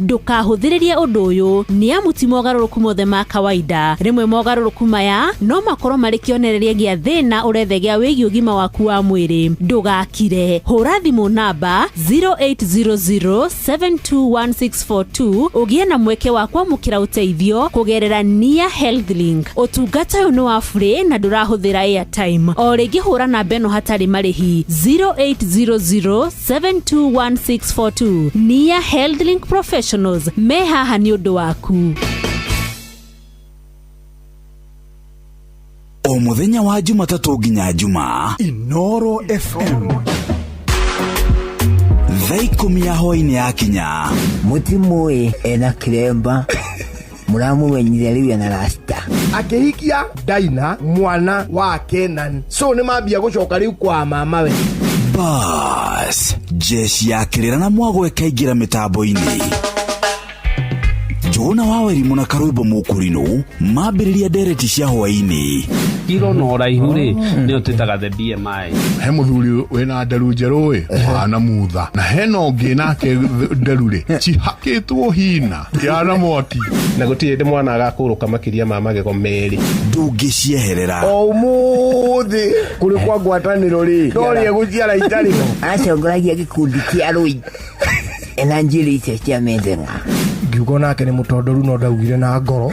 Ndukahuthiririe undu uyu ni amuti mogaruruku mothe ma kawaida. Rimwe mogaruruku maya no makorwo mari kionereria gia thina urethegia wigi ugima waku wa mwiri. Ndugakire. Hura thimu namba 0800721642 ugie na mweke wa kwamukira uteithio kugerera Nia Health Link. Utungata uyu ni wa free na ndurahuthira airtime. O ringi hura namba eno hatari marihi 0800721642. Nia Health Link Professionals me haha ni undu waku. O muthenya wa Jumatatu nginya Juma Inoro FM Thai ya hwaini yakinya mutimui ena kiremba muramu wenyire riu na rasta akihikia Daina mwana wa Kenan so ni mambia gucoka riu kwa mama we bas jeshi yakirira na mwago ekaingira mitambo-ini. Jona Waweri muna Karuibo Mukurino mabiriria dereti cia hwaini kiro no raihuri ni utitaga the BMI he muthuri wena nderu njeru ana mutha na heno ngi nake nderure cihakitwo hina yana moti na gutie ndi mwana agakuruka makiria mama gego meri ndungicieherera o muthi kuri kwa ngwataniro ri ndori guciara itarimo acongoragia gikundi kia rui enanjiri cia mendenga ngiugo nake ni mutondoru no ndaugire na ngoro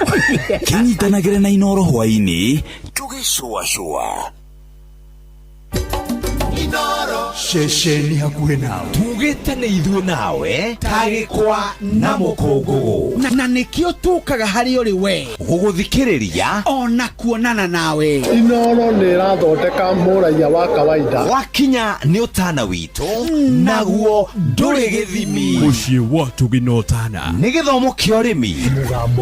kinyitanagire na Inoro hwaini tugicua Inoro shesheni hakuhe nawe tugite ni ithuĩ nawe tagĩkwa na mũkũngũgũ na nikio tukaga hari uri we gũgũthikĩrĩria ona kuonana nawe. Inoro ni rathondeka mũraia wa kawaida wakinya ni ũtana witũ naguo ndũrĩ gĩthimi Muciĩ wa Tuginotana nĩ gĩthomo kĩa ũrĩmi mugambo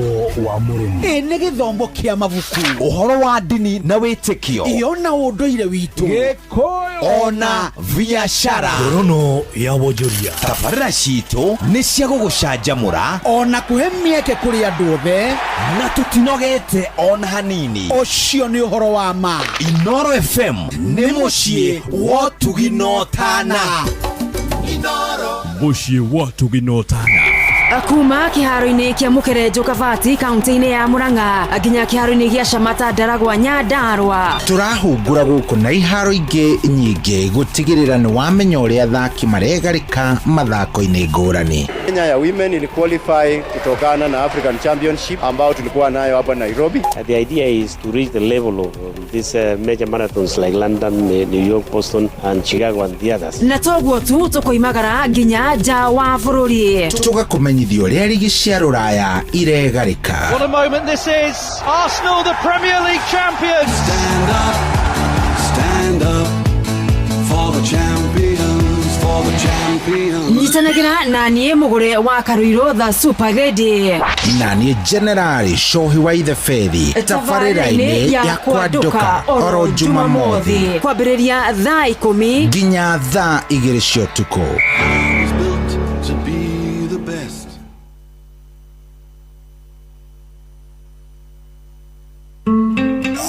wa mũrĩmi ni gĩthomo kĩa mabuku ũhoro wa ndini na wĩtĩkio iona ũndũire witũ Gĩkũyũ ona biashara rono ya wonjoria tabarĩra citũ nĩ cia gũgũcanjamũra ona kuhe mieke kuri andu othe na tũtinogete ona hanini. Ũcio nĩ ũhoro wa ma. Inoro FM nĩ mũciĩ wa Tuginotana. Inoro mũciĩ wa Tuginotana. Akuma kiharo-ini kia Mukerenjo Kavati kaunti-ini ya Murang'a nginya kiharo-ini gia Shamata Ndaragwa Nyandarua turahungura guku na iharo ingi nyingi gutigirira ni wamenya uria athaki maregarika mathako-ini ngurani. Kenya ya women ili qualify kutokana na African Championship ambao tulikuwa nayo hapa Nairobi. The idea is to reach the level of these major marathons like London, New York, Boston and Chicago and the others. na toguo tu tukoimagara nginya nja wa bururi tugakumenyithia uria ligi cia ruraya iregarika. What a moment this is. Arsenal the Premier League champions. Stand up for the champions, for the champions. Nitanagira na nie mugure wa Karuiro the Super Lady na nie Generali Shohi wa Ithefethi tabarĩra-inĩ ya kwaduka oro Jumamothi kwambĩrĩria thaa 10 nginya thaa 2 cia ũtukũ. To be the best.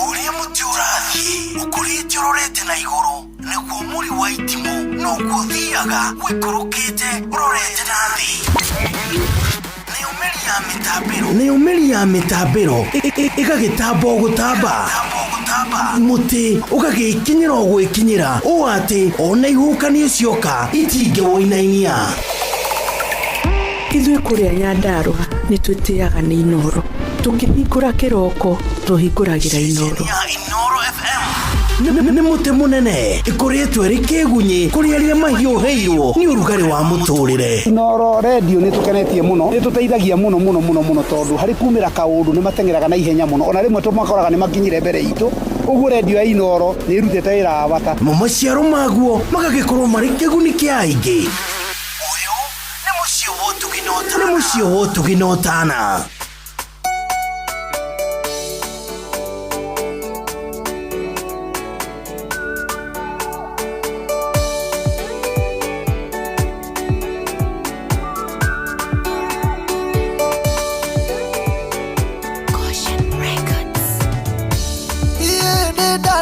uria muti urathi ukurite urorete na iguru niguo muri wa itimu no guthiaga wikurukite urorete na thi ni umeri ya mitambiro igagitambo gutamba muti ugagikinyira gwikinyira o ati ona ihukanie cioka itinge woinainia. Ithuĩ kũrĩa Nyandarua nĩ twĩtĩaga nĩ Inoro. Tũkĩhingũra kĩroko tũhingũragĩra Inoro. Inoro FM nĩ mũtĩ mũnene ĩkoretwo ĩrĩ kĩgunyi kũrĩ arĩa mahiũhĩirwo nĩ ũrugarĩ wa mũtũrĩre. Inoro radio nĩ tũkenetie mũno, nĩ tũteithagia mũno tondũ harĩ kumĩra kaũndũ nĩ matengeraga na ihenya mũno, ona rĩmwe tũmakoraga nĩ makinyire mbere itũ. Ũguo radio ya Inoro nĩ ĩrutĩte wĩra wa bata. Maciaro maguo magagĩkorwo marĩ kĩguni kĩa aingĩ. Nĩ mũciĩ wa Tuginotana.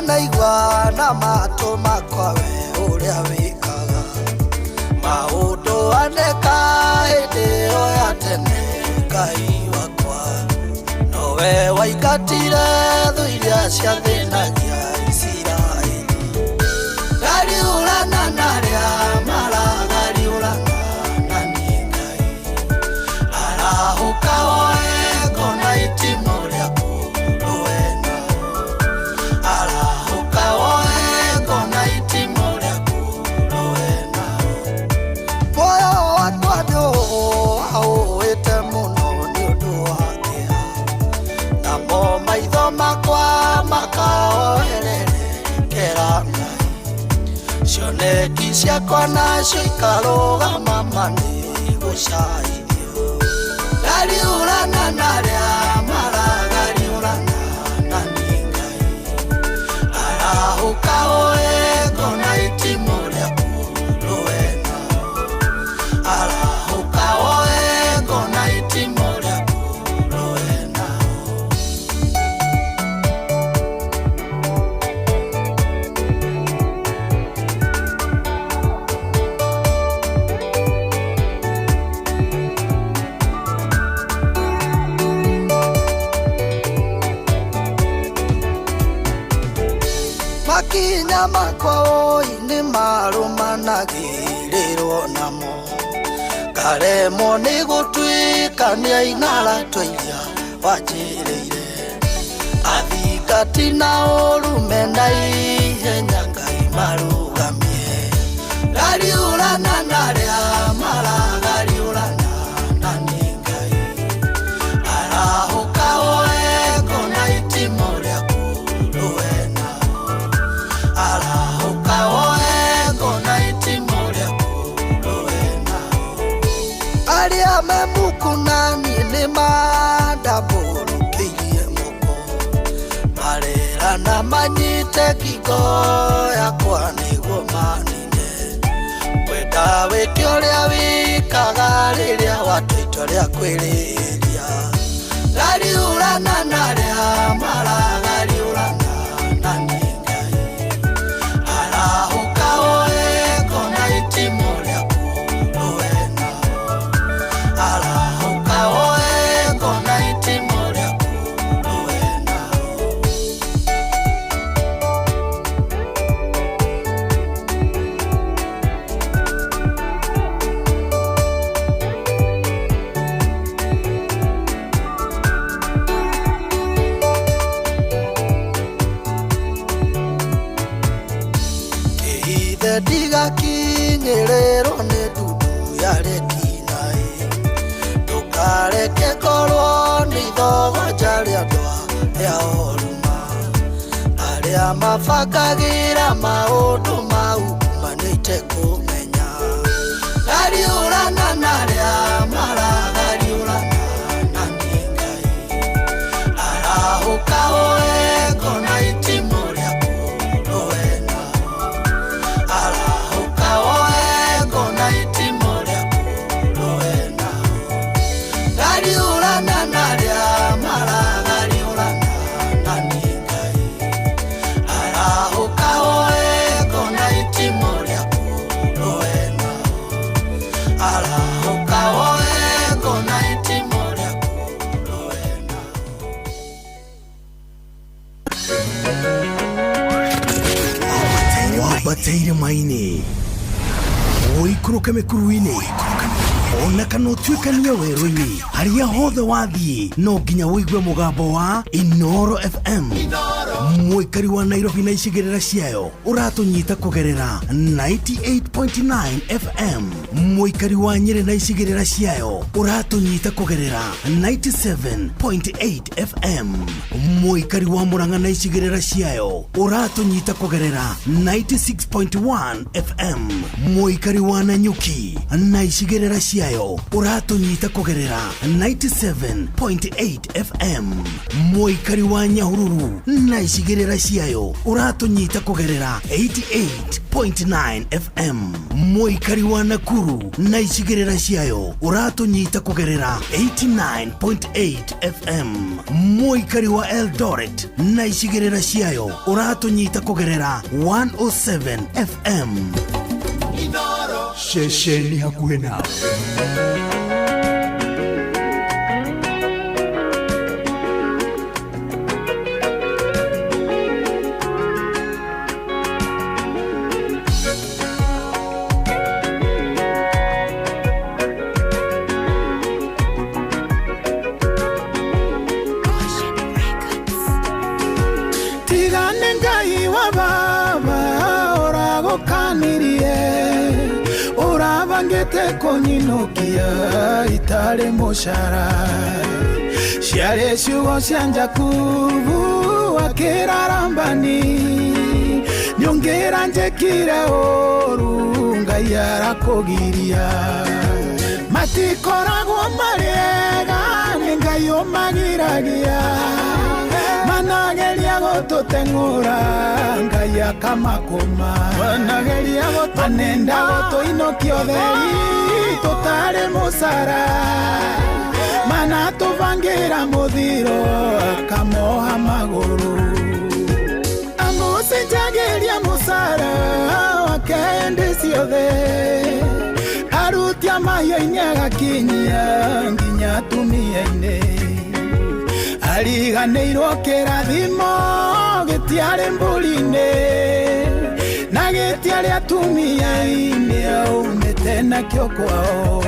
Naigua na mato makwa we uria wikaga maundu aneka hindi o ya tene gwatire thuiria cia thĩnagia Isiraeli gariũrana narĩa maragariũrana na nĩ Ngai arahũka woe ngona itimũ rĩaku rũena arahũka woe ngona itimũ rĩaku rũena moyo wakwa ndũũĩte mũno nĩ ũndũ wa kĩeha namo maitho makwa makaoererekera Ngai cioneki ciakwa nacio ikarũgama manĩ gũcaithio gariũrana narĩa maragariũrana na nĩ Ngai arahũka woe ngona itimũ rĩaku rũena arahũka woe ngona itimũ rĩaku rũena makinya makwa oi nĩ marũmanagĩrĩrwo namo ngaremwo nĩ gũtuĩkania ing'ara tũiria wanjĩrĩire athingati na ũrũme na ihenya Ngai marũgamie gariũrana narĩa maragariũrana na nĩ Ngai arahũka woe ngona itimũ rĩaku rũena arahũka woe ngona itimũ rĩaku rũena arĩa me muku naniĩ nĩ mandambũrũkĩirie moko marerana manyite ngingo yakwa nĩguo manine kwenda wĩke ũrĩa wĩkaga rĩrĩa watua itua rĩa kwĩrĩria gariũrana narĩa maragariũrana na nĩ Ngai arahũka woe ngona itimũ rĩaku rũena arahũka woe ngona itimũ rĩaku rũena kĩhithe ndigakinyĩrĩrwo nĩ ndundu ya rekinaĩ ndũkareke korwo nĩ ithogonja rĩa ndwa rĩa oruma arĩa mabangagĩra maũndũ mau manĩte kũmenya gariũrana narĩa maragariũrana na nĩ Ngai arahũka woe ngona itimũ rĩaku rũena arahũka woe ngona itimũ rĩaku rũena gariũrana narĩa maragariũrana na nĩ Ngai arahũka woe ngona itimũ rĩaku rũena arahũka woe ngona itimũ rĩaku rũena wabateire maini ũikũrũke mĩkuru-inĩ ona kana ũtuĩkanie werũ-inĩ harĩa hothe wathiĩ no nginya wĩigue mũgambo wa Inooro FM mũikari wa Nairobi na icigĩrĩra ciayo ũratũnyita kũgerera 98.9 FM mũikari wa Nyĩrĩ na icigĩrĩra ciayo ũratũnyita kũgerera 97.8 FM mũikari wa Murang'a na icigĩrĩra ciayo ũratũnyita kũgerera 96.1 FM mũikari wa Nanyuki na icigĩrĩra ciayo ũratũnyita kũgerera 97.8 FM mũikari wa Nyahururu na icigĩrĩra ciayo ũratũnyita kũgerera 88.9 FM mũikari wa Nakuru na icigĩrĩra ciayo ũratũnyita kũgerera 89.8 FM mũikari wa Eldoret na icigĩrĩra ciayo ũratũnyita kũgerera 107 FM Shesheni hakuhe nawe. kũnyinũkia itarĩ mũcara ciarĩ ciugo cia Jakubu akĩrarambani nyongera njekire ũru Ngai arakũgiria matikoragwo marĩega nĩ Ngai ũmagiragia manageria gũtũteng'ũra Ngai akamakũma manageria manenda gũtũinũkia ũtheri tũtarĩ mũcara manatũbangĩra mũthiro akamoha magũrũ amucenjagĩria mũcara wake hĩndĩ ciothe aruti a mahiũ-inĩ agakinyia nginya atumia-inĩ ariganĩirwo kĩrathimo gĩtiarĩ mbũri-inĩ na gĩtiarĩ atumia-inĩ aumĩte nakĩo kwao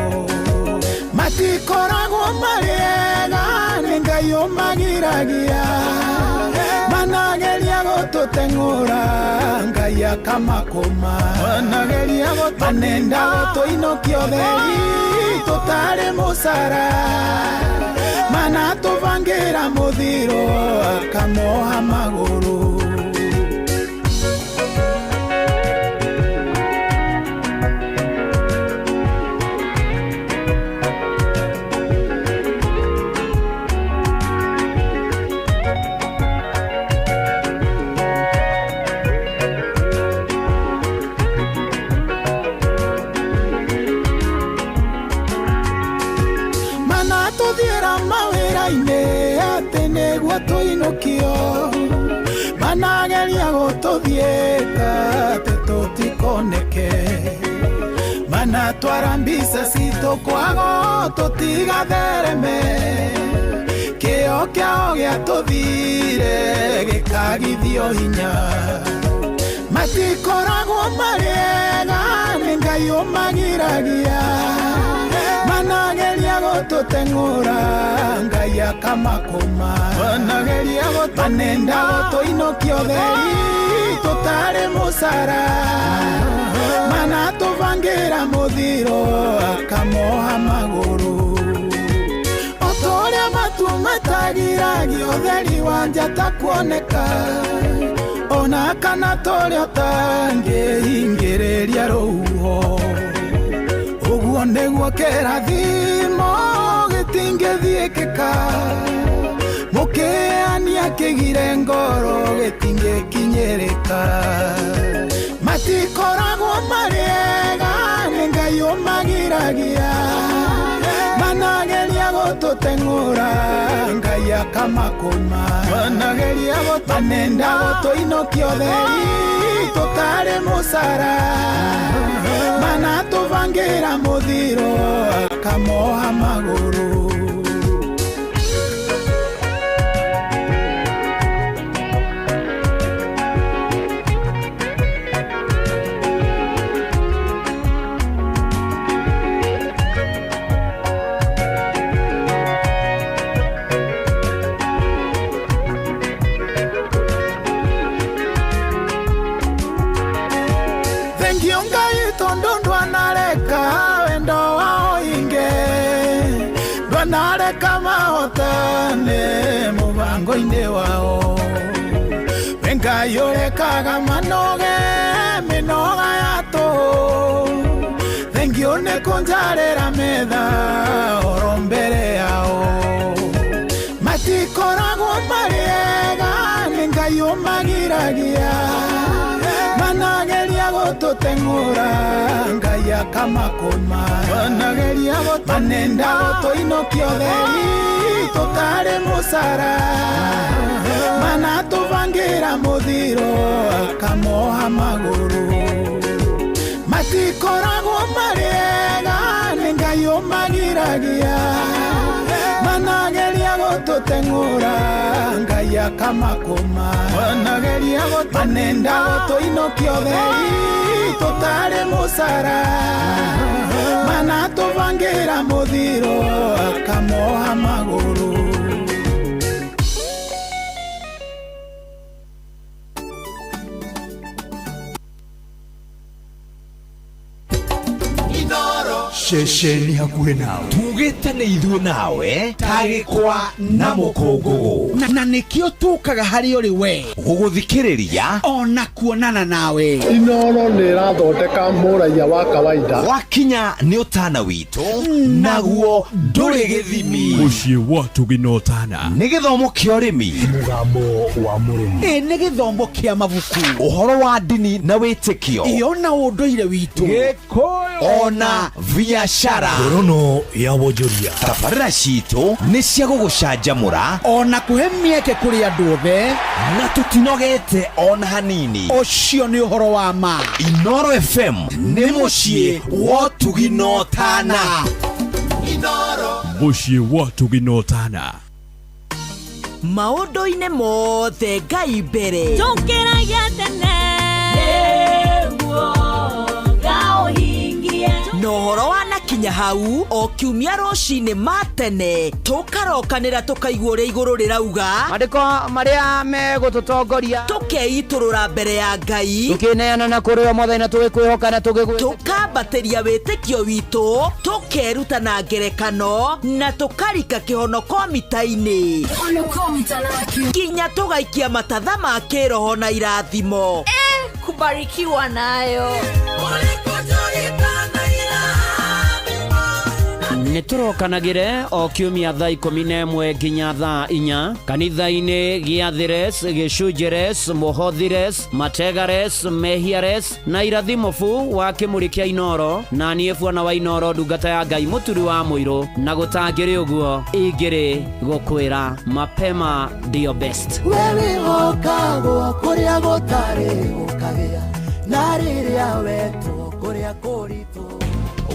matikoragwo marĩega nĩ Ngai ũmagiragia manageria gũtũteng'ũra Ngai akamakũma manageria manenda gũtũinũkia ũtheri tũtarĩ mũcara manatũbangĩra mũthiro akamoha magũrũ tũinũkio manageria gũtũthiĩka tũtikoneke manatwara mbica citũ kwago tũtigathereme kĩo kĩao gĩatũthire gĩkagithio hinya matikoragwo marĩega nĩ Ngai ũmagiragia manageria gũtũteng'ũra Ngai akamakũma manageria manenda gũtũinũkia ũtheri tũtarĩ mũcara manatũbangĩra mũthiro akamoha magũrũ otorĩa matu matagiragia ũtheri wa njata kuoneka ona kana torĩa ũtangĩhingĩrĩria rũhuho ũguo nĩguo kĩrathimo gĩtingĩthiĩkĩka mũkĩania kĩgire ngoro gĩtingĩkinyĩrĩka matikoragwo marĩega nĩ Ngai ũmagiragia manageria gũtũteng'ũra Ngai akamakũma manageria manenda gũtũinũkia ũtheri tũtarĩ mũcara manatũbangĩra mũthiro akamoha magũrũ kama hotane mubango-inĩ wao Ngai ũrekaga manoge mĩnoga ya tũhũ thengio nĩ kũnjarĩra metha oro mbere yao matikoragwo marĩega nĩ Ngai ũmagiragia manageria gũtũteng'ũra Ngai akamakũma manageria manenda gũtũinũkia ũtheri tũtarĩ mũcara manatũbangĩra mũthiro akamoha magũrũ matikoragwo marĩega nĩ Ngai ũmagiragia manageria gũtũteng'ũra Ngai akamakũma manageria manenda gũtũinũkia ũtheri tũtarĩ mũcara manatũbangĩra mũthiro akamoha magũrũ ceceni hakuhĩ nawe tugĩte nĩ ithuĩ nawe tagĩkwa na mũkũngũgũ na nĩkĩo tũkaga harĩ ũrĩ we gũgũthikĩrĩria ona kuonana nawe. Inooro nĩ ĩrathondeka mũraiya wa kawaida wakinya nĩ ũtana witũ naguo ndũrĩ gĩthimi. Mũciĩ wa Tũginotana nĩ gĩthomo kĩa ũrĩmi, mũgambo wa mũrĩmi, nĩ gĩthomo kĩa mabuku, ũhoro wa ndini na wĩtĩkio, ona ũndũire witũ, Gĩkũyũ ona biacara, ngorono ya wonjoria. tabarĩra citũ nĩ cia gũgũcanjamũra ona kũhe mĩeke kũrĩ andũ othe, na tũtinogete ona hanini. ũcio nĩ ũhoro wa ma. Inooro FM nĩ mũciĩ wa Tũginotana. Mũciĩ wa Tũginotana. Maũndũ-inĩ mothe Ngai mbere. Tũkĩragia tene nĩguo gaũhingie. Na ũhoro wanakinya hau o kiumia rũcinĩ ma tene tũkarokanĩra tũkaigua ũrĩa igũrũ rĩrauga maandĩko marĩa megũtũtongoria tũkeitũrũra mbere ya Ngai tũkĩneana na kũrĩ o Mwathani na tũgĩkwĩhoka na tũkambatĩria wĩtĩkio witũ tũkeruta na ngerekano na tũkarika kĩhonoko mita-inĩ nginya tũgaikia matatha ma kĩroho na irathimo kubarikiwa nayo. nĩ tũrokanagĩre o kiumia thaa 11 nginya thaa 4 kanitha-inĩ gĩa Thires, Gĩcunjĩres, Mũhothires, Mategares, Mehiares na irathimobu wa kĩmũrĩ kĩa Inooro, na niĩ Bwana wa Inooro ndungata ya Ngai mũturi wa mũirũ, na gũtangĩrĩ ũguo ingĩrĩ gũkwĩra mapema ndio best. Wewe gũkagwo kũrĩa gũtarĩ gũkagĩa na rĩrĩa wetwo kũrĩa kũritũ.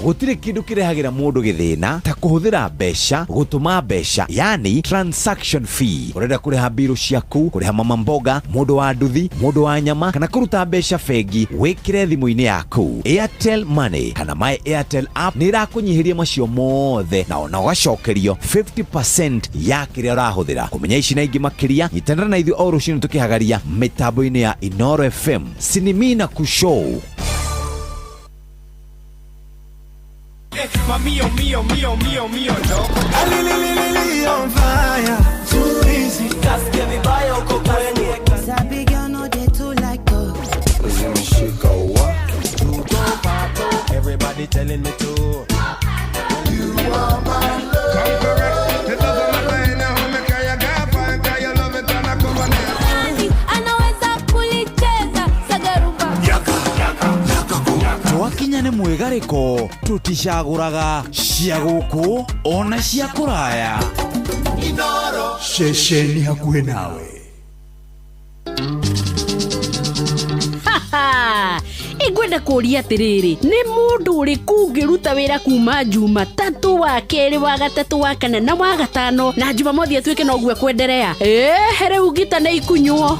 Gũtirĩ kĩndũ kĩrehagĩra mũndũ gĩthĩna ta kũhũthĩra mbeca gũtũma mbeca, yani transaction fee. Ũrenda kũrĩha mbirũ ciaku, kũrĩha mama mboga, mũndũ wa nduthi, mũndũ wa nyama, kana kũruta mbeca bengi, wĩkĩre thimũ-inĩ yaku Airtel Money kana My Airtel app nĩ ĩrakũnyihĩria macio mothe na ona ũgacokerio 50% ya kĩrĩa ũrahũthĩra. Kũmenya ici na ingĩ makĩria, nyitanĩra na ithuĩ o rũciinĩ tũkĩhagaria mĩtambo-inĩ ya Inooro FM. Sinimina Kushow. Mío, mío, mío, mío, mío, no. On fire, too easy. Just give me by your cocaine. Sabi girl no dey too like to. Everybody telling me to. You are my love. Come correct. It doesn't matter now. Make your girlfriend, cause you love it and I come on it. Anaweza kulicheza sagaruba. Twakinya nĩ mwĩgarĩko tũticagũraga cia gũkũ ona cia kũraya. Inooro ceceni hakuhĩ nawe. Ingwenda kũria atĩrĩrĩ, nĩ mũndũ ũrĩkũ ũngĩruta wĩra kuma Jumatatũ, wa kerĩ, wa gatatũ, wa kana na wa gatano na Jumamothi atuĩke no guo kwenderea? Rĩu ngita nĩ ikunywo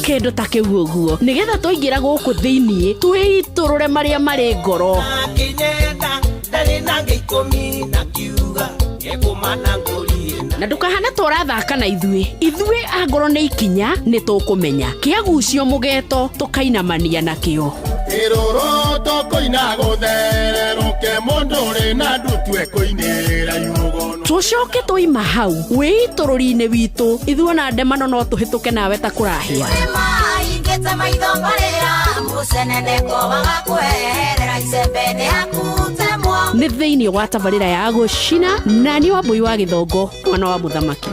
kĩndũ ta kĩu ũguo, nĩgetha tũingĩra gũkũ thĩiniĩ twĩitũrũre marĩa marĩ ngoro. Na ndũkahana tũrathaka na ithuĩ a ngoro nĩ ikinya nĩ tũkũmenya kĩagucio mũgeto tũkainamania nakĩo. Iroro tokoina gũthererũke mũndũ ũrĩ na ndutwe kũinĩra yugono. Tũcoke tũima hau wĩitũrũri-inĩ witũ, ithuĩ na ndemano no tũhĩtũke nawe ta kũrahĩa. Nĩ thĩiniĩ wa tabarĩra ya gũcina, na nĩ Wambui wa Gĩthongo, mwana wa mũthamaki.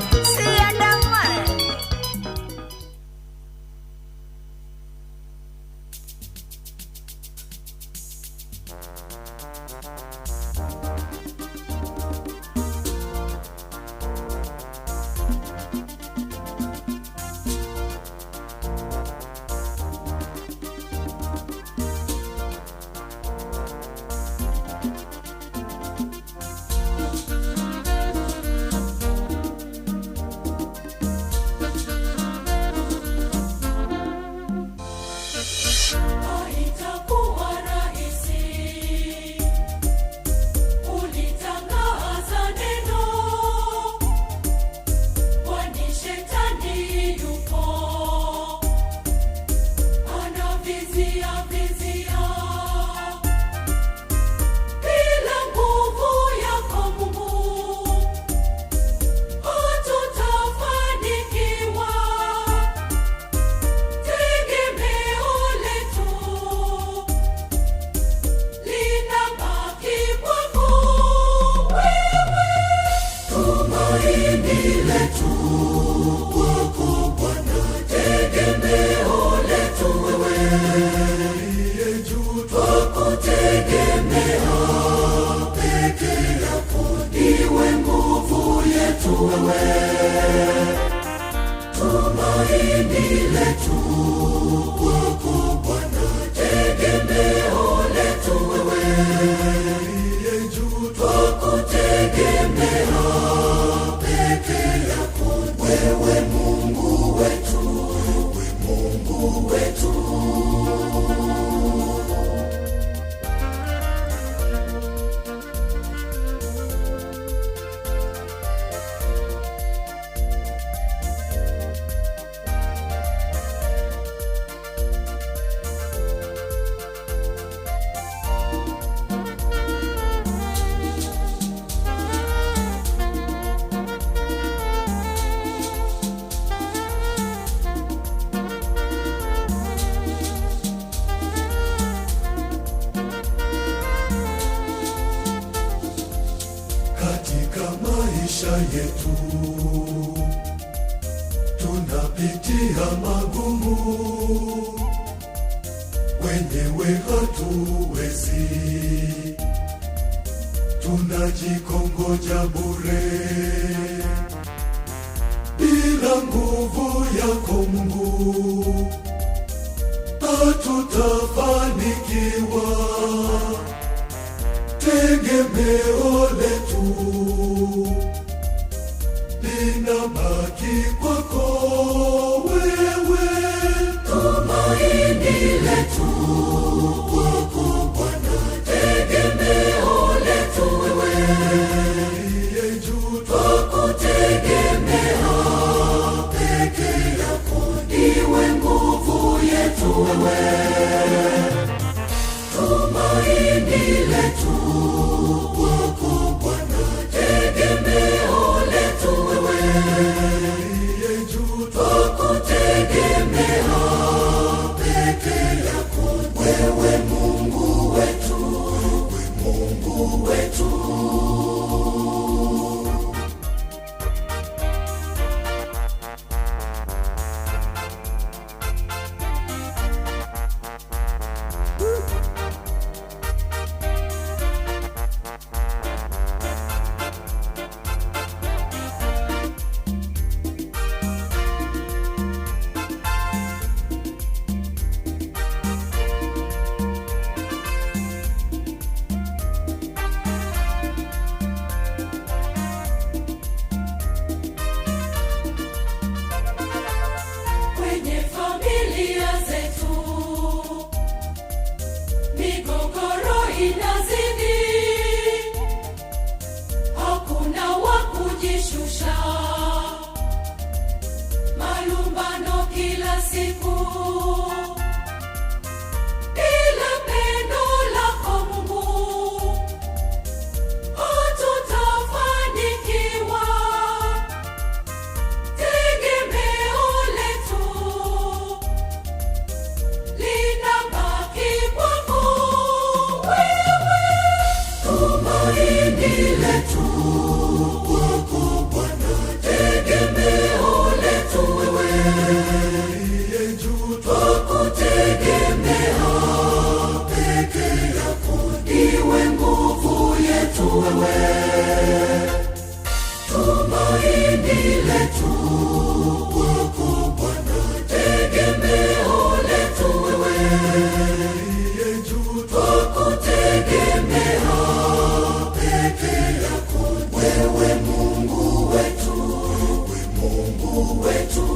katika maisha yetu tunapitia magumu, wenyewe hatuwezi, tunajikongoja bure. Bila nguvu yako Mungu hatutafanikiwa. Tegemeo letu linabaki kwako wewe, tumaini letu kwako Bwana, tegemeo letu wewe, aliye juu twakutegemea, peke yako ndiwe nguvu yetu wewe, tumaini letu kwako Bwana, tegemeo letu wewe, aliye juu twakutegemea, peke yako wewe Mungu wetu, wewe Mungu wetu. Kwenye familia zetu migogoro inazidi, hakuna wa kujishusha, malumbano kila siku. Bila pendo lako Mungu hatutafanikiwa. Tegemeo letu linabaki kwako wewe, tumaini letu kwako Bwana, tegemeo letu wewe, aliye juu twakutegemea, peke yako ndiwe nguvu yetu wewe, tumaini letu kwako Bwana, tegemeo letu wewe, aliye juu twakutegemea, peke yako wewe Mungu wetu, wewe Mungu wetu.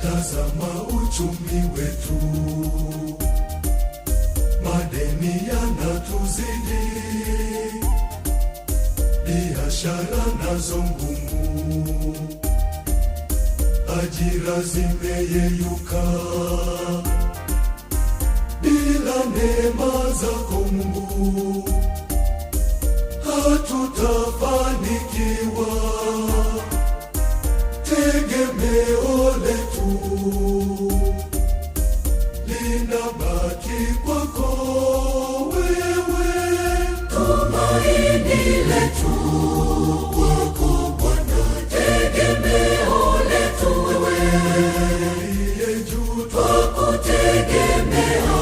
Tazama uchumi wetu, madeni yanatuzidi, biashara nazo ngumu, ajira zimeyeyuka. Bila neema zako Mungu hatutafanikiwa. Tegemeo letu linabaki kwako wewe, tumaini letu kwako Bwana, tegemeo letu wewe, aliye juu twakutegemea,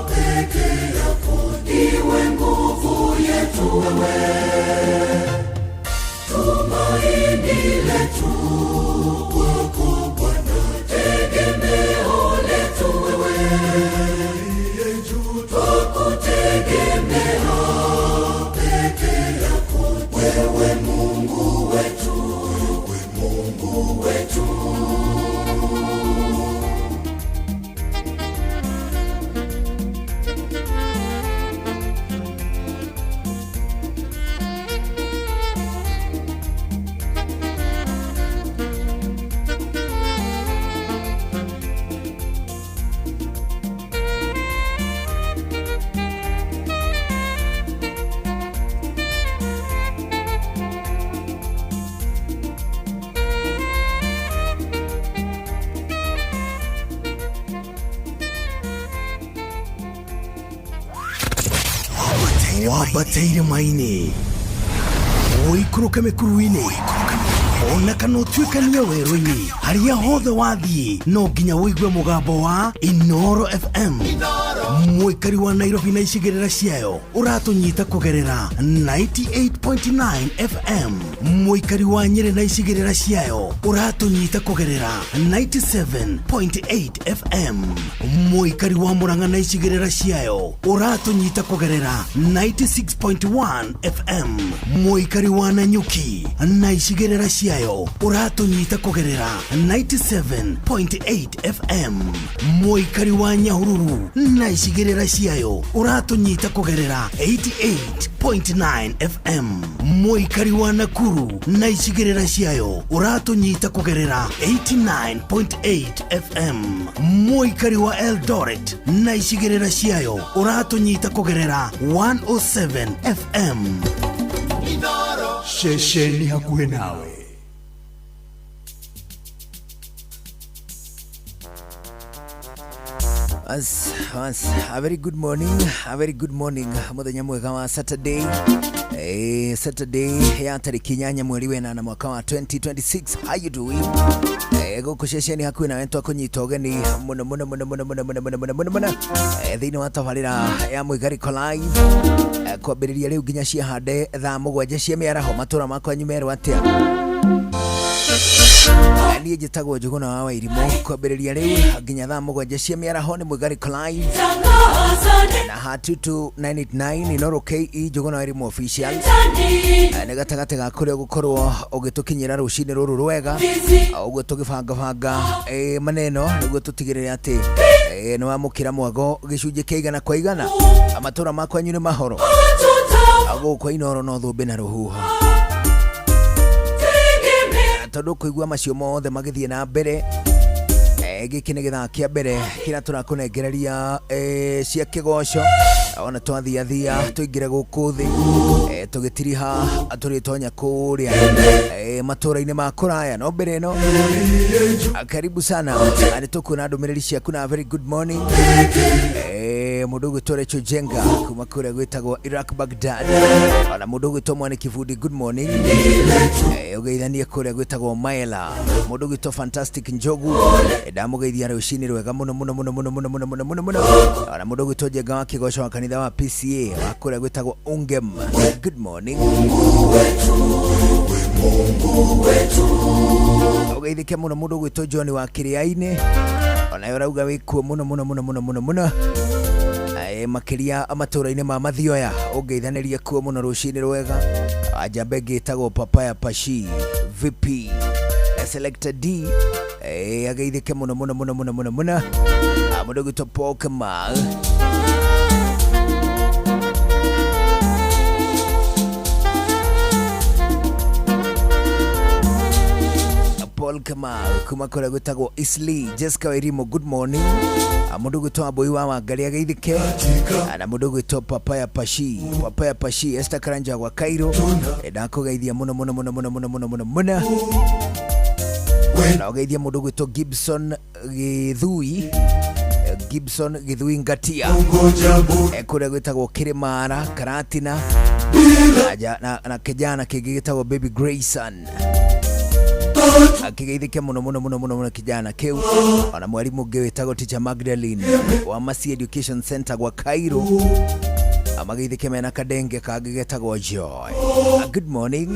peke yako ndiwe nguvu yetu wewe, tumaini letu kwako Bwana, tegemeo letu wewe, aliye juu twakutegemea, peke yako wewe Mungu wetu, wewe Mungu wetu. wabateire maini uikuruke mikuruini ona kana utuikanie werũ-inĩ harĩa hothe wathiĩ no nginya wĩigue mũgambo wa Inoro FM mũikari wa Nairobi na icigĩrĩra ciayo ũratũnyita kũgerera 98.9 FM mũikari wa Nyeri na icigĩrĩra ciayo ũratũnyita kũgerera 97.8 FM mũikari wa Murang'a na icigĩrĩra ciayo ũratũnyita kũgerera 96.1 FM mũikari wa Nanyuki na icigĩrĩra ciayo uratunyita kugerera 97.8 FM mũikari wa Nyahururu na icigĩrĩra ciayo uratunyita kugerera 88.9 FM mũikari wa Nakuru na icigĩrĩra ciayo uratunyita kugerera 89.8 FM mũikari wa Eldoret na icigĩrĩra ciayo uratunyita kugerera 107 FM Shesheni hakuhe nawe. A very good morning muthenya mwega wa Saturday ya tariki 8 mweri wa 8 mwaka wa 2026. How you doing? Guku shesheni hakuhi nawe twakunyita ugeni muno thiini wa tabarĩra ya Mũigariko Live kwambĩrĩria rĩu nginya ciahande thaa 7 cia mĩaraho matũra makwa nyumerwo atĩa. Niĩ njĩtagwo Njuguna wa Wairimũ kwambĩrĩria rĩu nginya thaa 7 cia mĩaraho nĩ Mũigariko Live na hatutu 989 Inoro KE Njuguna wa Wairimũ official nĩ gatagatĩ ga kũrĩa gũkorwo ũgĩtũkinyĩra rũcinĩ rũrũ rwega ũguo tũgĩbangabanga maneno nĩguo tũtigĩrĩre atĩ nĩ wamũkĩra mwago gĩcunjĩ kĩa igana kwa igana matũra makwa nyu nĩ mahoro gũkũ Inoro no thũmbĩ na rũhuho tondu kuigua macio mothe magithie na mbere giki nĩ gĩthaa kĩa mbere kĩrĩa tũrakũnengereria cia kĩgoco ona twathiathia tũingĩre gũkũ thĩ tũgĩtiriha tũrĩtonya kũrĩa matũra-inĩ ma kũraya no mbere ĩno karibu sana nĩ tũkuona ndũmĩrĩri ciaku na very good morning mũndũ gwĩtwo Rachel Jenga kuma kũrĩa gwĩtagwo Iraq Baghdad ona mũndũ gwĩtwo Mwane Kibundi good morning ũgeithanie kũrĩa gwĩtagwo Maela mũndũ gwĩtwo Fantastic Njogu ndamũgeithia rũcinĩ rwega mũno ona mũndũ gwĩtwo Jenga wa Kĩgoco wa kanitha wa PCA wa kũrĩa gwĩtagwo Ungem good morning ũgeithike mũno mũndũ gwĩtwo John wa Kĩrĩa-inĩ ona yorauga wĩkuo mũno makiria matũra-inĩ ma Mathioya ũngeithanĩrie kuo mũno rũcinĩ rwega ajambe ngĩtagwo Papaya Pashi VP Selector D ageithike mũno mũndũ gwĩtwo Paul Kamal kuma kũrĩa gwĩtagwo Isli Jessica Wairimu good morning mũndũ gwĩtwo Mbũi wa Wangari ageithike na mũndũ gwĩtwo Papaya Pashi Esther Karanja wa Cairo ndakũgeithia mũno na ũgeithia mũndũ gwĩtwo Gibson Githui Ngatia kũrĩa gwĩtagwo Kĩrĩmara Karatina na kijana kĩngĩ gĩtagwo Baby Grayson akigeithike mũno kijana kĩu ona mwarimu ũngĩ wĩtagwo Teacher Magdalene wa Mercy Education Center gwa Cairo amageithike mena kadenge kangĩ getagwo Joy good morning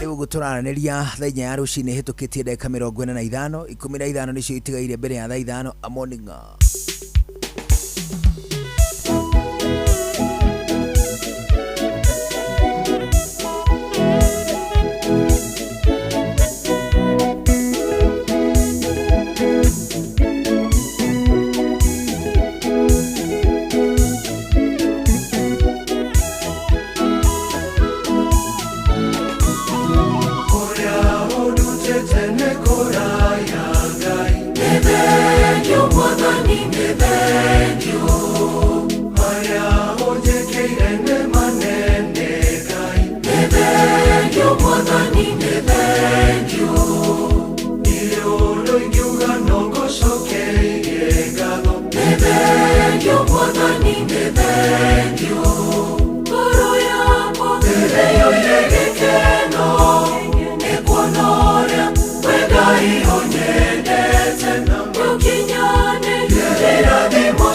rĩu gũtũranĩria thaa 4 ya rũcinĩ hĩtũkĩtie dakika 45 15 nĩcio itigaire mbere ya thaa 5 morning. Tene kora ya gai, nebe yo mwana ni nebe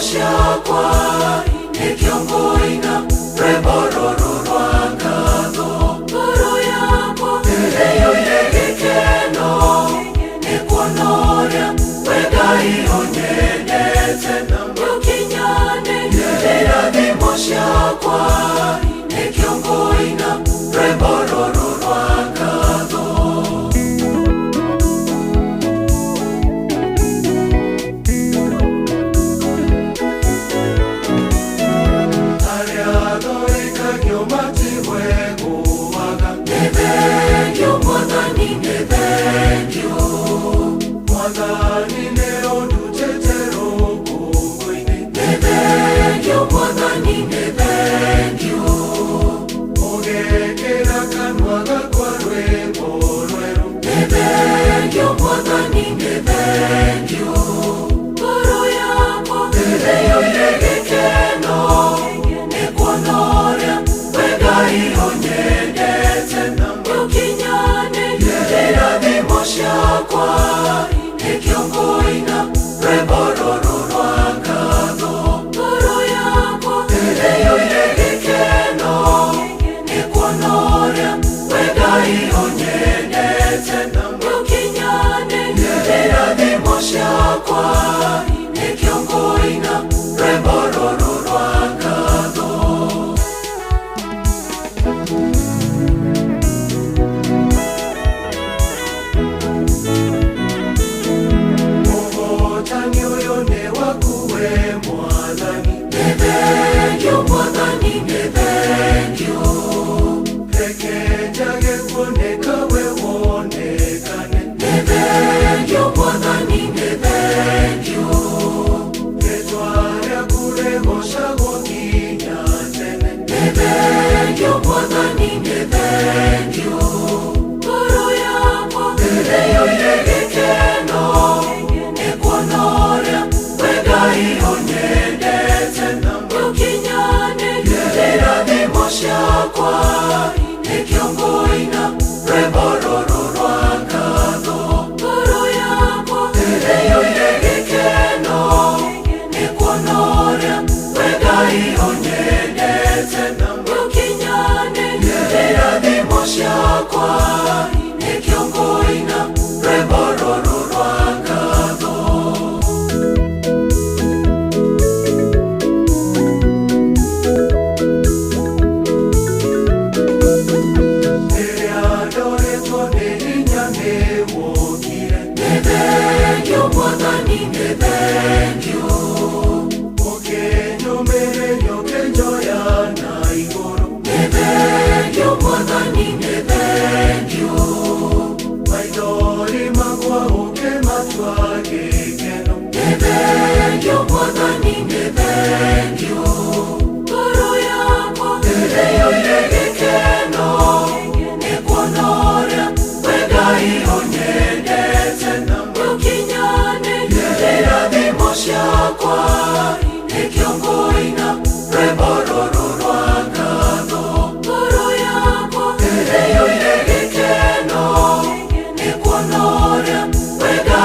ciakwa nikiongoina rwembororo rwa ngatho ngoro yakwa ĩrĩyũire gĩkeno nĩkuona ũrĩa we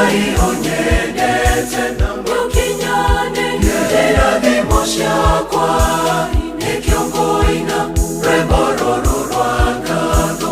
Ngai ũnyendete na ũkinyanĩria irathimo ciakwa nikiongoina rwembororo rwa ngatho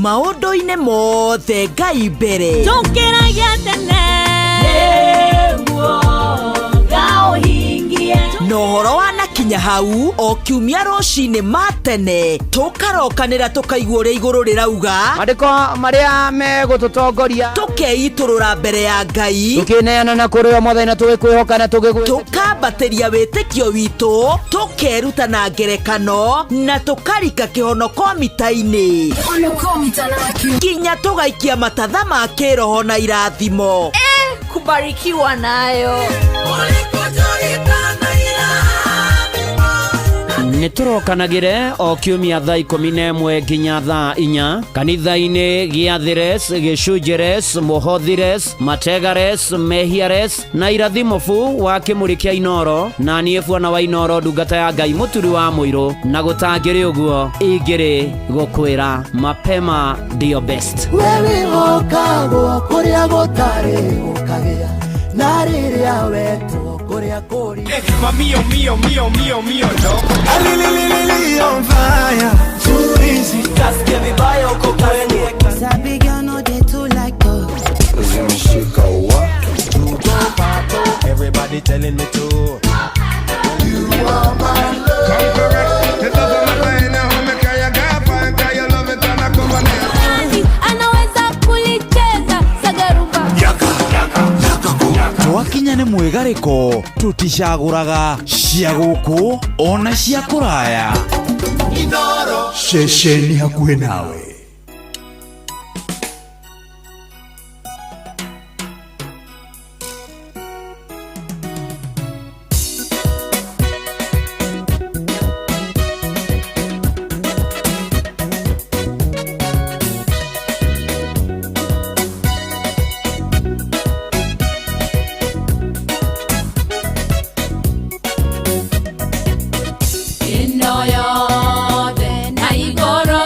maũndũ-inĩ mothe Ngai mbere. Tũkĩragia tene na ũhoro wanakinya hau o kiumia rũcinĩ ma tene tũkarokanĩra tũkaigua ũrĩa igũrũ rĩrauga Maandĩko marĩa megũtũtongoria tũkeitũrũra mbere ya Ngai tũkĩneana na kũrĩ o mothe na tũgĩkwĩhoka na tũgĩgwĩtĩkia tũkambatĩria wĩtĩkio witũ tũkeruta na ngerekano na tũkarika kĩhonoko mita-inĩ nginya tũgaikia matatha ma kĩroho na irathimo kubarikiwa nayo. nĩtũrokanagĩre o kiumia thaa 11 nginya thaa 4 kanitha-inĩ gĩa Thires, Gĩcunjĩres, Mũhothires, Mategares, Mehiares na Irathimubu wa kĩmũrĩ kĩa Inoro, na niĩ Bwana wa Inoro ndungata ya Ngai mũturi wa mũirũ, na gũtangĩrĩ ũguo ingĩrĩ gũkwĩra mapema ndio best. wewe okagwo kũrĩa gũtarĩ gũkagĩa na rĩrĩa wetwo kũrĩa kũrĩ Mío, mío, mío, mío, mío, loco. On fire, too easy. Just give me by your cocaine. Sabi girl no dey too like talk. Everybody telling me to. You are my love. Come correct. It doesn't matter in how me carry your girlfriend, cause you love it and I come on it. Anaweza kulicheza sagarumba. Twakinya nĩ mwĩgarĩko tũticagũraga cia gũkũ ona cia kũraya. Inoro. Ceceni hakuhĩ nawe. Ino yothe na igũrũ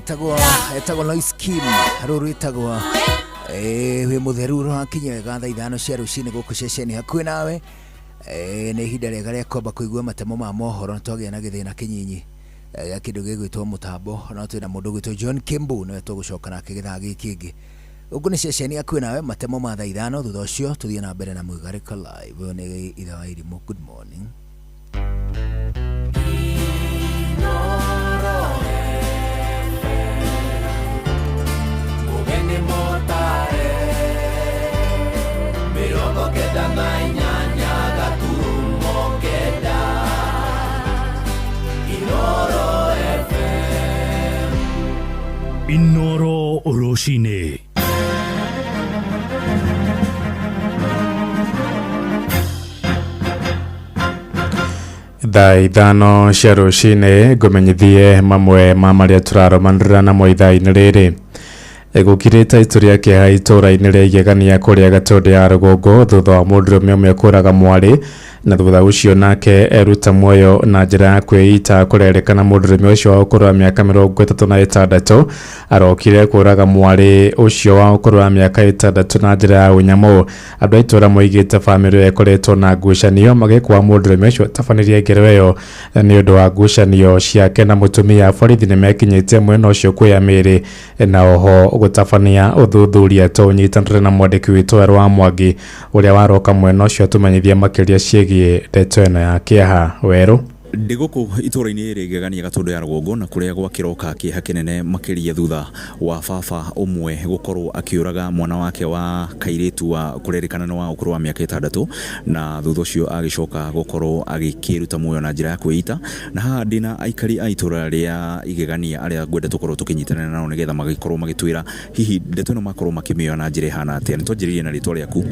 etagwo Lois Kim ruru etagwo we mutheru rakinya wega thaa 5 cia rucini guku ceceni hakuhi nawe nĩ ihinda rĩega rĩa kwamba kũigua matemo ma mohoro twagĩa na gĩthĩna kĩnyinyi gĩa kĩndũ gĩgwĩtwo mũtambo no twĩna mũndũ gwĩtwo John Kimbu nĩwe tũgũcoka nake gĩthaa gĩkĩ kĩngĩ ũguo nĩ ceceni hakuhi nawe matemo ma thaa 5 thutha ũcio tũthiĩ na mbere na Mũigarĩka live nĩ ithaa wa irimũ. Good morning. Inoro Oroshine. Thaa 5 cia rũcinĩ ngũmenyithie mamwe ma marĩa tũraromanĩrĩra namo ithaa-inĩ rĩrĩ. Gũkirĩte itũria kĩeha itũra-inĩ rĩa igegania kũrĩa Gatũndũ ya rũgongo thutha wa mũndũrũme ũmwe kũraga mwarĩ na thutha ũcio nake eruta muoyo na njĩra ya kwĩita kũrerĩkana mũndũrũme ũcio wa ũkũrũ wa mĩaka 36 arokire kũraga mwarĩ ũcio wa ũkũrũ wa mĩaka 6 na njĩra ya ũnyamũ. Andũ a itũra moigĩte bamĩrĩ ĩyo ĩkoretwo na ngucanio magĩkwa mũndũrũme ũcio tabanĩrie ngero ĩyo nĩ ũndũ wa ngucanio ciake na mũtumia. Borithi nĩ mekinyĩtie mwena ũcio kuoya mĩĩrĩ na oho gũtabania ũthuthuria tũnyitanĩre na mwandĩki witũ wa Mwangi ũrĩa waroka mwena ũcio tumenyithia makĩria ciĩgiĩ ndeto ĩno ya kĩeha. Werũ Ndiguku itũra-inĩ rĩ igegania Gatũndũ ya rũgongo na kũrĩa gwakiroka kĩeha kĩnene makĩria thutha wa baba ũmwe gũkorwo akĩũraga mwana wake wa kairĩtu wa kũrerĩkana wa ũkũrũ wa mĩaka 6 na thutha ũcio agĩcoka gũkorwo agĩkĩruta muoyo na njĩra ya kwĩita. Na haha ndĩna aikari a itũra rĩa igegania arĩa ngwenda tũkorwo tũkĩnyitanĩra nao nĩgetha magĩkorwo magĩtwĩra hihi ndeto ĩno makorwo makĩmĩoya na njĩra ĩhana atĩa. Nĩtwanjĩrĩrie na rĩtwa rĩaku.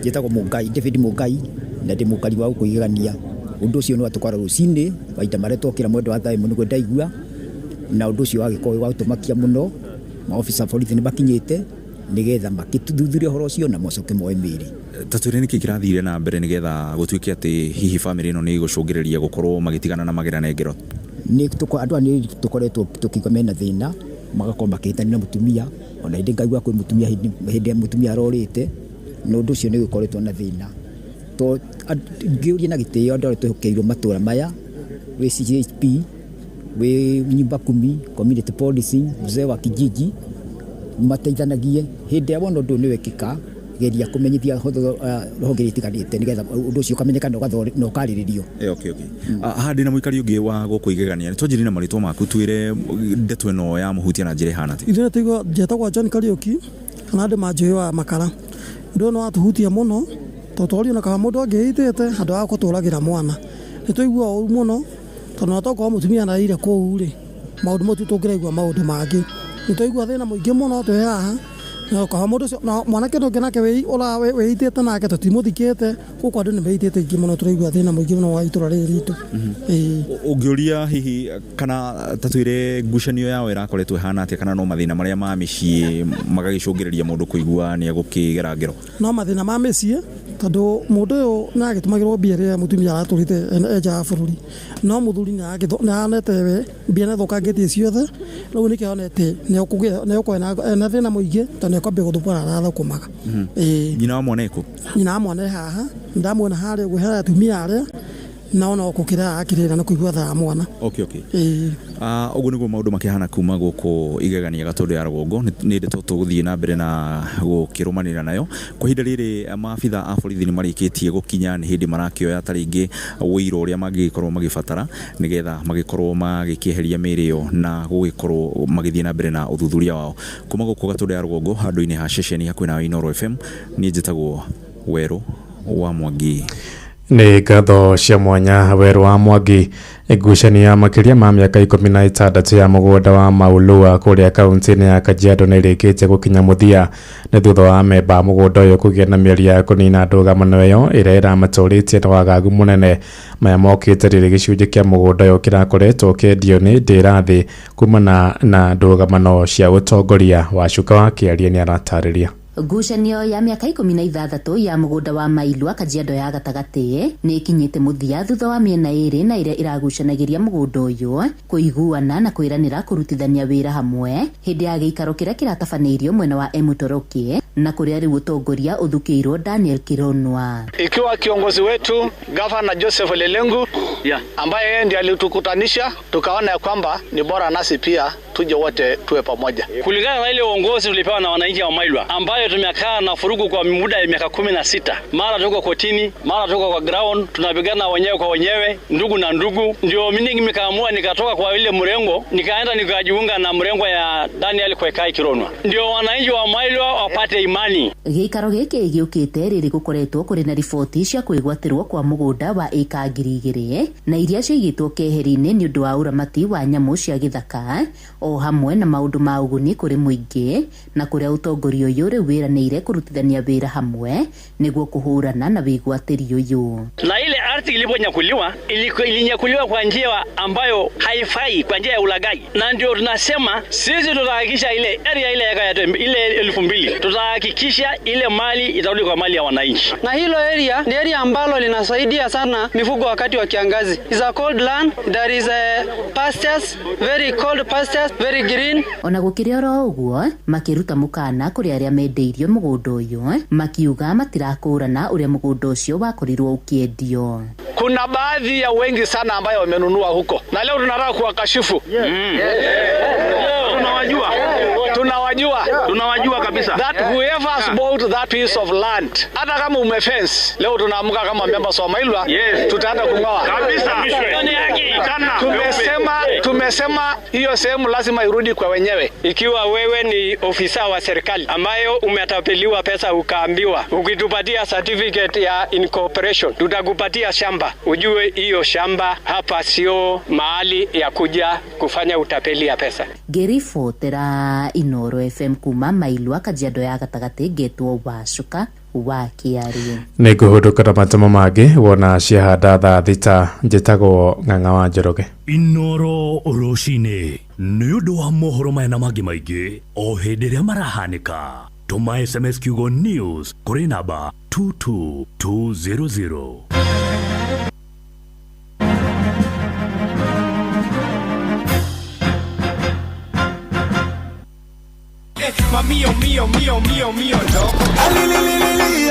Njĩtagwo Mũngai, David Mũngai na ndĩ mũkari wa gũkũ igegania. Ũndũ ũcio nĩ watũkora rũcinĩ maita marĩa twokĩra mwendo wa thaa 1 nĩguo ndaigua na ũndũ ũcio wagĩkorwo wa gũtũmakia mũno. Maofisa borithi nĩ makinyĩte nĩgetha makĩthuthuria ũhoro ũcio na macoke moe mĩĩrĩ. Tatwĩre nĩkĩ kĩrathire na mbere nĩgetha gũtuĩke atĩ hihi bamĩrĩ ĩno nĩ ĩgũcũngĩrĩria gũkorwo magĩtigana na magera ngero? Andũ anĩ tũkoretwo tũkiuga mena thĩna magakorwo makĩhĩtania na mũtumia ona hĩndĩ ngaigua kwĩ mũtumia hĩndĩ mũtumia arorĩte na ũndũ ũcio nĩ ũkoretwo na thĩna. Ngĩũria na gĩtĩo andũ arĩa twĩhokeirwo matũra maya wĩ CHP wĩ nyumba kumi community policing mzee wa kijiji mateithanagie hĩndĩ ya wona ũndũ nĩ wekĩka geria kũmenyithia rũhonge itiganĩte nĩgetha ũndũ ũcio ũkamenyeka na ũkarĩrĩrio. Okay. Handi na mũikari ũngĩ wa gũkũ igegania nĩtwanjĩrĩrie na marĩtwa maku twĩre ndeto ĩno ya mũhutia na njĩra ĩhana atĩa. Ithuĩ tũigua njĩtagwo John Kariuki kana andũ manjũĩ wa makara. Ũndũ no watuhutia mũno totũrio na kama mũndũ angĩitĩte andũ a gũtũragĩra mwana. Nĩtũigua ũru mũno tondũ natoko mũtumia naire kũu rĩ maũndũ mau tũngĩraigua maũndũ mangĩ. Nĩtũigua thĩna mũingĩ mũno twĩ haha na kama mũndũ ũcio na mwanake ũngĩ nake wĩitĩte nake tũtimũthikĩte gũkũ andũ nĩ meitĩte ingĩ mũno tũraigua thĩna mũingĩ mũno wa itũra rĩrĩ ritũ. Ũngĩũria hihi kana tatwĩre ngucanio yao ĩrakoretwo ĩhana atĩa kana no mathĩna marĩa ma mĩciĩ magagĩcũngĩrĩria mũndũ kũigua nĩ agũkĩgera ngero? No mathĩna ma mĩciĩ tondũ mũndũ ũyũ nĩ agĩtũmagĩrwo mbia rĩrĩa mũtumia aratũrĩte nja ya bũrũri no mũthuri nĩ anete we mbia nĩ thũkangĩtie ciothe rĩu nĩkĩo onete nĩ ũkũgĩa na thĩna mũingĩ tondũ nĩkwambia gũthũkũra arathũkũmaga. Nyina wa mwana ĩkũ? Nyina wa mwana haha ndamuona harĩa gwĩhera atumia arĩa na ona gũkĩra akĩrĩra na kũigua thaa mwana. Okay. Ũguo nĩguo maũndũ makĩhana kuma gũkũ igegania Gatũndũ ya rũgongo. Nĩ ndeto tũgũthiĩ na mbere na gũkĩrũmanĩra nayo. Kwa ihinda rĩrĩ maabitha a borithi nĩ marĩkĩtie gũkinya nĩ hĩndĩ marakĩoya tarĩngĩ ũira ũrĩa mangĩkorwo magĩbatara nĩgetha magĩkorwo magĩkĩeheria mĩĩrĩ ĩyo na gũgĩkorwo magĩthiĩ na mbere na ũthuthuria wao. Kuma gũkũ Gatũndũ ya rũgongo handũ-inĩ ha ceceni hakuhĩ na Inooro FM niĩ njĩtagwo Werũ wa Mwangi. Nĩ ngatho cia mwanya Werũ wa Mwangi. Ngucanio ya makĩria ma mĩaka 16 ya mũgũnda wa Maulua kũrĩa kaunti-inĩ ya Kajiado nĩ ĩrĩkĩtie gũkinya mũthia nĩ thutha wa memba mũgũnda ũyũ kũgĩa na mĩario ya kũnina ndũgamo ĩyo ĩrĩa ĩramatũrĩtie na wagagu mũnene. Maya mokĩte rĩrĩ gĩcunjĩ kĩa mũgũnda ũyũ kĩrakoretwo kĩendio nĩ ndĩrathĩ kumana na ndũgamano cia ũtongoria. Wacuka wa Kĩaria nĩ aratarĩria. Ngucanio ya miaka 16 ya mugunda wa Mailwa Kajiado ya gatagati ni ikinyite muthia thutha wa miena iri na iria iragucanagiria mugunda uyu kuiguana na kwiranira kurutithania wira hamwe hindi ya giikaro kiria kiratabanirio mwena wa Emutoroki na kuria riu utongoria uthukiirwo Daniel Kironwa. Ikiwa kiongozi wetu Governor Joseph Lelengu ambaye yeye ndiye alitukutanisha, tukaona ya kwamba ni bora nasi pia tuje wote tuwe pamoja. Kulingana na ile uongozi tulipewa na wananchi wa Mailwa ambayo tumekaa na furugu kwa muda ya miaka 16. Mara tuko kotini, mara tuko kwa ground, tunapigana wenyewe kwa wenyewe, ndugu na ndugu. Ndio mimi nikaamua nikatoka kwa ile mrengo, nikaenda nikajiunga na mrengo ya Daniel Kwekai Kironwa. Ndio wananchi wa Mailwa wapate imani. Giikaro giki giukite riri gukoretwo kuri na riboti cia kwigwatirwo kwa mugunda wa eka 2,000 na iria ciigitwo keheri-ini ni undu wa uramati wa nyamu cia githaka o hamwe na maundu ma uguni kuri muingi na kuria utongoria uyu riu wiranire kurutithania wira hamwe niguo kuhurana na wigwatiri uyu. Na ile ardhi iliponyakuliwa ilinyakuliwa kwa njia ambayo haifai, kwa njia ya ulaghai, na ndio tunasema sisi tutahakikisha ile area ile ile 2,000 tutahakikisha ile mali itarudi kwa mali ya wananchi. Na hilo area ni area ambalo linasaidia sana mifugo wakati wa kiangazi. It's a cold land, there is a pastures, very cold pastures, very green. Ona gukiria ro uguo makiruta mukana kuri aria mendeirio mugunda uyu makiuga matirakurana uria mugunda ucio wakorirwo ukiendio. Kuna baadhi ya wengi sana ambayo wamenunua huko na leo tunataka kuwakashifu. Tunawajua kabisa that whoever has bought that piece of land, hata kama umefence, leo tunaamka kama members wa Mailwa, tutaenda kungoa kabisa. Tumesema hiyo sehemu lazima irudi kwa wenyewe. Ikiwa wewe ni ofisa wa serikali ambayo umetapeliwa pesa ukaambiwa ukitupatia certificate ya incorporation tutakupatia shamba, ujue hiyo shamba hapa sio mahali ya kuja kufanya utapeli ya pesa. Gerifotera Inoro FM kuma Mailwa Kajiado ya gatagati getwo Wacuka wa Kiarie. Niguhuduka na matamo mangĩ wona ciahanda thaa thita njĩtagwo Ng'ang'a wa Njoroge. Inoro rucini nĩ ũndũ wa mohoro maya na mangĩ maingĩ o hĩndĩ ĩrĩa marahanĩka. Tũma SMS kiugo news kũrĩ namba 22200. Mio, loco.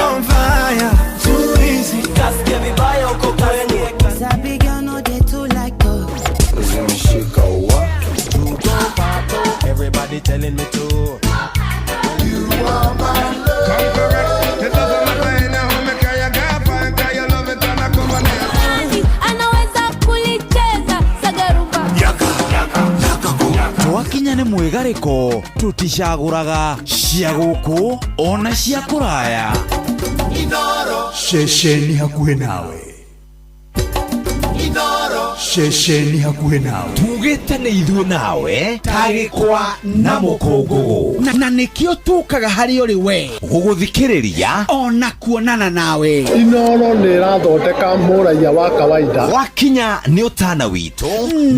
On fire, too easy. Just give me by your cocaine. Sabi girl no they too like dog. Everybody telling me to. You are my love. Come correct. It doesn't matter in home, can you get fine? Can you love it and I come on here? Anaweza kulicheza sagarumba. Twakinya nĩ mwigariko tuticagũraga cia gũkũ ona cia kũraya. Inoro Shesheni hakuhĩ nawe. Inoro Shesheni hakuhĩ nawe. Tugĩte nĩ ithuĩ nawe tagĩkwa na mũkũngũgũ na nĩkĩo tũkaga harĩ ũrĩ we gũgũthikĩrĩria ona kuonana nawe. Inoro nĩ ĩrathondeka mũraia wa kawaida. Wakinya nĩ ũtana witũ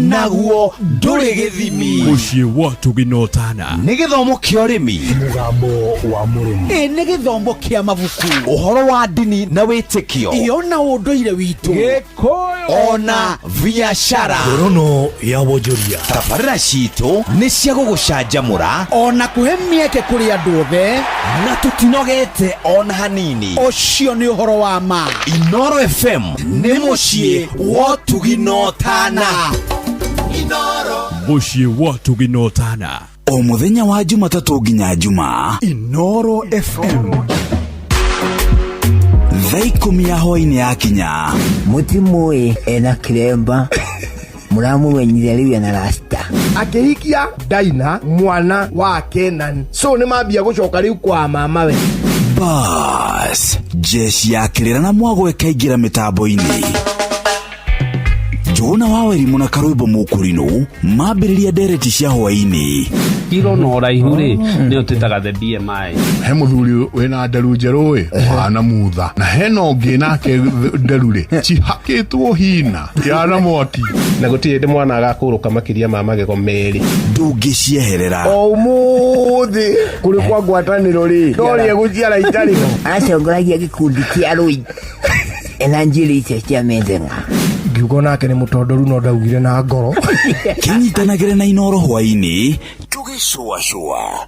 naguo ndũrĩ gĩthimi. Mũciĩ wa Tũginotana nĩ gĩthomo kĩa ũrĩmi, Mũgambo wa mũrĩmi. Nĩ gĩthomo kĩa mabuku, ũhoro wa ndini na wĩtĩkio, ona ũndũire witũ, Gĩkũyũ ona biacara, Ngorono ya wonjoria. tabarĩra citũ nĩ cia gũgũcanjamũra ona kũhe mĩeke kũrĩ andũ othe na tũtinogete ona hanini. Ũcio nĩ ũhoro wa ma. Inoro FM nĩ mũciĩ wa Tũginotana. Inoro Mũciĩ wa Tũginotana O mũthenya wa Jumatatũ nginya Jumaa. Inoro FM. Thaa 10 ya hwaĩ-inĩ yakinya. Mũtimũĩ ena kiremba mũramũmenyire rĩu na rasta Akĩhikia Daina mwana wa Kenan. So nĩ mambia gũcoka rĩu kwa mamawe. Bas, jeshi ya kĩrĩra na mwago ĩkaingĩra mĩtambo-inĩ. tuona Wawerimũ na Karũimbo Mũkũrinũ mambĩrĩria ndereti cia hwainĩ. Kiro no raihu ri nĩ ũtĩtaga the BMI. He mũthuri wĩna nderu njerũ wana mutha na hena ũngĩ nake nderu ri cihakĩtwo hina yana mwaki na gũtirĩ ndĩ mwana agakũrũka makĩria ma magego merĩ. Ndũngĩcieherera ũmũthĩ kũrĩ kwa ngwatanĩro rĩ ndorĩe gũciara itarĩ atongoragia gĩkundi kĩa rũi ena njĩra icio cia methera ngiugo nake nĩ mũtondoru no ndaugire na ngoro kĩnyitanagĩre na Inooro hwainĩ tũgĩcũacũa.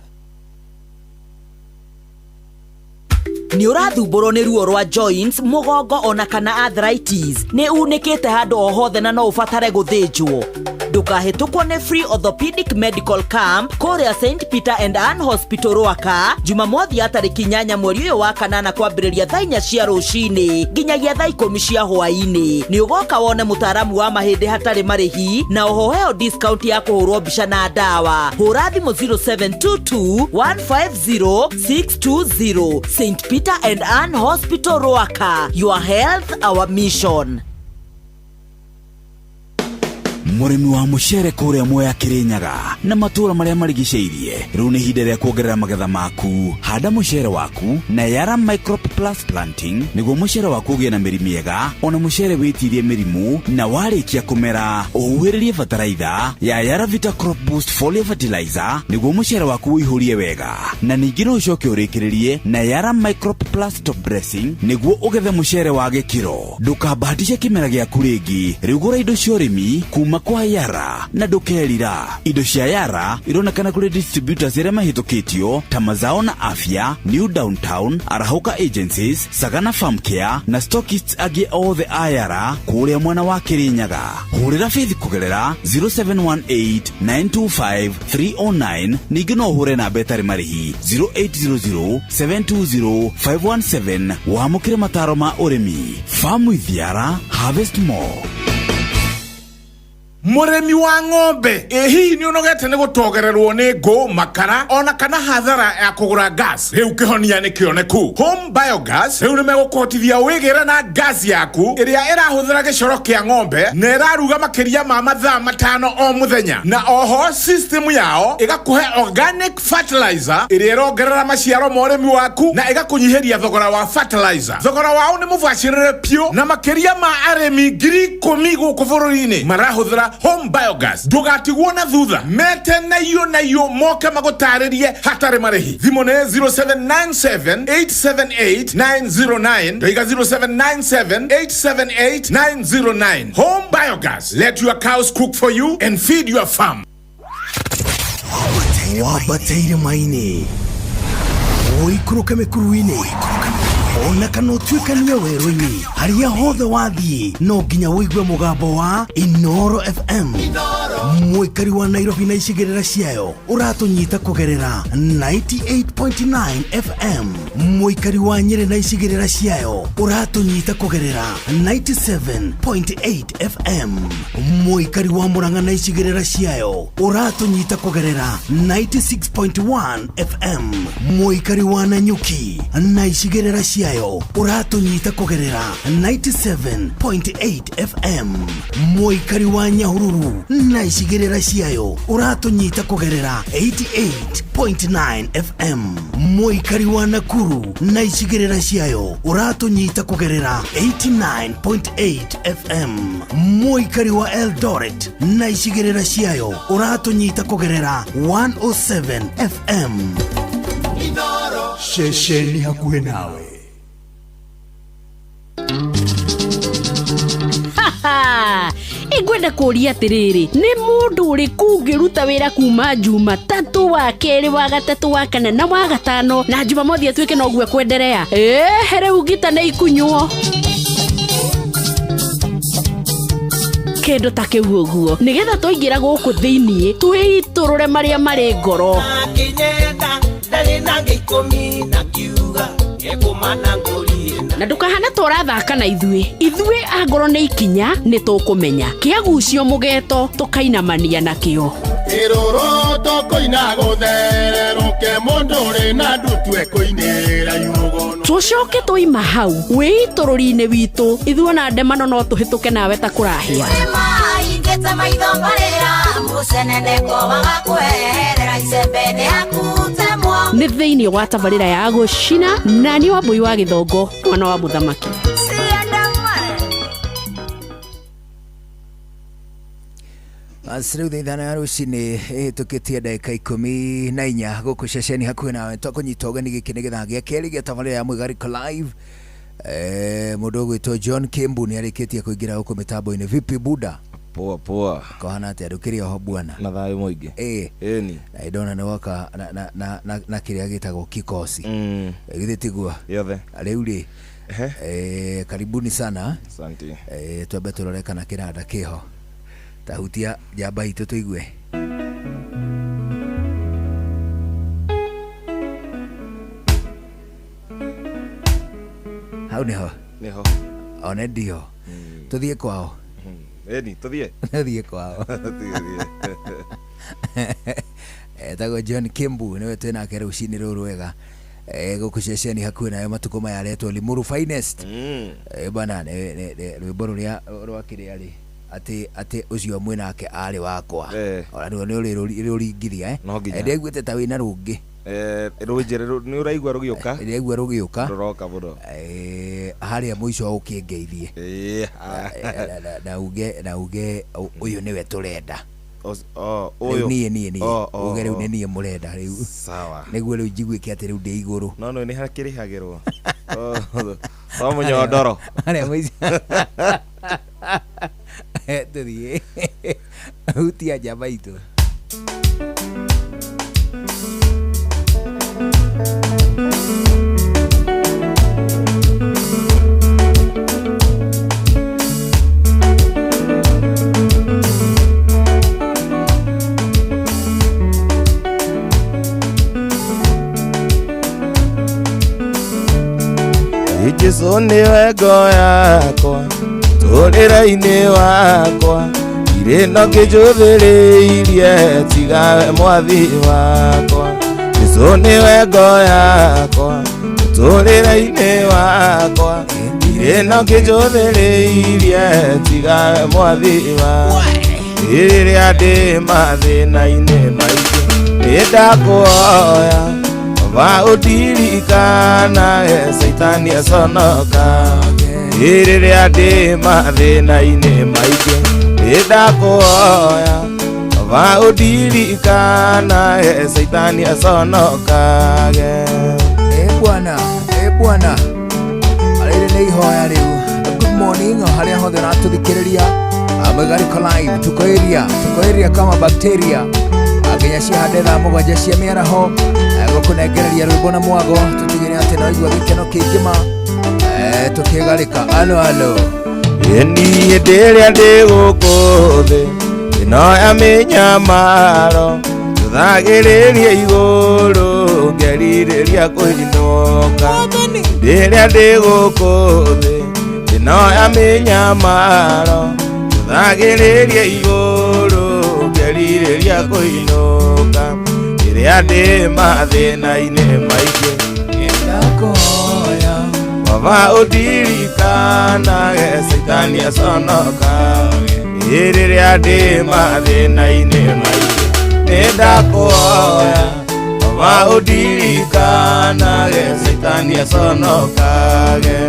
Nĩ ũrathumbũrwo nĩ ruo rwa joints, mũgongo ona kana arthritis. Nĩ unĩkĩte handũ o hothe na no ũbatare gũthĩnjwo. Ndũkahĩtũkwo nĩ Free Orthopedic Medical Camp kũrĩa St Peter and Ann Hospital Rwaka Jumamothi ya tarĩki 8 mweri ũyũ wa kanana kwambĩrĩria thaa 4 cia rũcinĩ nginyagia thaa 10 cia hwainĩ. Nĩ ũgoka wone mũtaaramu wa mahĩndĩ hatarĩ marĩhi na ũhoheo discount ya kũhũrwo mbica na ndawa. Hũra thimũ 0722 150 620. St Peter and Ann Hospital Rwaka. Your health, our mission. Mũrĩmi wa mũcere kũrĩa Mwea Kĩrĩnyaga na matũũra marĩa marigicĩirie rĩu nĩ ihinda rĩa kuongerera magetha maku. Handa mũcere waku na Yara Microp Plus Planting nĩguo mũcere waku ũgĩe na mĩri mĩega ona mũcere wĩtirie mĩrimũ na warĩkia kũmera ũhuhĩrĩrie bataraitha ya Yara Vita Crop Boost Foliar Fertilizer nĩguo mũcere waku ũihũrie wega na ningĩ no ũcoke ũrĩkĩrĩrie na Yara Microp Plus Top Dressing nĩguo ũgethe mũcere wa gĩkĩro. Ndũkabahatishe kĩmera gĩaku rĩngĩ, rĩu gũra indo cia ũrĩmi kuma kwa Yara na ndũkerira. Indo cia Yara ironekana kũrĩ distributors arĩa mahĩtũkĩtio ta Mazao na Afya, New Downtown, Arahũka Agencies, Sagana Farm Care na stockists angĩ othe a Yara kũrĩa mwena wa Kĩrĩnyaga. Hũrĩra Faith kũgerera 0718 925 309. Ningĩ no ũhũre namba ĩtarĩ marĩhi 0800 720 517 wamũkĩre mataro ma ũrĩmi. Farm with Yara, harvest more. Mũrĩmi wa ng'ombe hihi nĩ ũnogete nĩ gũtogererwo nĩ ngũ, makara ona kana hathara ya kũgũra gas. Rĩu kĩhonia nĩ kĩoneku. Home Biogas rĩu nĩ megũkũhotithia wĩgĩre na gas yaku ĩrĩa ĩrahũthĩra gĩcoro kĩa ng'ombe na ĩraruga makĩria ma mathaa 5 o mũthenya, na oho system yao ĩgakũhe organic fertilizer ĩrĩa ĩrongerera maciaro ma ũrĩmi waku na ĩgakũnyihĩria thogora wa fertilizer. Thogora wao nĩ mũbacĩrĩre piũ na makĩria ma arĩmi 10,000 gũkũ bũrũri-inĩ marahũthĩra Home Biogas. Ndũgatigwo na thutha, mete na iyo moke magũtarĩrie hatarĩ marĩhi. Thimũ nĩ 0797 878 909 ndaiga 0797 878 909. Home Biogas, let your cows cook for you and feed your farm. Wabateire maini Oikũrũke mĩkuru-inĩ ona kana ũtuĩkanie werũ-inĩ harĩa hothe wathiĩ no nginya wĩigue mũgambo wa Inooro FM. Mũikari wa Nairobi na icigĩrĩra ciayo ũratũnyita kũgerera 98.9 FM. Mũikari wa Nyĩrĩ na icigĩrĩra ciayo ũratũnyita kũgerera 97.8 FM. Mũikari wa Murang'a na icigĩrĩra ciayo ũratũnyita kũgerera 96.1 FM. Mũikari wa Nanyuki na icigĩrĩra ciayo ũratũnyita kũgerera 97.8 FM. Mũikari wa Nyahururu na icigĩrĩra ciayo ũratũnyita kũgerera 88.9 FM. Mũikari wa Nakuru na icigĩrĩra ciayo ũratũnyita kũgerera 89.8 FM. Mũikari wa Eldoret na icigĩrĩra ciayo ũratũnyita kũgerera 107 FM. Shesheni hakuhĩ nawe. Ngwenda kũria atĩrĩrĩ, nĩ mũndũ ũrĩkũ ũngĩruta wĩra kuma Jumatatu, wa kerĩ, wa gatatũ, wa kana na wa gatano na Jumamothi atuĩke noguo ekwenderea? Rĩu ngita nĩ ikunywo kĩndũ ta kĩu ũguo nĩgetha tũingĩra gũkũ thĩiniĩ twĩitũrũre marĩa marĩ ngoro. Na ndũkahana tũrathaka na ithuĩ angoro nĩ ikinya nĩ tũkũmenya kĩagucio mũgeto tũkainamania nakĩo. Iroro tũkoina gũthererũke mũndũ ndore na ndutwe kuinira yugono tucoke tuima hau wiitururi-ini witu ithuo na ndemano no tuhituke nawe ta kurahia ingeta maithombarira muceneneko wagakwehera icembene hakutemwo ni thiini wa tabarira ya gucina na ni Wambui wa Githongo mwana wa muthamaki Asriu thithana ya rucini tukitie ndagika 14 guku ceceni hakuhi nawe twakunyita ugeni giki ni githaa gia keri gia tabarira ya Mwigariko live mundu gwitwo John Kimbu ni arikitie kuingira guku mitambo-ini. Vipi buda? Poa poa. Kohana atia ndukiri oho bwana? Na thayo muingi. Eni. Na idona ni waka na kiria gitagwo kikosi. Githi tigwa. Yothe. Riu ri. Karibuni sana. Asante. Twambe turore kana kiranda kiho. Tahutia jamba itu tuigue. Hau niho. Niho. One ndio. Tuthie kwao. Eni, tuthie. Tuthie kwao. Tago John Kimbu niwe twina ke rucini ruru wega. Guku ceceni hakuhi nayo matuko maya aretwo Limuru Finest. Bana rwimbo ruria rwakiria ri ati ucio mwinake ari wakwa ora ni ruringithia ndiguite ta wina rungi rujere ni uraigwa rugiuka ndiguo rugiuka ruroka muno haria muico ukingeithie na uge uyu niwe turenda uyu nie uge riu ni nie murenda riu sawa niguo riu njiguike ati riu ndi iguru no ni hakirihagirwo munyondoro haria muico tuthie hutia jamba itu Jesu niwe ngo yakwa turira-ini wakwa irino ngijuthiriirie tigawe mwathi wakwa Jesu niwe ngo yakwa turira-ini wakwa irino ngijuthiriirie tigawe mwathi wakwa riria ndi mathina-ini maingi nindakuoya va udirikana Saitani aconoka riria ndi mathina-ini maingi nindakuoya va udirikana Saitani aconokage bwana arire ni ihoya riu. Good morning haria hothe natuthikiriria Mwigariko live tukoiria kama bakteria aginya cihande thaa mugwanja cia miaraho gukunengereria rwimbo na mwago tutigire ati no igua gikeno kingima tukigarika alo niĩ ndĩrĩa ndĩ gũkũ thĩ ĩno ya mĩnyamaro tũthagĩrĩrie igũrũ ngerirĩria kũinũka ndĩrĩa ndĩ gũkũ thĩ ĩno ya mĩnyamaro tũthagĩrĩrie igũrũ ngerirĩria kũinũka rĩrĩa ndĩ mathĩna-inĩ maingĩ ndakuhoya Baba udirikana Saitani aconokage rĩrĩa ndĩ mathĩna-inĩ maingĩ nindakuoya Baba udirikana Saitani aconokage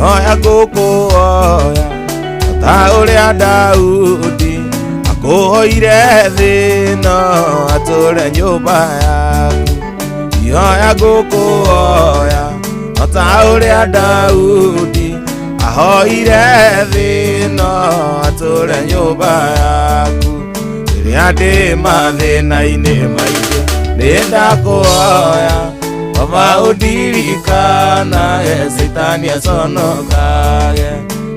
Oya ngukuoya ta uria Daudi akuhoire thino ature nyumba yaku oya ngukuoya ta uria Daudi ahoire thino ature nyumba yaku riria ndi mathina-ini maingi nindakuoya Baba udirikana Saitani aconokage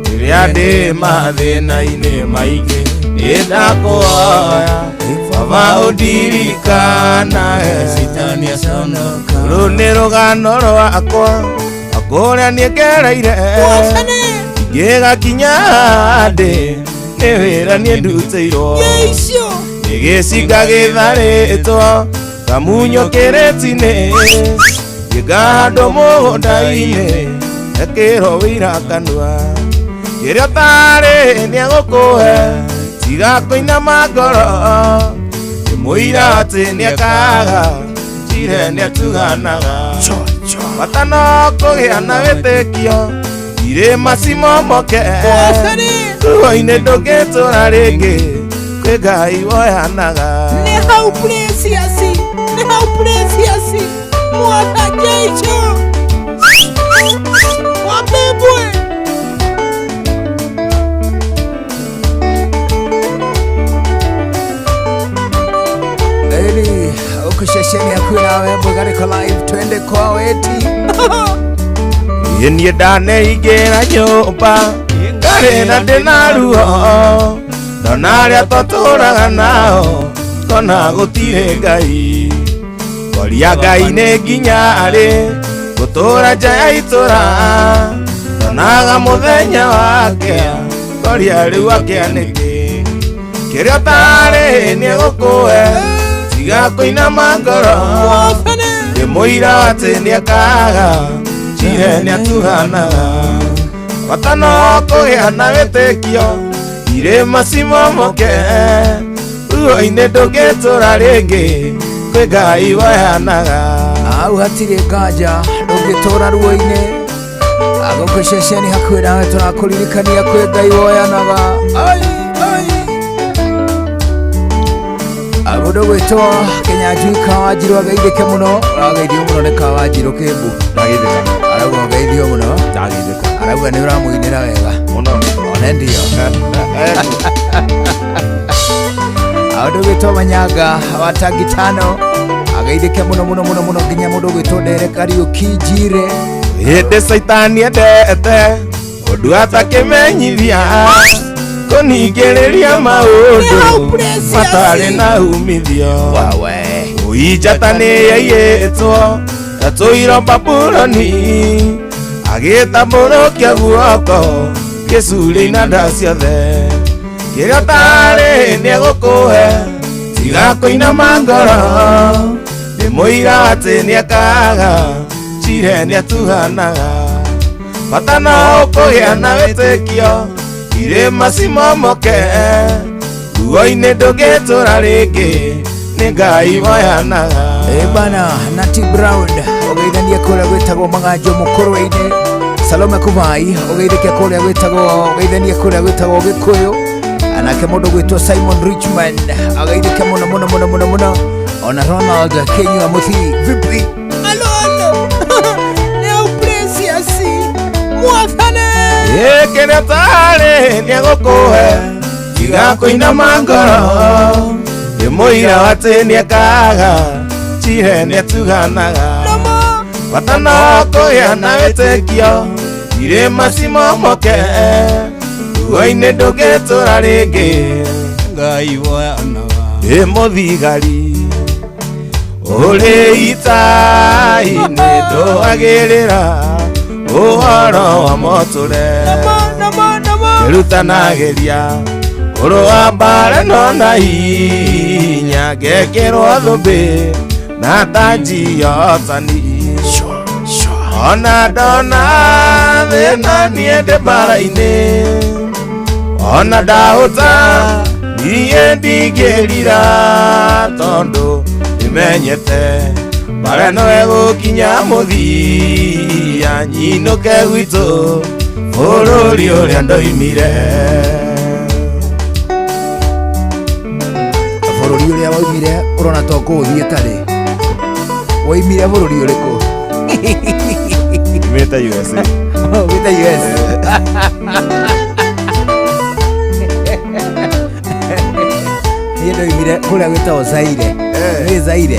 rĩrĩa ndĩ mathĩna-inĩ maingĩ ndakuoya baba undirikana sitani asonoka rune rugano rwakwa akuria niegereire ngigakinya ndi ni wira nie ndutĩirwo nĩgĩcinga gĩtharĩtwo kamunyo kĩrĩti-inĩ gĩkahandwo mũgũnda-inĩ ekĩrwo wĩira kanua kĩrĩa ũtarĩ nĩegũkũhe tiga kũinama ngoro mũira atĩ nĩekaga njire nĩatuganaga bata no kũgĩa na wĩtĩkio irĩma cimomoke ruo-inĩ ndũngĩtũra rĩngĩ kwĩ Ngai woyanaga nĩ hau precious mwana Jesu wabebwe Eli ukushesheni ya kwinawe Mugariko Live twende kwa weti niĩ ndaneingĩra nyũmba ngarĩ na ndĩna ruo ndona arĩa tũtũraga nao kona gũtirĩ Ngai koria Ngai nĩ nginya rĩ gũtũra nja ya itũra ndonaga mũthenya wake koria rĩu akĩanĩkĩ kĩrĩa ũtarĩ nĩegũkũhe tiga kũinama ngoro ndĩmũira atĩ nĩekaga njire nĩatuganaga bata no kũgĩa na wĩtĩkio irĩma cimomoke ruo-inĩ ndũngĩtũra rĩngĩ kwĩ Ngai woyanaga au hatirĩ nganja ndũngĩtũra ruo-inĩ agũkũ ceceni hakuhĩ nawe tũrakũririkania kwĩ Ngai woyanaga mũndũ gwĩtwo Kĩnyanjui Kawanjirũ ageithĩke mũno ũrageithio mũno nĩ Kawanjirũ Kĩmbu arauga ũgeithio mũno arauga nĩ ũramũinĩra wega one ndio mũndũ gwĩtwo Manyanga wa Tangitano ageithĩke mũno nginya mũndũ gwĩtwo Ndere Kariũki Njire hĩndĩ Saitani endete ũndũ atakĩmenyithia kũningĩrĩria maũndũ matarĩ na umithio ũinjata nĩ yaiyĩtwo tatũirwo Babuloni agĩtambũrũkia guoko gĩcuri-inĩ nda ciothe kĩrĩa ũtarĩ nĩegũkũhe tiga kũinama ngoro ndĩmũira atĩ nĩekaga njire nĩatuganaga bata no kũgĩa na wĩtĩkio irĩma cimomoke ruo-inĩ ndũngĩtũra rĩngĩ nĩ Ngai woyanaga bana Nati Brown ũgeithanie kũrĩa gwĩtagwo Maganjo Mũkũrwe-inĩ Salome Kumai ũgeithĩke kũrĩa ũgeithanie kũrĩa gwĩtagwo Gĩkũyũ anake mũndũ gwĩtwo Simon Richmond ageithĩke mũno ona Ronald Kenyua Muthi vipi nĩ precious mwathane kĩrĩa ũtarĩ nĩegũkũhe tiga kũinama ngoro ndĩmũira atĩ nĩekaga njire nĩatuganaga bata no kũgĩa na wĩtĩkio irĩma cimomoke ruo-inĩ ndũngĩtũra rĩngĩ Ngai woyanaga ndĩ mũthigari ũrĩ ita-inĩ ndũagĩrĩra ũhoro wa mũtũre nĩrutanagĩria ũrũa mbara no na hinya ngekĩrwo thũmbĩ na tanji ya ũtani ona ndona thĩna niĩ ndĩ mbara-inĩ ona ndahũta niĩ ndingĩrira tondũ nĩmenyete mbara no egũkinya mũthia nyinũke gwitũ bũrũri ũrĩa ndoimire bũrũri ũrĩa waumire ũrona to kũũthiĩ tarĩ waimire bũrũri ũrĩkũ umĩte USA umĩte USA niĩ ndoimire kũrĩa gwĩtagwo Zaire nĩ Zaire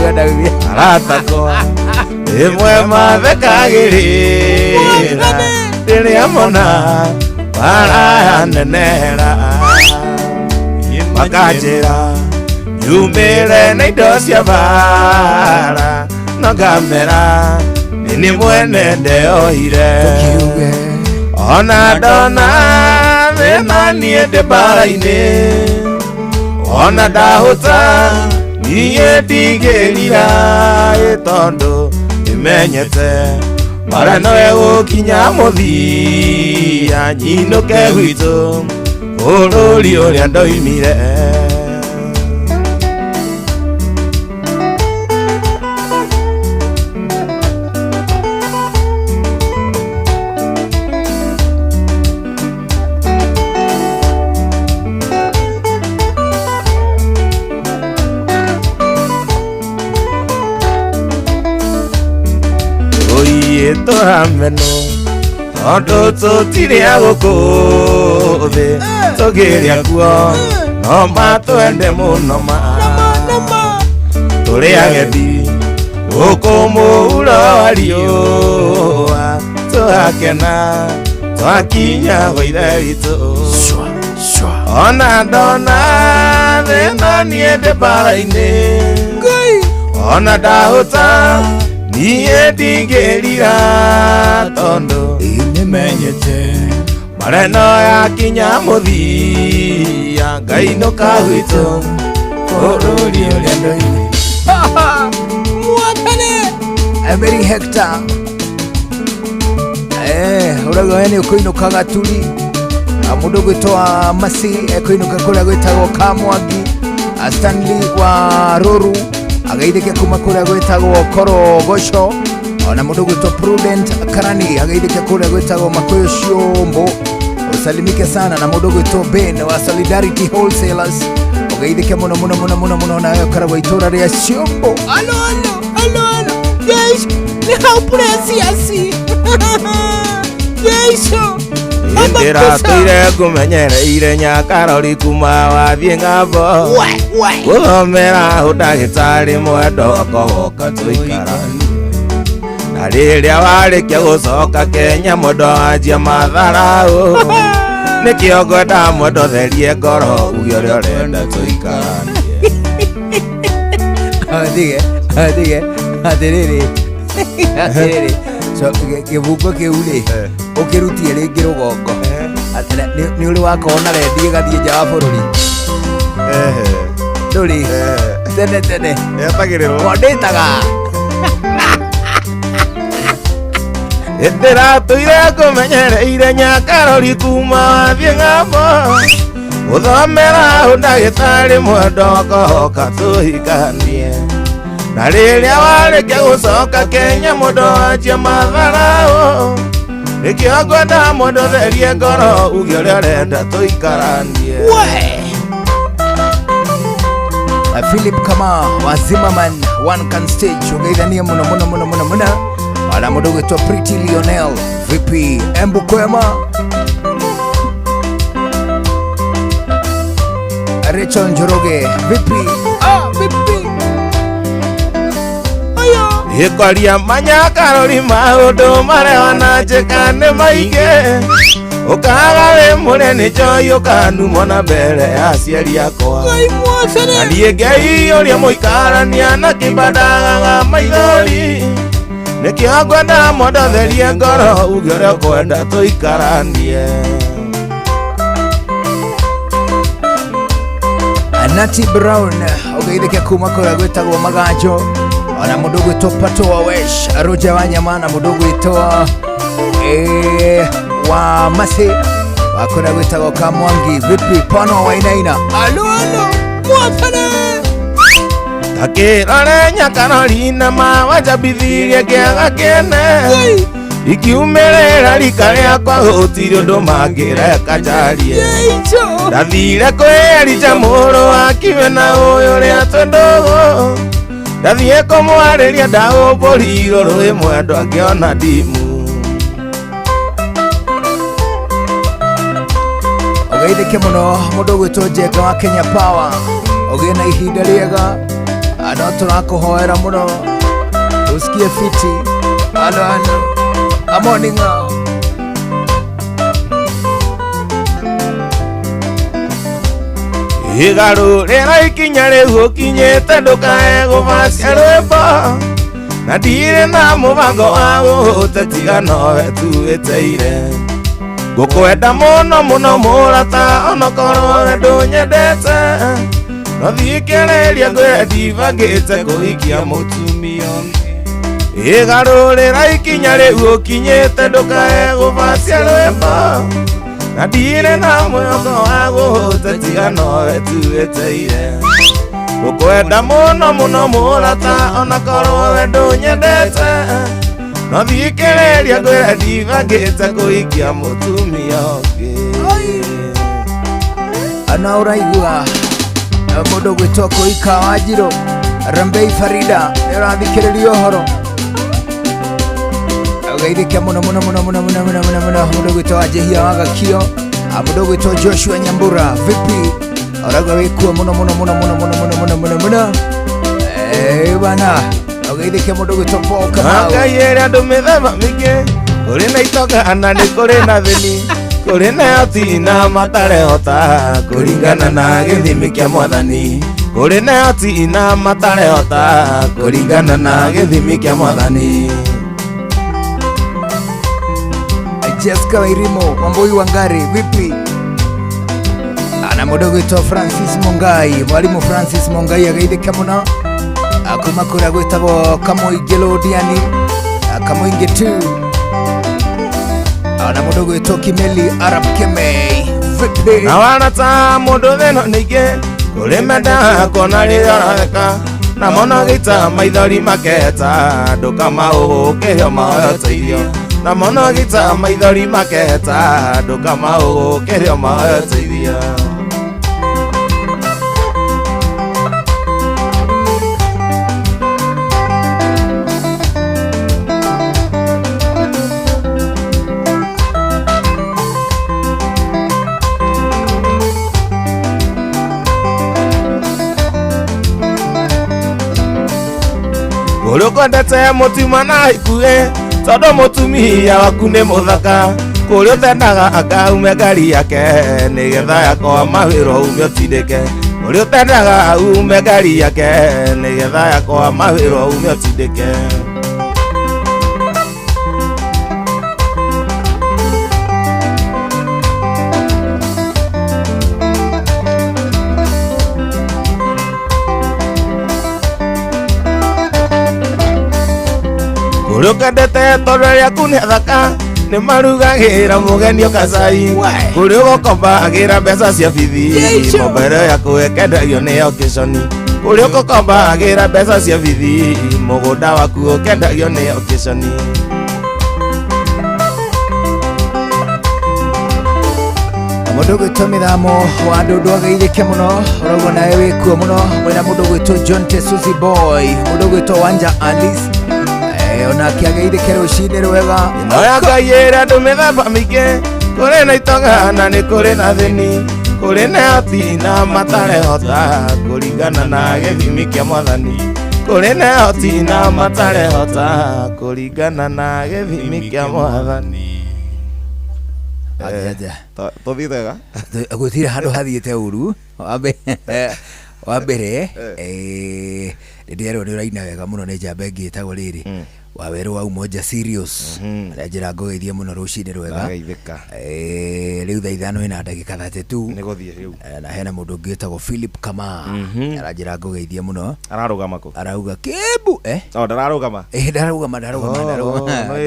kwenda umie aratakwa ĩmwe mathekagĩrĩra rĩrĩa mona barayanenera makanjĩra nyumĩre na indo cia bara no ngamera nĩ mwene ndeohire ona ndona thĩna niĩ ndĩ mbara-inĩ ona ndahũta niĩ ndingĩrira tondũ nĩmenyete mbara no ĩgũkinya mũthia nyinũke gwitũ bũrũri ũrĩa ndoimire. Tũrameno tondũ tũtirĩ gũkũ thĩ tũkĩrĩa kuo no matwende mũno ma tũrĩ agethi gũkũ mũhuro wa riũa tũgakena twakinya gwa ithe witũ ona ndona thĩna niĩ ndĩ mbara-inĩ ona ndahũta niĩ ndingĩrira tondũ nĩmenyete mbara ĩno yakinya mũthia ngainũka gwitũ bũrũri ũrĩa ndoimire. Mwapene Emery Hector ũrauga we nĩ ũkũinũka gaturi mũndũ gwĩtwa Masi ekũinũka kũrĩa gwĩtagwo Kamwangi Stanley wa Rũru agaithĩke kuma kũrĩa gwĩtagwo Korogoco ona mũndũ gwĩtwo Prudent Karani agaithĩke kũrĩa gwĩtagwo Makuyu Ciombo usalimike sana na mũndũ gwĩtwo Ben wa Solidarity Wholesalers ugaithĩke mũno mũno mũno mũno mũno nawe ũkoragwo itũra rĩa Ciombo. Alo yes ni how precious yes ndĩratũire ngũmenyereire Nyakarori kuma wathiĩ ng'ambo gũthomera ũndagĩtarĩ mwendo kogoka tũikaranie na rĩrĩa warĩkia gũcoka Kenya mwendo wanjia matharaũ nĩkĩo ngwenda mwendo therie ngoro uge ũrĩa ũrenda tũikaranie. Atĩrĩrĩ so gĩbungo kĩu rĩ ũkĩrutie rĩngĩ rũgongo nĩ ũrĩ wakona rendi ĩgathiĩ nja wa bũrũri ndũrĩ tene kondĩtaga ndĩratũire ngũmenyereire Nyakarori kuma wathiĩ ng'ambo gũthomera ũndagĩtarĩ mwendo kohoka tũhikanie na rĩrĩa warĩkia gũcoka Kenya mũndũ wanjia matharaũ nĩkĩo ngwenda mũndũ therie ngoro uge ũrĩa ũrenda tũikaranie. Philip Kama wa Zimmerman One Can Stage ugeithanie mũno mũno mũno mũno mũno ona mũndũ gwĩtwo Pretty Lionel vipi Embu kwema Rachel Njoroge vipi vipi ĩkoria Manyakarori maũndũ marĩa wananjĩka nĩ maingĩ ũkaga wĩ mũnene Joy ũkanumwo na mbere ya aciari akwa na niĩ ngeiũria mũikarania na kĩmbandagaga maithori nĩkĩo ngwenda mũndũ therie ngoro uge ũrĩa ũkwenda tũikaranie. Nati Brown ugeithĩke kuma kũrĩa gwĩtagwo Maganjo ona mũndũ gwĩtwo Pato wa Wesh Roger wa Nyama na mũndũ gwĩtwo wa Masi wa kũrĩa gwĩtagwo Kamwangi vipi Pano wa Inaina alo mwafana takĩrore Nyakarori na mawajabithirie kĩaga kĩene ikiumĩrĩra rika rĩakwa gũtirĩ ũndũ mangĩreka njarie ndathire kwĩrija mũrũ wakiwe na ũyũ ũrĩa twendũgũ ndathiĩ kũmwarĩria ndaũmbũrirwo rũĩ mwendo angĩona ndimu ugeithĩke mũno mũndũ gwĩtwo Njenga wa Kenya Power ũgĩe na ihinda rĩega no tũrakũhoera mũno usikie fiti alo amoninga igarurira ikinya riu ukinyite ndukae gubacia rwimbo na ndirĩ na mũbango wa gũgũtetiga nowe tuĩteire ngũkwenda mũno mũno mũrata onokorwo we ndũnyendete no thikĩrĩria ngwĩre ndibangĩte kũhikia mũtumia ũngĩ igarũrĩra ikinya rĩu ũkinyĩte ndũkae gũbacia rwĩmbo na ndirĩ na mũbango wa gũgũtetiga nowe tuĩteire ngũkwenda mũno mũno mũrata onakorwo we ndũnyendete no thikĩrĩria ngwĩre ndibangĩte kũhikia mũtumia ũngĩ ana ũraigua mũndũ gwĩtwo kũika Wanjirũ Rambei Farida nĩũrathikĩrĩria ũhoro ũgeithĩke mũno mũno mũno mũno mũno mũno mũno mũno mũndũ gwĩtwo Wanjihia wa Gakio mũndũ gwĩtwo Joshua Nyambura vipi Oraga wikuo mũno mũno mũno mũno mũno mũno mũno mũno mũno bana ũgeithĩke mũndũ gwĩtwo Paul Kamau Ngai andũ mĩthemba mĩingĩ kũrĩ na itonga na nĩ kũrĩ na thĩni kũrĩ na yoti na matarehota kũringana na gĩthimi kĩa Mwathani kũrĩ na yoti na matarehota kũringana na gĩthimi kĩa Mwathani Jessica Wairimu Wambui Wangari vipi na mũndũ gwĩtwo Francis Mongai mwalimu Francis Mongai ageithĩke mũno akuma kũrĩa gwĩtagwo Kamũingĩ Lodiani Kamũingĩ tu na mũndũ gwĩtwo Kimeli Arab Kemei vipi na wana ta mũndũ thĩno nĩingĩ kũrĩ menda kuona rĩrĩa ũratheka na mono gĩita maithori maketa ndũkamaũgũkĩrio mahoya ũteithio na mono gĩita maithori maketa ndũkamaũgũkĩrio mahoya ũteithio ũrĩa ũkwendete mũtuma na ikuĩ tondũ mũtumia waku nĩ mũthaka kũrĩa ũtendaga akaume ngari yake nĩgetha yakwa mawĩra ume ũtindĩke ũrĩa ũtendaga aume ngari yake nĩgetha yakwa mawĩra ume ũtindĩke ũrĩa ũkendete tondũ rĩaku nĩ thaka nĩ marugagĩra mũgenio kacai kũrĩa ũgũkombagĩra mbeca cia bithi mobailo yaku ĩkendagio nĩ occasion kũrĩa ũgũkombagĩra mbeca cia bithi mũgũnda waku ũkendagio nĩ occasion mũndũ gwĩtwo Mĩthamo wa Ndũndũ ageithĩke mũno ũrauga nawe wĩkuo mũno mwĩna mũndũ gwĩtwo John Tesuzi Boy mũndũ gwĩtwo Wanja Alice ona kiageithĩke rũcinĩ rwega ĩno ya Ngai ĩrĩa andũ mĩthemba mĩingĩ kũrĩ na itonga na nĩ kũrĩ na thĩni kũrĩ na yoti na matarehota kũringana na gĩthimi kĩa Mwathani kũrĩ na yoti na matarehota kũringana na gĩthimi kĩa Mwathani tũthithega gũtirĩ handũ hathiĩte ũru wa mbere ndĩrerwo nĩ ũraina wega mũno nĩ njamba ĩngĩ ĩtagwo rĩrĩ Wawerũ wa Umoja Serious arĩa njĩra ngũgeithie mũno rũcinĩ rwega rĩu thaa ithano hena ndagĩka 32 na hena mũndũ ũngĩ wĩtagwo Philip Kama aranjĩra ngũgeithie mũno ararũgama kũ arauga kĩmbu ndararũgama ndararũgama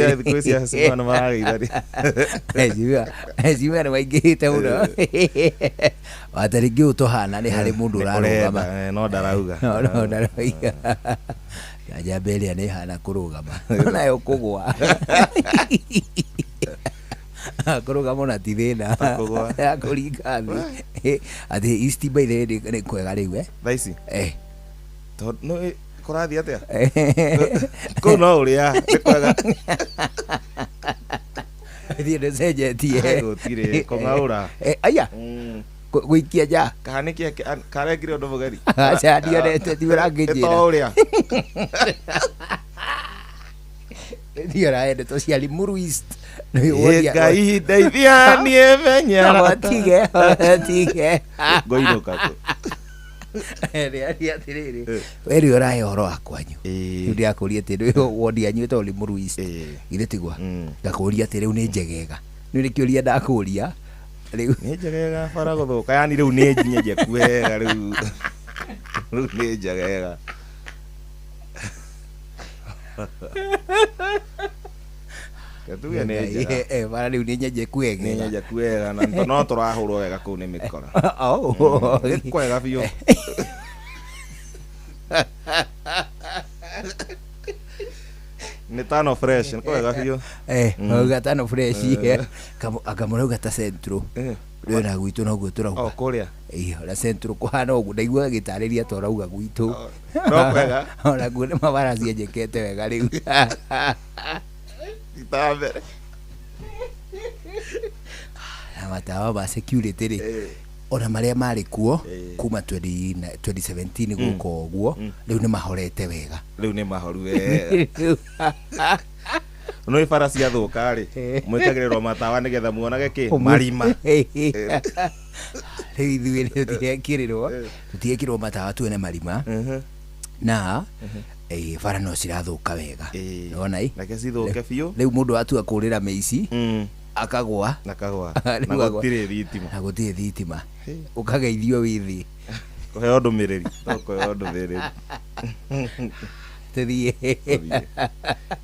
eziwa nĩ maingĩhĩte mũno watarĩngĩ ũtũhana nĩ harĩ mũndũ ũrarũgama no ndarauga njamba ĩrĩa nĩ hana kũrũgama nayo kũgwa kũrũgama ona ti thĩna ya kũringa thĩ atĩ East by the nĩ kwega rĩu thaa ici tondũ kũrathiĩ atĩa kũu no ũrĩa nĩ kwega thiĩ nĩcenjetie gũtirĩ kũng'aũra aya gũikia nja kahanĩkia karengire ũndũ mũgeri aca ndionete ti ũrangĩnjĩra ũrĩa thiĩ ũraende tũciari Muruist Ngai ndeithia niĩ menya tige ngoinũka Ria atiriri. Weri urahe horo wakwanyu. Ndi akuria ati wodi anyu to li muruis. Ire tigwa. Ngakuria ati riu ni njegega. Ni ri kiuria ndakuria. Riu ni njegega fara guthuka yani riu ni njinye kuega riu. Riu ni njegega. Katuya ni njega. Bara riu ni nyenje kuega. Ni nyenje kuega na no turahurwo wega ku ni mikora. Kwega biyo. Ni tano fresh, kwega biyo. Tano fresh. Akamurauga ta centro. Riu na gwitu no gwo turauga. Oh, kuria. La centro kuhana ugu ndaigua gitariria torauga gwitu. No kwega. Ona gune mabara cienjekete wega riu. Itambere. Matawa ba security ri. Ona maria mari kuo kuma 2017 guko guo riu ni mahorete wega. Riu ni mahoru wega. No ifarasi athuka ri mwikagiriro matawa nigetha muonage ki marima. Riu ithuĩ tutiekirwo matawa tuone marima na bara no cirathuka wega nona i nake cithuke biũ riu mundu atua kurira meici akagwa na gutire thitima ukageithio withi kuheo ndumiriri kuheo ndumiriri tuthie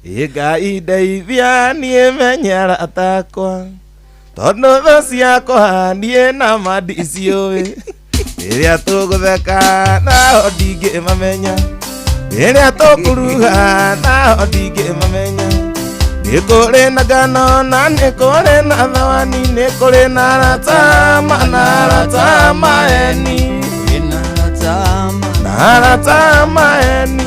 Ngai ndeithia niĩ menyera atakwa tondu tho ciakwa niĩ na mandiciũĩ rĩrĩa tũgũtheka nao ndingĩmamenya rĩrĩa tũkũruga nao ndingĩmamenya nĩ kũrĩ na ngano na nĩ kũrĩ na thawani nĩ kũrĩ na arata maeni na arata maeni.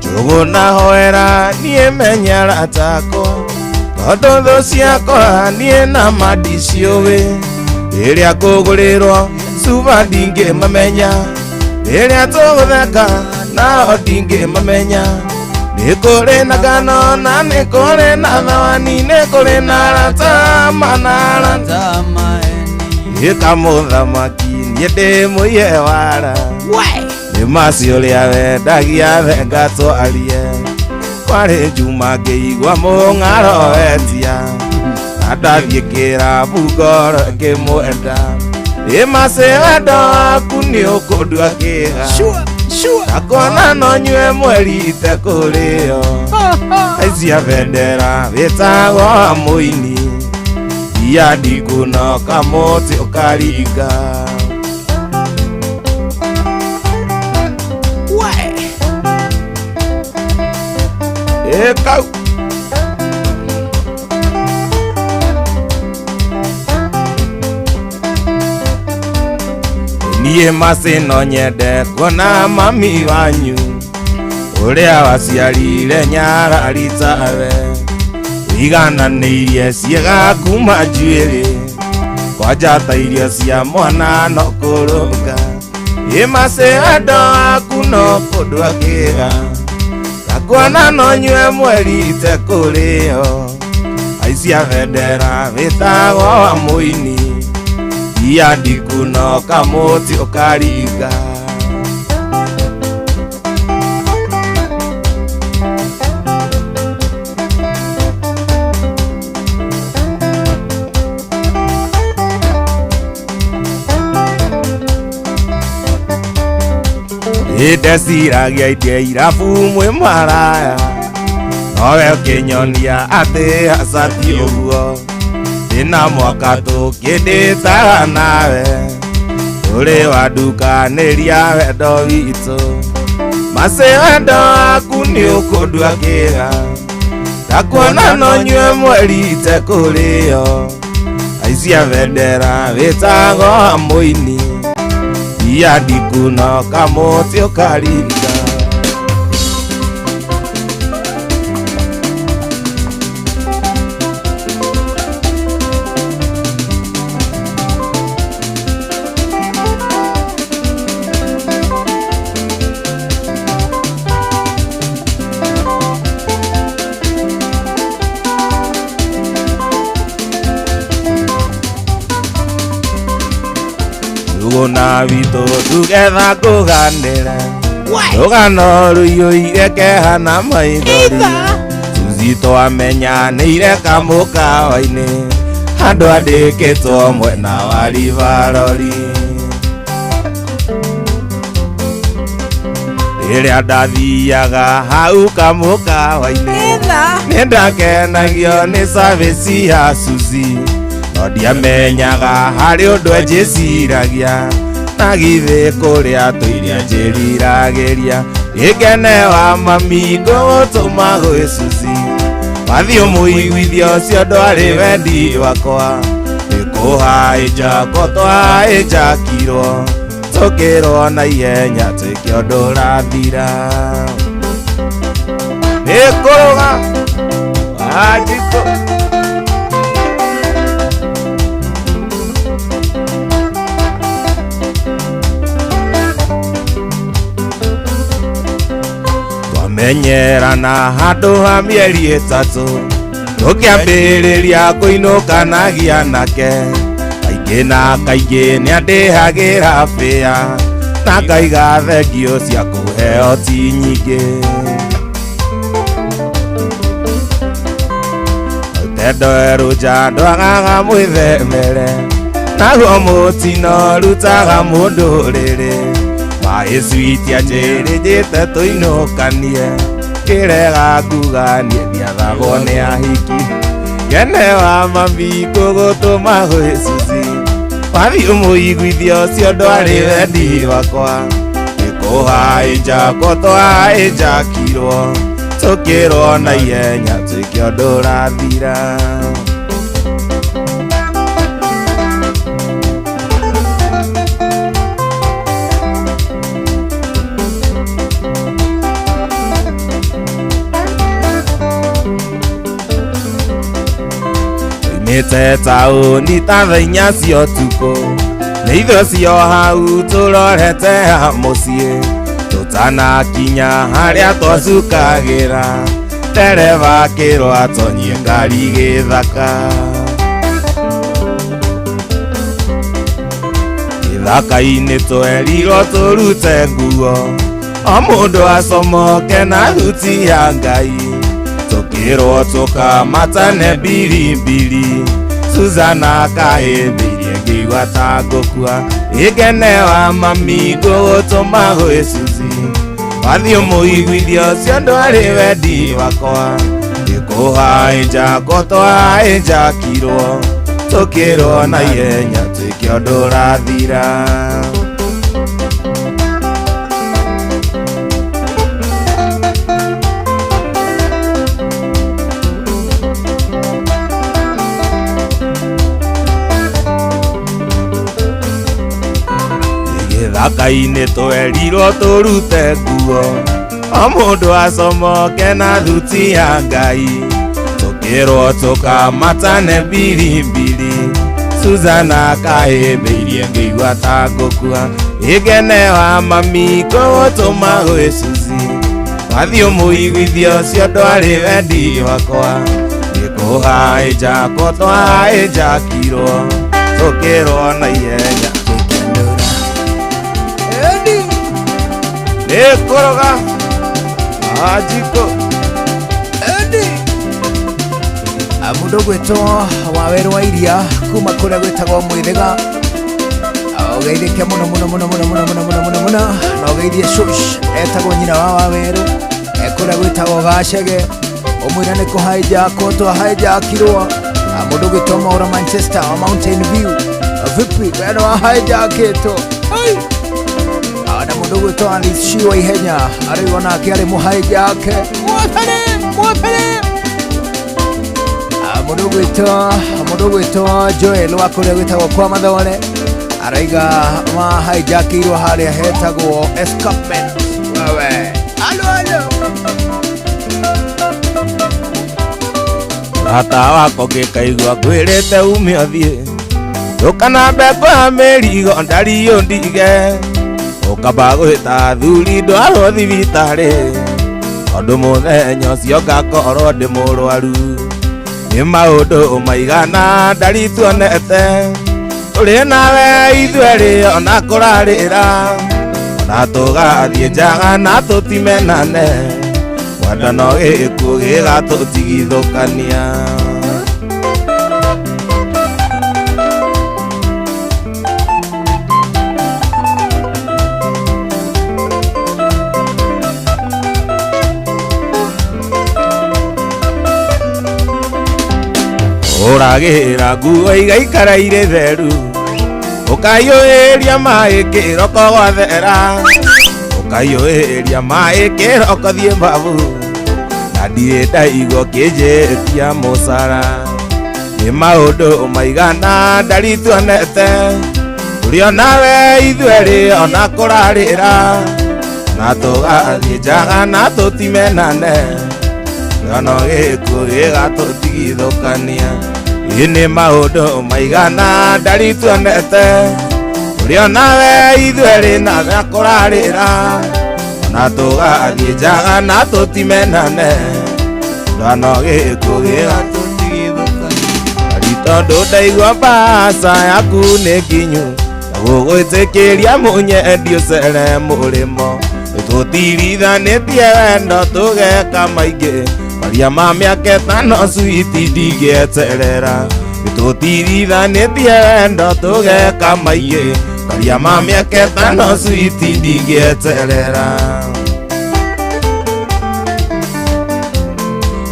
Tuguna hoera niĩ menyera atakwa tondu thũ ciakwa niĩ na mandiciũĩ rĩrĩa ngũgũrĩrwo cuba ndingĩmamenya rĩrĩa tũgũtheka nao ndingĩmamenya nĩ kũrĩ na ngano na nĩ kũrĩ na thawani nĩ kũrĩ na arata ĩka mũthamaki niĩ ndĩ mũiye wara nĩ maci ũrĩa wendagia venga twarie kwarĩ njuma ngĩigua mũng'aro wetia na ndathiĩ kĩrabu ngoro ngĩmwenda ĩ maci wendo waku nĩ ũkũndua kĩga akona no nyue mweri itekũrĩo aicia bendera wĩtagwo mũini ia ndikunoka mũtĩ ũkaringa. Kau niĩ maci no nyende kuona mami wanyu ũrĩa waciarire nyarari tawe wigananĩirie ciĩga kuma njuĩrĩ kwanja ta irio cia mwana no kũrũnga ĩ maci wendo waku no kũndua kĩga kuona no nyue mweri itekũrĩo aicia bendera wĩtagwo mũini ia ndikunoka mũtĩ ũkaringa. Ndeciragia itie irabu mwĩ maraya nowe ũkĩnyonia atĩ haca ti ũguo ndĩna mwaka tũkĩndĩtaga nawe tũrĩ wandukanĩria wendo witũ maci wendo waku nĩ ũkũndua kĩga ndakuona no nyue mweri itekũrĩo aicia bendera wĩtagwo mũini ia ndikunoka mũtĩ ũkaringa. tuguna witũ tugetha kũganĩre rũgano rũiyũire kehana maithori Suzi twamenyanĩire kamũkawa-inĩ handũ andĩkĩtwo mwena wa rivarori rĩrĩa ndathiaga hau kamũkawa-inĩ nĩndakenagio nĩ service ya Suzi no ndiamenyaga harĩ ũndũ enjĩciragia na githĩ kũrĩa tũiria njĩriragĩria gĩkene wa mami ngũgũtũma gwĩ Suzi wathiĩ mũiguithio ũcio ndwarĩ wendi wakwa nĩkũhaija ko twahaijakirwo tũkĩrwo na ihenya twĩke ũndũ ũrathira nĩkũrũga Wanjikũ twamenyerana handũ ha mĩeri 3 tũkĩambĩrĩria kũinũkanagia nake kaingĩ na kaingĩ nĩandĩhagĩra bĩa na ngaiga thengio cia kũheo ti nyingĩ tendo erũnja ndwagaga mwĩthemere naguo mũtino rutaga mũndũ rĩrĩ maĩ switi anjĩrĩnjĩte tũinũkanie kĩrega nguga niĩ ndiathagwo nĩ ahiki kene wa mami ngũgũtũma gwĩ Suzi wathiĩ mũiguithio ũcio ndwarĩ wendi wakwa nĩkũhaija ko twahaijakirwo tũkĩrwo na ihenya twĩke ũndũ ũrathira oimĩte taũni ta thaa 4 cia ũtukũ nĩ ithuĩ cio hau tũrorete ha mũciĩ tũtanakinya harĩa twacukagĩra ndereba akĩrwo atonyie ngari gĩthaka gĩthaka-inĩ twerirwo tũrute nguo o mũndũ acomoke na thuti ya Ngai tũkĩrwo tũkamatane mbirimbiri Suzana akahĩmbĩirie ngĩigua ta ngũkua gĩkene wa mami ngũgũtũma gwĩ Suzi wathiĩ mũiguithio ũcio ndwarĩ wendi wakwa nĩkũhaija ko twahaijakirwo tũkĩrwo na ihenya twĩke ũndũ ũrathira gĩthaka-inĩ twerirwo tũrute nguo o mũndũ acomoke na thuti ya Ngai tũkĩrwo tũkamatane mbirimbiri Suzana akahĩmbĩirie ngĩigua ta ngũkua gĩkene wa mami ngũgũtũma gwĩ Suzi wathiĩ mũiguithio ũcio ndwarĩ wendi wakwa nĩkũhaija ko twahaijakirwo tũkĩrwo na ihenya nĩkũrũga Wanjikũ mũndũ gwĩtwo Wawerũ wa Iria kuma kũrĩa gwĩtagwo Mwĩthĩga ũgeithĩke mũno mũno mũno mũno mũno mũno mũno mũno mũno na ũgeithie Shush etagwo nyina wa Wawerũ kũrĩa gwĩtagwo Gacege ũmwĩra nĩ kũhaija ko twahaijakirwo mũndũ gwĩtwo Maura Manchester wa Mountain View vipi wena wahaijakĩtwo na mũndũ gwĩtwo Alice Shi wa ihenya arĩuo nake arĩ mũhaijake mwapere mũndũ gwĩtwo Joel wa kũrĩa gwĩtagwo kwa Mathore araiga mahaijakĩirwo harĩa hetagwo Escarpment wewe alo rata wako ngĩkaigua kwĩrĩte ume ũthiĩ ndũkana mbeko ya mĩrigo ndariyo ndige ũkamba gwĩta thuri ndwarwo thibitarĩ tondũ mũthenya ũcio ngakorwo ndĩ mũrwaru nĩ maũndũ maigana ndari tuonete tũrĩ nawe ithuerĩ ona kũrarĩra na tũgathiĩ njaga na tũtimenane wathano gĩkuũ gĩgatũtigithũkania. Ũragĩra nguo igaikara irĩ theru ũkaiyũĩria maĩ kĩroko gwathera ũkaiyũĩria maĩ kĩroko thiĩ mbabu na ndirĩ ndaigua kĩnjĩtia mũcara. Nĩ maũndũ maigana ndari tuonete tũrĩ onawe ithuerĩ ona kũrarĩra na tũgathiĩ njaga na tũtimenane gano gĩkuũ gĩgatũtigithũkania. Nĩ maũndũ maigana ndari tuonete tũrĩ onawe ithuerĩ na kũrarĩra na tũgathiĩ njaga na tũtimenane gano gĩkuũ gĩgatũtigithũkania. Ari tondũ ndaigua mbaca yaku nĩ nginyu na gũgwĩtĩkĩria mũnyendi ũcere mũrĩmo tũtirithanĩtie wendo tũgeka maingĩ maria ma mĩaka ĩtano switi ndingĩeterera. Tũtirithanĩtie wendo tũgeka maingĩ maria ma mĩaka ĩtano switi ndingĩeterera.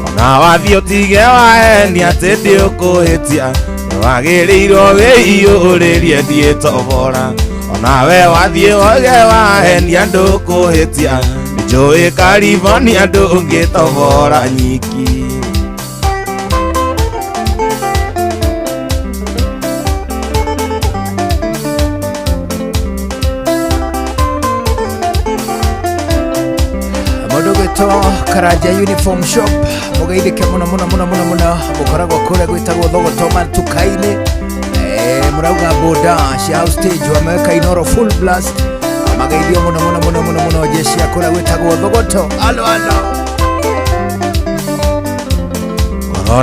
Ona wathiĩ ũtige waheni atĩ ndĩũkũhĩtia nĩwagĩrĩirwo wĩiyũrĩrie ndiĩtobora. Onawe wathiĩ woge wahenia ndũkũhĩtia nĩnjũĩ California ndũngĩtobora nyiki. Mũndũ gwĩtwo Karanja Uniform Shop mũgeithĩke mũno mũkoragwo kũrĩa gwĩtagwo Thogoto matuka-inĩ. Murauga boda cia stage wameweka Inoro full blast mageithio mũno jeshi akũrĩa gwĩtagwo Thogoto. Alo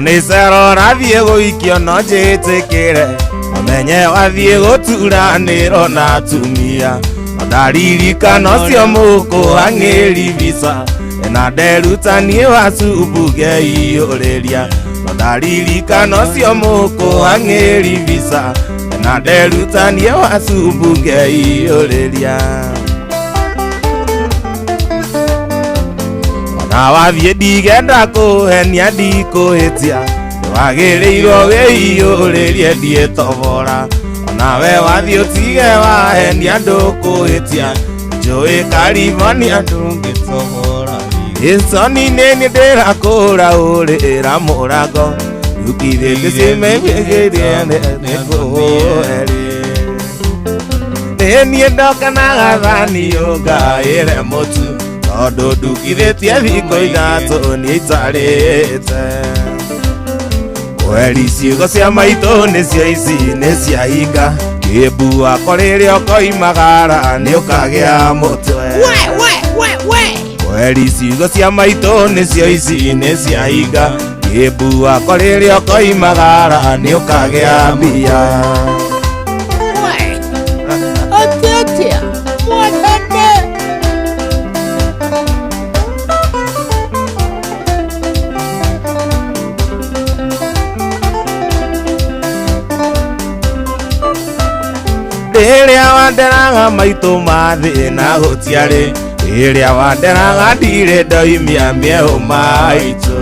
nĩ cero rathiĩ gũikio no njĩtĩkĩre ũmenye wathiĩ gũturanĩrwo na atumia ndaririkan ũcio mũkũhang'ĩri visa na nderutanie wacubu ngeiyũrĩria ndaririkan ũcio mũkũhang'ĩri visa na nderutanie wacubu ngeiyũrĩria. Na wathiĩ ndigenda kũhenia ndikũhĩtia nĩwagĩrĩirwo wĩiyũrĩrie ndiĩtobora. Onawe wathiĩ ũtige wahenia ndũkũhĩtia njũĩ California ndũngĩtobora. Ĩconinĩ nĩndĩrakũra ũrĩra mũrango ukithĩgĩcimegĩgĩria nĩkũhũeri. Nĩ niĩ ndoka na gathani ũngaĩre mũtu tondũ ndugithĩtie thikũ ithatũ nĩ itarĩte. Kweri ciugo cia maitũ nĩcio ici nĩ ciahinga kĩmbu wako rĩrĩa ũkoimagara nĩ ũkagĩa mũtwe. Kweri ciugo cia maitũ nĩcio ici nĩ ciahinga kĩmbu wako rĩrĩa ũkoimagara nĩ ũkagĩa mbia. Rĩrĩa wanderaga maitũ mathĩna gũtiarĩ rĩrĩa wanderaga ndirĩ ndoimia mĩeũ maitũ.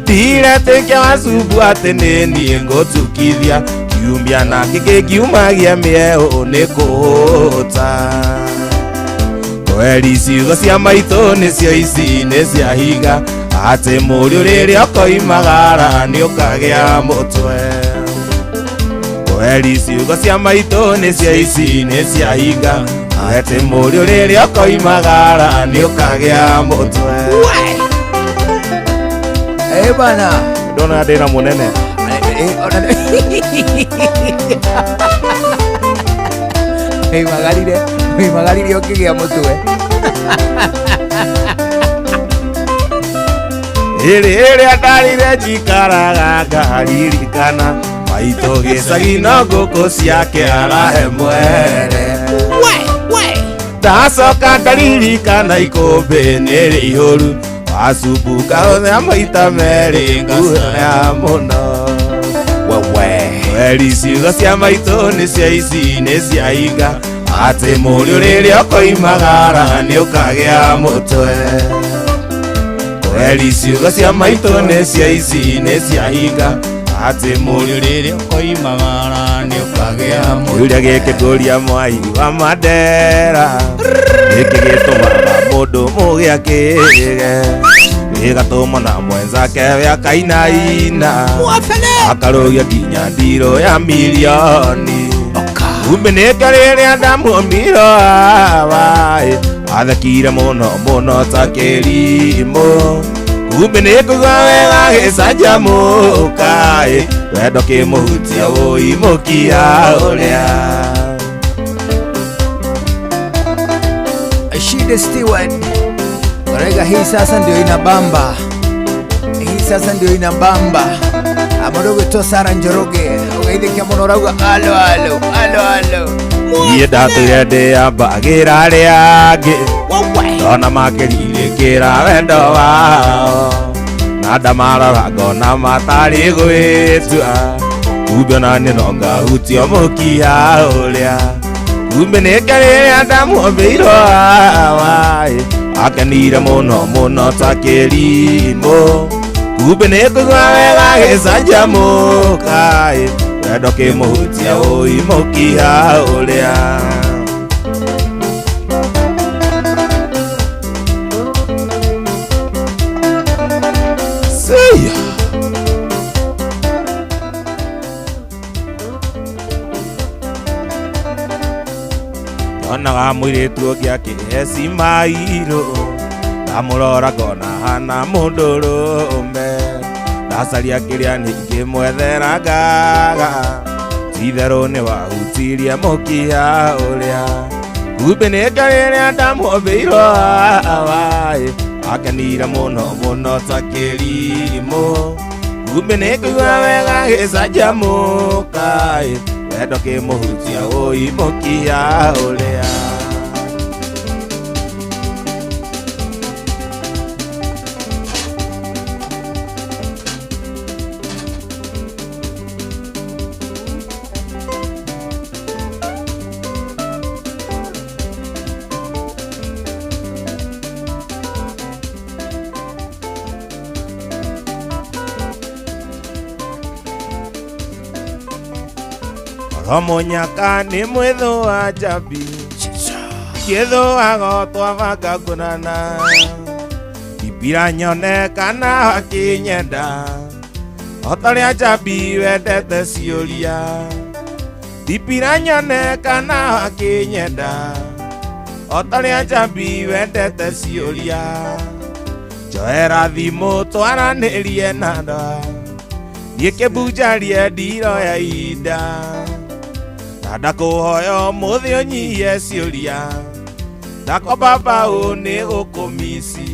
Ndiretĩkia wacubu atĩ nĩ niĩ ngũtukithia kiumia na kĩngĩ kiumagia mĩeũ nĩ kũhũta. Kweri ciugo cia maitũ nĩcio ici nĩ ciahinga atĩ mũriũ rĩrĩa ũkoimagara nĩ ũkagĩa mũtwe. Kweri ciugo cia maitũ nĩcio ici nĩ ciahinga atĩ mũriũ rĩrĩa ũkoimagara nĩ ũkagĩa mũtwe. Bana ndona ndĩna mũnene magarire ũkĩgĩa mũtwe. Rĩrĩa ndarire njikaraga ngaririkana maitå gä cagi no ngå kå ciake arahe mwere ndacoka ndaririkana ikũmbĩ nĩ rĩ ihũru wacumbuka ũthea maita merĩ nguoya mũno weri ciugo cia maitũ nĩ cia ici nĩ cia hinga atĩ mũriũ rĩrĩa ũkoimagara nĩ ũkagĩa mũtwe weri ciugo cia maitũ nĩ cia ici nĩ cia hinga atĩ mũriũ rĩrĩa ũkoimagara nĩ ũkagĩa mũtwe ũrĩa gĩkĩngũria mwai wa Mandera gĩkĩ gĩtũmaga mũndũ mũgĩa kĩge gĩgatũma na mwenzake akainaina akarũgia nginya ndirũ ya milioni kumbe nĩ rĩrĩa ndamuombirwo hawaĩ athekire mũno mũno ta kĩrimũ kumbe nĩ kũigua wega gĩcanjamũka wendo kĩmũhutia ũimũkia ũrĩa Shide Stewart Orega, hii sasa ndio inabamba, hii sasa ndio inabamba. Amoroge to Sara Njoroge ugeithĩkia mũno ũrauga alo alo alo alo niĩ ndatũire ndĩambagĩra arĩa angĩ ndona makĩrirĩkĩra wendo wao na ndamarora ngona matarĩ gwĩtua kumbe ona niĩ no ngahutio mũkia ũrĩa kumbe nĩ rĩrĩa ndamuombĩirwo hawaĩ akenire mũno mũno ta kĩrimũ kumbe nĩ kũigua wega gĩcanjamũka wendo kĩmũhutia ũimũkia ũrĩa onaga mũirĩtu ũngĩ akĩheci mairũ ndamũrora ngona hana mũndũrũme ndacaria kĩrĩa nĩngĩmwethera ngaga ti-itherũ nĩ wahutirie mũkia ũrĩa kumbe nĩ rĩrĩa ndamuombĩirwo hawaĩ akenire mũno mũno ta kĩrimũ kumbe nĩ kũigua wega gĩcanjamũka wendo kĩmũhutia ũimũkia ũrĩa Omonyaka nĩ mwĩthũ wa njambi kĩthũaga twabanga kũnana ipira nyone kana akĩnyenda otarĩa njambi wendete ciũria ipira nyone kana akĩnyenda otarĩa njambi wendete ciũria njoera thimũ twaranĩrie na ndoa niĩ kĩbunjarie ndiroya ihinda ndakũhoya ũmũthĩ ũnyihie ciũria ndakomba mbaũ nĩ gũkũmici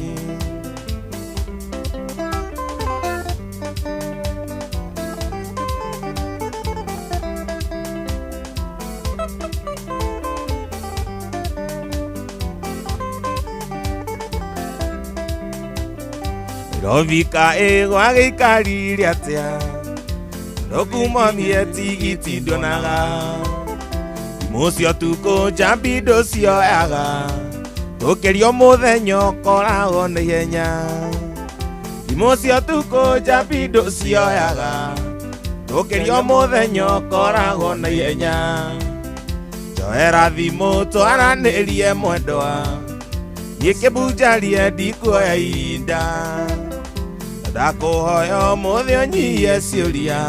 rovika ĩgwa gĩikarire atĩa ndũkumomie tigiti ndonaga mũcio tukũ njambi ndũcioyaga tũkĩrio mũthenya ũkoragwo na ihenya mũcio tukũ njambi ndũcioyaga tũkĩrio mũthenya ũkoragwo na ihenya njoera thimũ twaranĩrie mwendwa niĩ kĩbunjarie ndikuoya ihinda ndakũhoya ũmũthĩ ũnyihie ciũria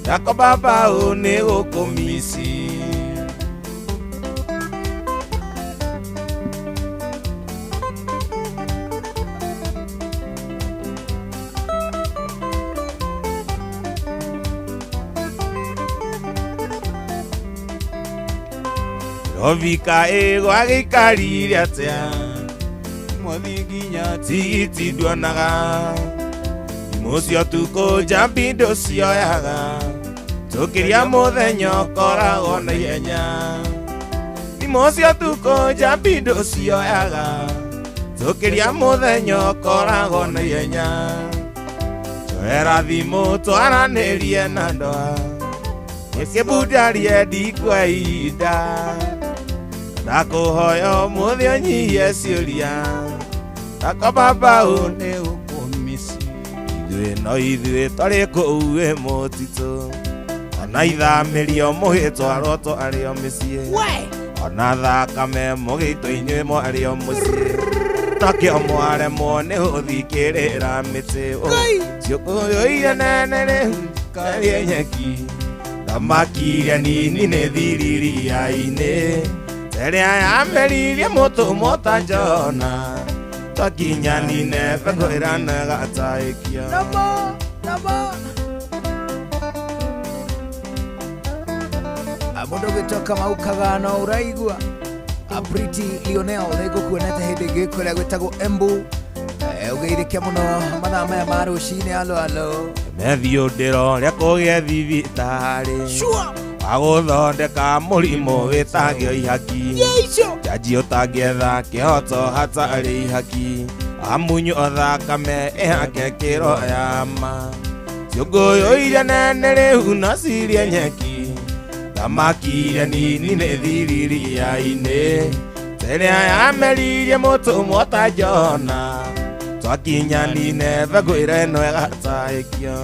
ndakomba mbaũ nĩ gũkũmici rovika ĩgwa gĩikarire atĩa mũthĩ nginya tigiti nduonaga mũcio tukũ njambi ndũcioyaga tukiria muthenya ukoragwo na ihenya thimo cia tuko jambindo cioyaga tukiria muthenya ukoragwo na ihenya twera thimo twaranirie na ndoa ikibundarie ndikwa ihinda ndakuhoya umuthi unyihie ciuria ndakobamba une ukumisi ithuĩ twarĩ kũu wĩ mũtitũ ona ithamĩrio mũgĩtwarwo twarĩo mĩciĩ ona thakame mũgĩitwo-inĩ mwarĩo mũciĩ nakĩo mwaremwo nĩ gũthikĩrĩra mĩtĩ ciũkũyũ iria nene rĩu karĩe nyeki thamaki iria nini nĩ thiriria-inĩ rĩrĩa yameririe mũtũmwo ta Jona twakinya Nineve kwĩranaga ataikia mũndũ gĩtoka maukagano ũraigua Pretty Lionel nĩngũkuonete hĩndĩ ĩngĩ kũrĩa gwĩtagwo Embu ũgeithĩke mũno mathaa maya ma rũcinĩ alo methiũ ndĩro rĩa kũgĩa thibitarĩ agũthondeka mũrimũ wĩtagio ihaki jaji ũtangĩetha kĩhoto hatarĩ ihaki amunyu o thakame ĩhake kĩro yama ciũngũyũ iria nene rĩu no cirie nyeki thamaki iria nini nĩ thiriria-inĩ rĩrĩa yameririe mũtũmwo ta Jona twakinya Nineve ngwĩra ĩno ĩgatahĩkio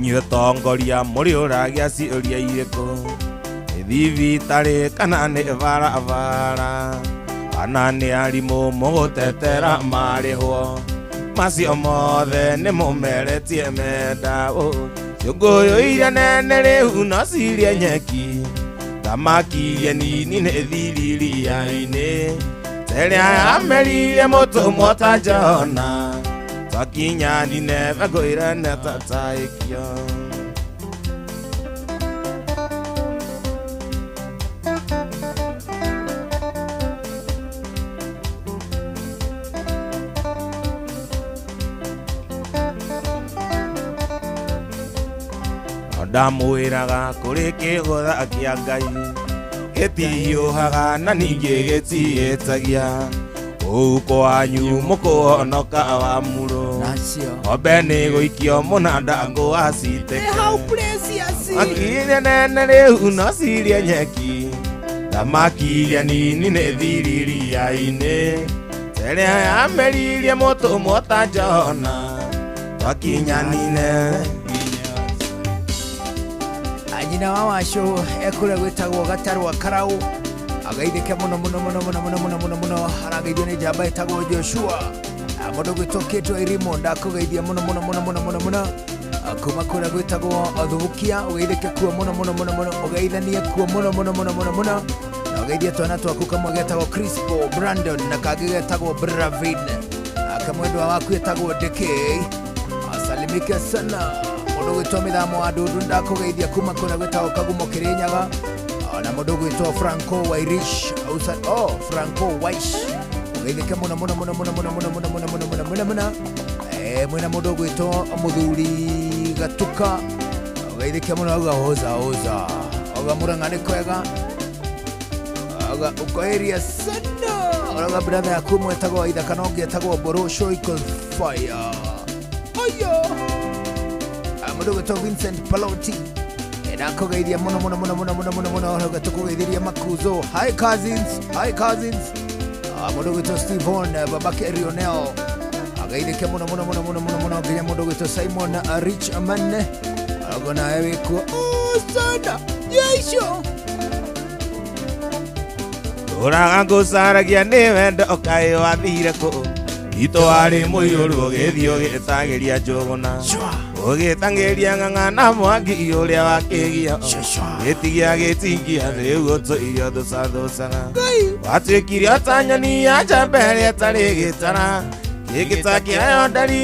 inyuĩ tongoria mũrĩ ũragĩa ciũria irĩkũ nĩ thibitarĩ kana nĩ barabara kana nĩ arimũ mũgũtetera marĩhwo macio mothe nĩ mũmeretie menda ciũngũyũ iria nene rĩu no cirie nyeki thamaki iria nini nĩ thiriria-inĩ rĩrĩa yameririe mũtũmwo ta Jona twakinya Nineve ngwĩra nĩ tatahĩkio ndamwĩraga kũrĩ kĩgũtha kĩa Ngai gĩtihiũhaga na ningĩ gĩtiĩtagia kũu kwanyu mũkũhonoka wa mũrũ ng'ombe nĩ gũikio mũnanda ngwacitĩke makire nene rĩu no cirie nyeki thamaki iria nini nĩ thiriria-inĩ rĩrĩa yameririe mũtũmwo ta Jona twakinya Nineve nyina wa Wacũ ekũrĩa gwĩtagwo Gatarwa Karau agaithĩke mũno arageithio nĩ njamba ĩtagwo Joshua mũndũ gwĩtokĩtwo irimo ndakũgeithia mũno kuma kũrĩa gwĩtagwo Thubukia ũgeithĩke kuo mũno ũgeithanie kuo mũno na ũgeithie twana twaku kamwe getagwo Crispo Brandon na kangĩ getagwo Bravin kamwendwa waku etagwo Deke asalimike sana mũndũ gwĩtwo Mĩthamo wa Ndundu ndakũgeithia kuma kũrĩa gwĩtagwo Kagumo Kĩrĩnyaga na mũndũ gwĩtwo Franco Wairish Franco Waish ũgeithĩke mũno mwĩna mũndũ gwĩtwo Mũthuri Gatuka ũgeithĩke mũno auga hoza auga Mũrang'a nĩ kwega auga ũkoeria sana auga brother yaku mwetagwo Aitha kana ũngĩ etagwo Borosho Equal Fire mũndũ gwĩtwo Vincent Paloti ndakugeithia mũno tukugeithiria Makuzo hi cousins mũndũ gwĩtwo Stephen babake Lionel agaithĩke mũno nginya mũndũ gwĩtwo Simon Rich Amane agona ewĩkuo sana Yesu ũraga ngũcaragia nĩ wendo kaĩ wathire kũ itũ warĩ mũiyũru ũgĩthiĩ ũgĩtagĩria Njũgũna ũgĩtangĩria ng'ang'ana Mwangi ũrĩa wakĩgia gĩtigia gĩtingia rĩu ũtũirio thũcathũcaga watuĩkire ta nyoni ya njamba ĩrĩa ĩtarĩ gĩtara Gĩgĩta kĩayo ndari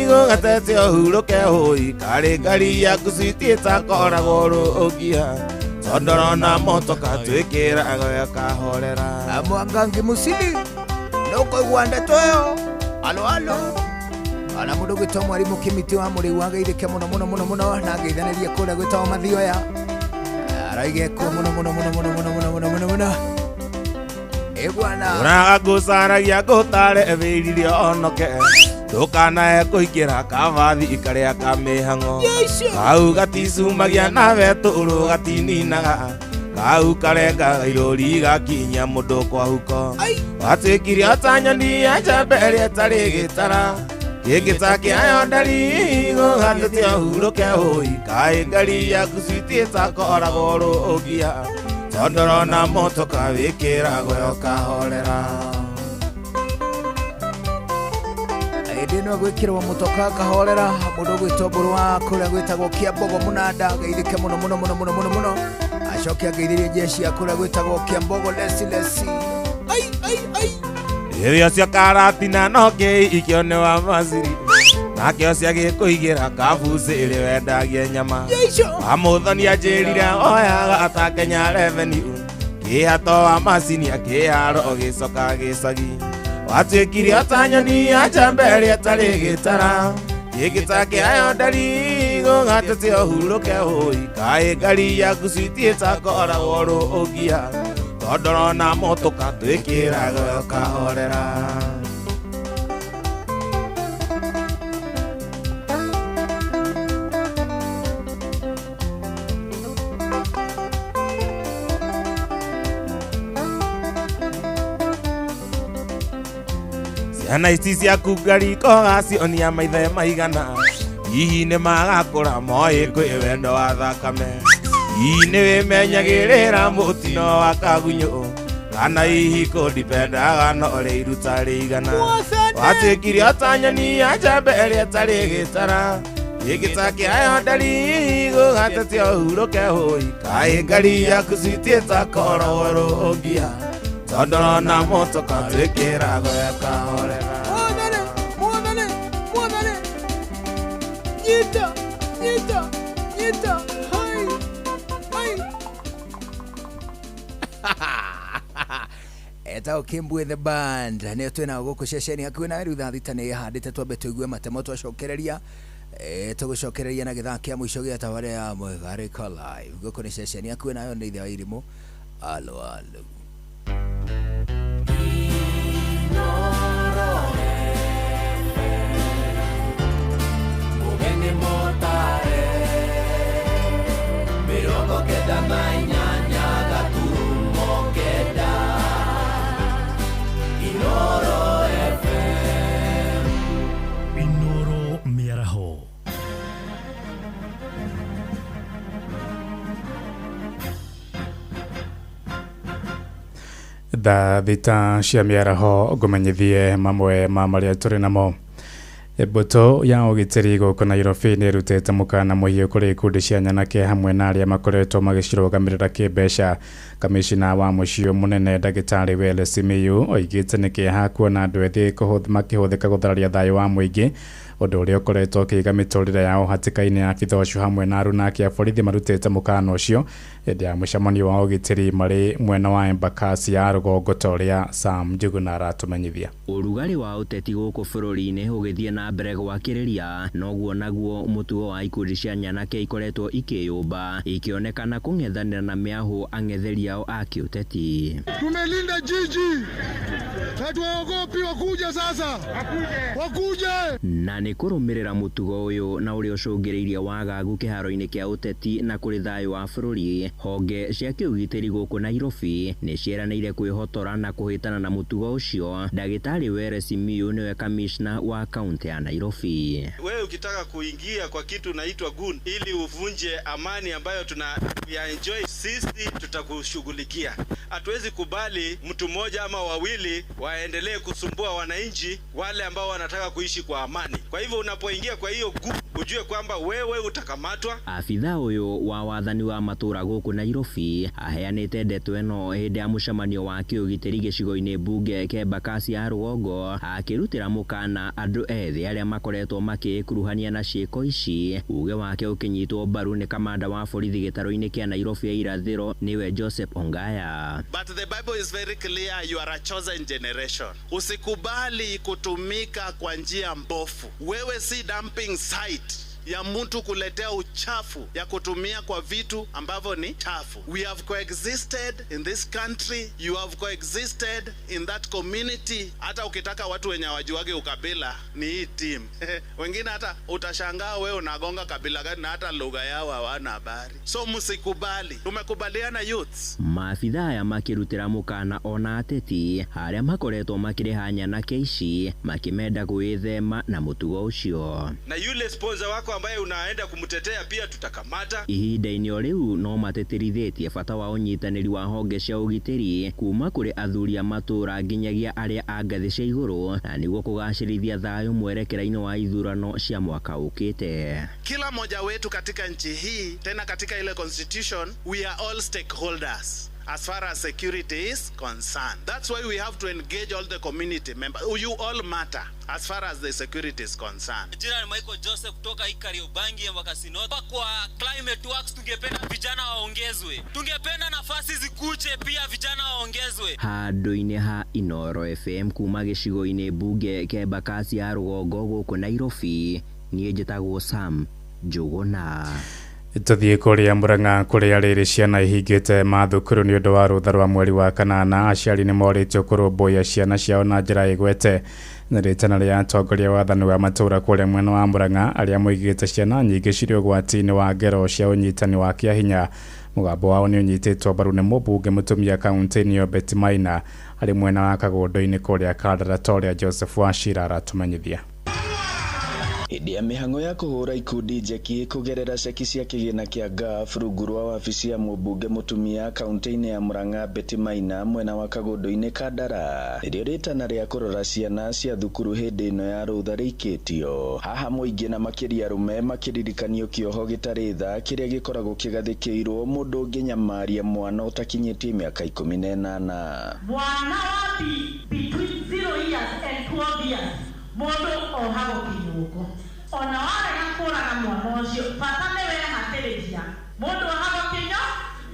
gũgatete ũhurũke hũi karĩ ngari yaku citiĩta koragwo rũngia tondorona motoka twĩkĩraga kahorera Mwangangi Musili nũkũigua ndeto ĩyo alo ana mũndũ gwĩtwo mwarimũ Kĩmiti wa Mũrĩu ageithĩke mũno na ageithanĩrie kũrĩa gwĩtagwo Mathioya araigeko mũno Ũraga ngũcaragia ngũtare thĩiririe onoke ndũkanae kũingĩra kavathi ikarĩa kamĩhang'o kau gaticumagia nawe tũrũ gatininaga kau karengaga irũri gakinyia mũndũ kwa huko watuĩkire atanyoni ya njembe ĩrĩa ĩtarĩ gĩtara gĩgĩta kĩayo ndari gũgatete ũhurũke hũi kaĩ ngari yaku citiĩta koragwo rũngia tondorona motoka wĩkĩragwo kahorera ĩndĩ no gwĩkĩrwo mũtoka kahorera mũndũ gwĩtwo Mbũrũ wa kũrĩa gwĩtagwo Kĩambogo Mũnanda geithĩke mũno acoke ageithĩrie jeshi ya kũrĩa gwĩtagwo Kĩambogo lesi irio cia karatina no ikĩone wa maciri nakĩo ciagĩkũigĩra kabuci ĩrĩ wendagie nyama wamũthoni anjĩrire oyaga atakenya revenue kĩhato wa macini akĩharo gĩcoka gĩcagi watuĩkire atanyoni ya njembe ĩrĩa ĩtarĩ gĩtara gĩgĩta kĩayo ndari gũgatete ũhurũke hũi kaĩ ngari yaku citiĩta koragwo rũngia tondorona motoka twĩkĩraga kahorera ciana ici ciaku ngari kogacionia maithe maigana hihi nĩ magakũra moĩ kwĩ wendo wa thakame hihi nĩ wĩmenyagĩrĩra mũtino wa kagunyũ kana hihi kũndipendaga no rĩ iruta rĩigana watuĩkire atanyoni ya njembe ĩrĩa ĩtarĩ gĩtara gĩgĩta kĩayo ndari gũgatete ũhurũke hũi kaĩ ngari yaku citiĩta koragwo rũngia tondorona motoka twĩkĩragwo kahorera nyita etagwo Kimbwe the band nĩyo twĩna gũkũ ceceni hakuhĩ nawe rĩu thaa thita nĩ handĩte twambe tũigue matemo twacokereria tũgũcokereria na gĩthaa kĩa mũico gĩa tabarĩra ya Mũgarĩko Live gũkũ nĩ ceceni hakuhĩ nayo nĩ ithe wa Irimũ alo Mugeni motare mirongo kenda na inyanya gaturumo kenda Inoro FM Inoro Mĩaraho thaa thita cia mĩaraho ngũmenyithie mamwe ma marĩa tũrĩ namo mbũtũ ya ũgitĩri gũkũ Nairobi nĩ ĩrutĩte mũkana mũhiũ kũrĩ ikundi cia nyanake hamwe na arĩa makoretwo magĩcirũgamĩrĩra kĩmbeca kamishina wa mũciĩ mũnene ndagĩtarĩ Welles Simiyu oigĩte nĩ kĩeha kuona andũ ethĩ makĩhũthĩka gũthararia thayũ wa mũingĩ ũndũ ũrĩa ũkoretwo ũkĩiga mĩtũrĩre yao hatĩka-inĩ ya abithaa ũcio hamwe na aruna ake a borithi marutĩte mũkana ũcio hĩndĩ ya mũcemanio wa ũgitĩri marĩ mwena wa Embakasi ya rũgongo ta ũrĩa Sam Njuguna aratũmenyithia. Ũrugarĩ wa ũteti gũkũ bũrũri-inĩ ũgĩthiĩ na mbere gwakĩrĩria noguo naguo mũtugo wa ikundi cia nyanake ikoretwo ikĩyũmba ikĩonekana kũng'ethanĩra na mĩahũ ang'etheri ao a kĩũteti. Tumelinda jiji hatuwaogopi wakuja sasa wakuje na nĩ kũrũmĩrĩra mũtugo ũyũ na ũrĩa ũcũngĩrĩirie wagagu kĩharo-inĩ kĩa ũteti na kũrĩ thayũ wa bũrũri honge cia kĩũgitĩri gũkũ Nairobi nĩ cieranĩire kwĩhotora na kũhĩtana na mũtugo ũcio. Ndagĩtarĩ Welles Simiyu niwe kamishna wa kaunti ya Nairobi. Wewe ukitaka kuingia kwa kitu naitwa gun ili uvunje amani ambayo enjoy, sisi tutakushughulikia. Hatuwezi kubali mtu mmoja ama wawili waendelee kusumbua wananchi wale ambao wanataka kuishi kwa amani. Kwa hivyo unapoingia kwa hiyo gun ujue kwamba wewe utakamatwa. Afitha uyu wa wathani wa matura guku Nairobi aheanite ndeto ino hindi ya mucemanio wa kiugitiri gicigo-ini bunge kia Embakasi ya Rũgongo akirutira mukana andu ethi aria makoretwo makikuruhania na ciiko ici. Uge wake ukinyitwo mbaru ni kamanda wa borithi gitaro-ini kia Nairobi ya irathiro niwe Joseph Ongaya. But the Bible is very clear, you are a chosen generation. Usikubali kutumika kwa njia mbovu. Wewe si dumping site ya mtu kuletea uchafu ya kutumia kwa vitu ambavyo ni chafu. We have coexisted in this country, you have coexisted in that community. Hata ukitaka watu wenye wajuage ukabila ni hii team. Wengine hata utashangaa wewe unagonga kabila gani na hata lugha yao hawana habari. So msikubali. Tumekubaliana youths. Maafitha ya makirutira mukana ona ateti haria makoretwo makirihanya na keici makimenda gwithema na mutugo ucio. Na yule sponsor wako ambaye unaenda kumtetea pia tutakamata. Ihinda-ini o riu no mateterithitie bata wa unyitaniri wa honge cia ugitiri kuma kuri athuri a matura nginyagia aria a ngathi cia iguru na niguo kugacirithia thayu mwerekera-ini wa ithurano cia mwaka ukite. Kila moja wetu katika nchi hii, tena katika ile constitution, we are all stakeholders as far as security is concerned. That's why we have to engage all the community members. You all matter as far as the security is concerned. Jina ni Michael Joseph kutoka Kariobangi Embakasi North. Kwa climate works tungependa vijana waongezwe. Tungependa nafasi zikuche pia vijana waongezwe. Handu-ini ha Inoro FM kuma gicigo-ini bunge kia Embakasi ya Rũgongo guku Nairobi nie njitagwo Sam Njuguna. Tuthie kuria Murang'a kuria riri ciana ihingite mathukuru ni undu wa rutha rwa mweri wa kanana. Aciari ni moritio kurumbuya ciana ciao na njira igwete na ritana ria atongoria wathani wa matura kuria mwena wa Murang'a aria moigite ciana nyingi ciri ugwati-ini wa ngero cia unyitani wa kiahinya. Mugambo wao ni unyititwo mbaru ni mubunge mutumia kaunti-ini ya Betty Maina ari mwena wa Kagondo-ini kuria Kadaratoria Joseph Wachira aratumenyithia. Hĩndĩ ya mĩhang'o ya kũhũra ikundi njeki kũgerera ceki cia kĩgĩna kĩa GAF rungu rwa wabici ya mũmbunge mũtumia kaunti-inĩ ya Murang'a Betty Maina mwena wa Kagondo-inĩ Kandara, rĩrĩa rĩtana rĩa kũrora ciana cia thukuru hĩndĩ ĩno ya rũtha rĩikĩtio. Haha mũingĩ na makĩria arũme makĩririkanio kĩoho gĩtarĩ tha kĩrĩa gĩkoragwo kĩgathĩkĩirwo mũndũ ũngĩnyamaria mwana ũtakinyĩtie mĩaka 18. Mwana wa between 0 years and 12 years mondo ohago kinyuko ona wale yakora na mwana ucio fatane we hatereria mondo ohago kinyo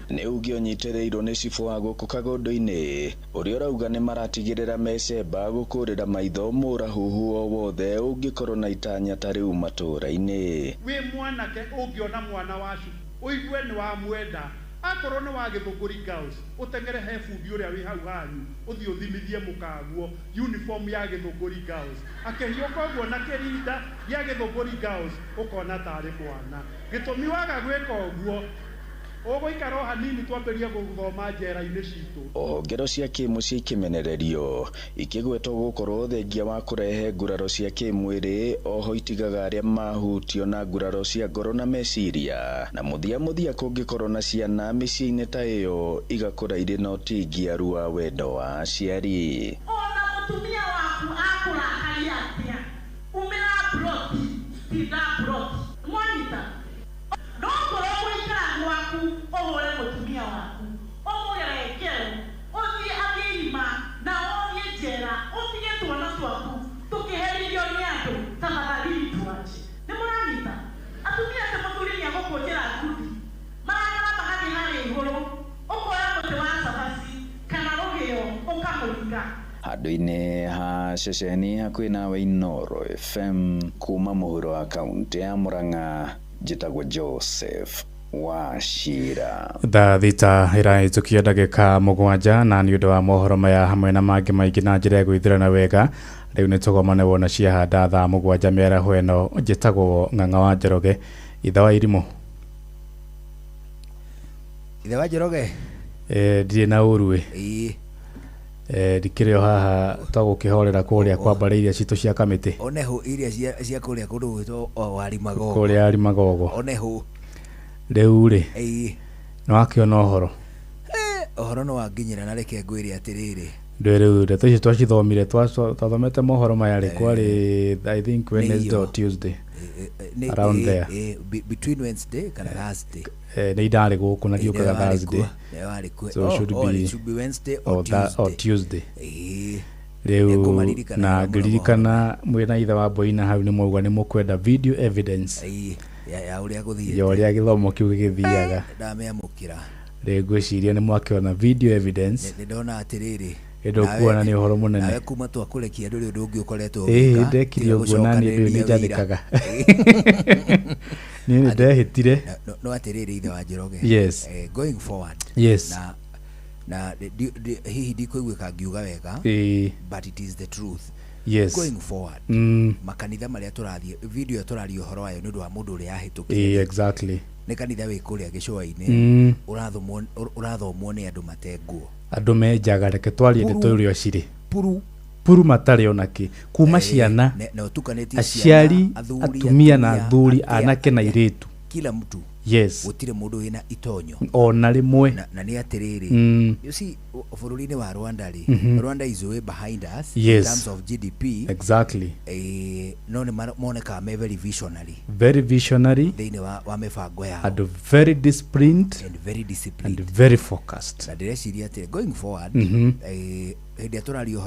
nĩ uge ũnyitĩrĩirwo nĩ cibũ wa gũkũ Kagondo-inĩ ũrĩa ũrauga nĩ maratigĩrĩra mecemba gũkũrĩra maitho mũrahuhu o wothe ũngĩkorwo na itanya ta rĩu matũra-inĩ. Wĩ mwanake ũngĩona mwana wacu ũigue nĩ wa mwenda akorwo nĩ wa Gĩthũngũri Girls ũtengere he bundi ũrĩa wĩ hau hanyu ũthiĩ ũthimithie mũkaguo uniform ya Gĩthũngũri Girls akĩhiũka ũguo na kĩrinda gĩa Gĩthũngũri Girls ũkona tarĩ mwana. Gĩtũmi waga gwĩka ũguo ũgũikara o hanini twambĩrie gũthoma njera-inĩ citũ. Ngero cia kĩmũciĩ ikĩmenererio ikĩgwetwo gũkorwo thengia wa kũrehe nguraro cia kĩmwĩrĩ, oho itigaga arĩa mahutio na nguraro cia ngoro na meciria, na mũthia kũngĩkorwo na ciana mĩciĩ-inĩ ta ĩyo igakũra irĩ na ũtingiaru wa wendo wa aciari. Ona mũtumia waku akũrakaria atĩa umĩra broti titha broti mwanita no ngoro mũikara gwaku ũhũre mũtumia waku ũmũgerekere ũthiĩ agĩima na ũthiĩ njera ũtige twana twaku tũkĩherithio nĩ andũ ta mathagiri twaje. Nĩ mũranyita atumia ta mũthuri nĩ agũkũnjĩra ngundi maragara magathiĩ harĩa igũrũ ũkoya mũtĩ wa cabaci kana rũgĩo ũkamũringa. Handũ-inĩ ha ceceni hakuhĩ nawe Inoro FM kuma mũhuro wa kaunti ya Murang'a njĩtagwo Joseph Wachira. Thaa thita iraitukia ndagĩka 7 na nĩ ũndũ wa mohoro maya hamwe na mangĩ maingĩ na njĩra ya gwĩthirana wega rĩu nĩ tũgomane wona ciahanda thaa 7 mĩaraho ĩno. Njĩtagwo Ng'ang'a wa Njoroge. Itha wa Irimũ. Itha wa Njoroge. Ndirĩ na ũru ndikĩrĩ o haha twagũkĩhorera kũrĩa kwambara iria citũ cia kamĩtĩ. Oneho iria cia kũrĩa kũndũ gwĩtwo Warimagogo. Kũrĩa Warimagogo. Oneho. Rĩu nĩ wakĩona ũhoro. Ũhoro no wanginyĩra na reke ngwĩre atĩrĩrĩ ndwere ndeto ici twacithomire twathomete mohoro maya rĩ kwarĩ I think Wednesday or Tuesday around there between Wednesday kana Thursday nĩ ndarĩ gũkũ na ndiũkaga Thursday so should be Wednesday or Tuesday rĩu na ngĩririkana mwĩna ithe wa Boina hau nĩ mwauga nĩ mũkwenda video evidence ya ũrĩa gĩthomo kĩu gĩgĩthiaga ndameamũkĩra rĩu ngwĩciria nĩ mwakĩona video evidence ndona atĩrĩrĩ kuona nĩ ũhoro mũnene nawe kuma twakũrekia ndũrĩ ũndũ ũngĩ ũkoretwo ũgĩka ndekire ũguo na niĩ nĩ njathĩkaga niĩ nĩ ndehĩtire no atĩrĩrĩ ithe wa Njoroge yes going forward yes na hihi ndikũiguĩka ngiuga wega but it is the truth yes going forward makanitha marĩa tũrathiĩ video tũraria ũhoro wayo nĩ ũndũ wa mũndũ ũrĩa ahĩtũkĩire exactly nĩ kanitha wĩ kũrĩa gĩcũa-inĩ ũrathomwo nĩ andũ matenguo andũ menjaga reke twarie ndeto ũrĩa cirĩ puru matarĩ ona kĩ kuma ciana aciari atumia na athuri anake na airĩtu kila mtu yes gũtirĩ mũndũ wĩna itonyo ona rĩmwe na nĩ atĩrĩrĩ you see bũrũri-inĩ wa Rwanda rĩ Rwanda is way behind us in terms of GDP exactly no nĩ monekaga me very visionary thĩinĩ wa mĩbango yao and very disciplined and very focused na ndĩreciria atĩ going forward hĩndĩ ĩrĩa tũraria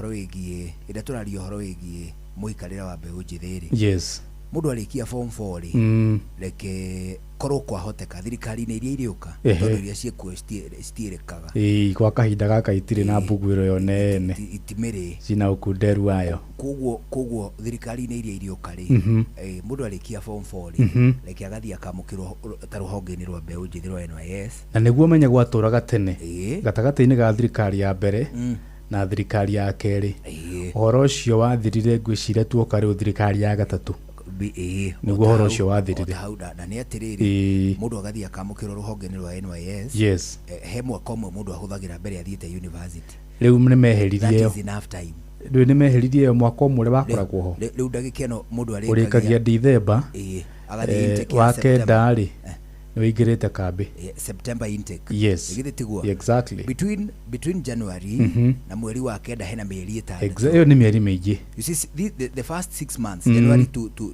ũhoro wĩgiĩ mũikarĩre wa mbeũ njĩthĩ rĩ yes mũndũ arĩkia form 4 rĩ reke korwo kwahoteka thirikari-inĩ iria irĩũka tondũ iria ciĩkuo citiĩrĩkaga gwa kahinda gaka itirĩ na mbugũĩro yo nene itimĩrĩ cina ũkunderu wayo koguo thirikari-inĩ iria irĩũka rĩ mũndũ arĩkia form 4 rĩ reke agathiĩ akamũkĩrwo ta rũhonge-inĩ rwa mbeũ njĩthĩ rwa NYS na nĩguo menye gwatũraga tene gatagatĩ-inĩ ga thirikari ya mbere na thirikari ya kerĩ ũhoro ũcio wathirire ngwĩciria tuoka rĩu thirikari ya gatatũ nĩguo ũhoro ũcio wathirire na nĩ atĩrĩrĩ mũndũ agathiĩ akamũkĩrwo rũhonge-inĩ rwa NYS yes he mwaka ũmwe mũndũ ahũthagĩra mbere athiĩte university rĩu nĩ meheririe rĩu nĩ meheririe mwaka ũmwe ũrĩa wakoragwo ho rĩu ndagĩka ĩno mũndũ ũrĩkagia December wa kenda rĩ nĩwĩingĩrĩte kambĩ September intake yes exactly between January na mweri wa kenda hena mĩeri ĩtandatũ ĩyo nĩ mĩeri mĩingĩ you see the first 6 months January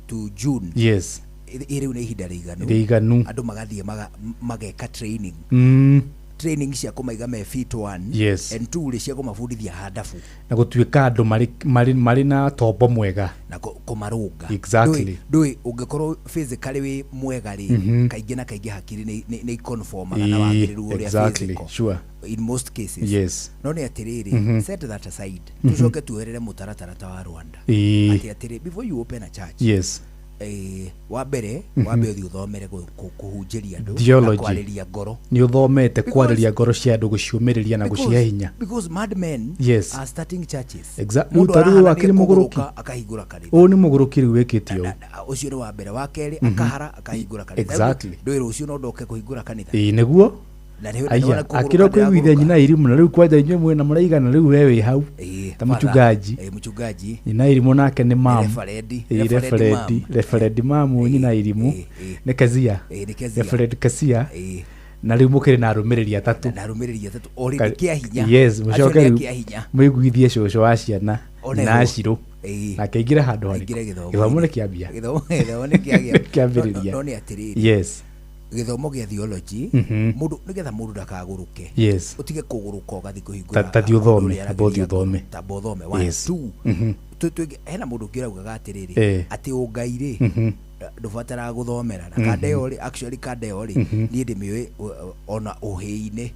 to June yes rĩu nĩ ihinda rĩiganu andũ magathiĩ mageka training cia kũmaiga me fit 1 yes and 2 cia kũmabundithia hadafu na gũtuĩka andũ marĩ na tombo mwega na kũmarũnga exactly ndũĩ ũngĩkorwo physically wĩ mwega rĩ kaingĩ na kaingĩ hakiri nĩ conformaga na wagĩrĩru ũrĩa physical sure in most cases yes no nĩ atĩrĩrĩ set that aside tũcoke tuoherere mũtaratara ta wa Rwanda atĩrĩ before you open a church yes wa mbere ũthiĩ ũthomere kũhunjĩria andũ na kwarĩria ngoro nĩ ũthomete kwarĩria ngoro cia andũ gũciũmĩrĩria na gũcihe hinya because madmen are starting churches mũndũ arĩ wakĩrĩ mũgũrũki akahingũra kanitha ũyũ nĩ mũgũrũki rĩu wĩkĩte ũũ ũcio nĩ wa mbere wa kerĩ akahara akahingũra kanitha exactly ndũĩ rũciũ no ndoke kũhingũra kanitha nĩguo aya akĩrĩ kwĩiguithia nyina irimũ na rĩu kwanja inyuĩ mwĩna mũraigana rĩu we wĩ hau ta mũchungaji nyina irimũ nake nĩ mamu referendi mamu nyina irimũ nĩ Kezia referendi Kezia na rĩu mũkĩrĩ na arũmĩrĩri atatũ already kĩa hinya yes mũcoke mũiguithie cũcũ wa ciana na acirũ na kaingĩre handũ harĩ gĩthomo nĩ kĩambĩrĩria no nĩ atĩrĩrĩ yes gĩthomo gĩa theology mũndũ nĩgetha mũndũ ndakagũrũke ũtige kũgũrũka ũgathiĩ kũhingũra tathi ũthome tamba ũthome 1 2 hena mũndũ ũngĩ ũraugaga atĩrĩrĩ atĩ ũngai rĩ ndũbataraga gũthomera na kandeo rĩ actually kandeo rĩ niĩ ndĩmĩũĩ ona ũhĩ-inĩ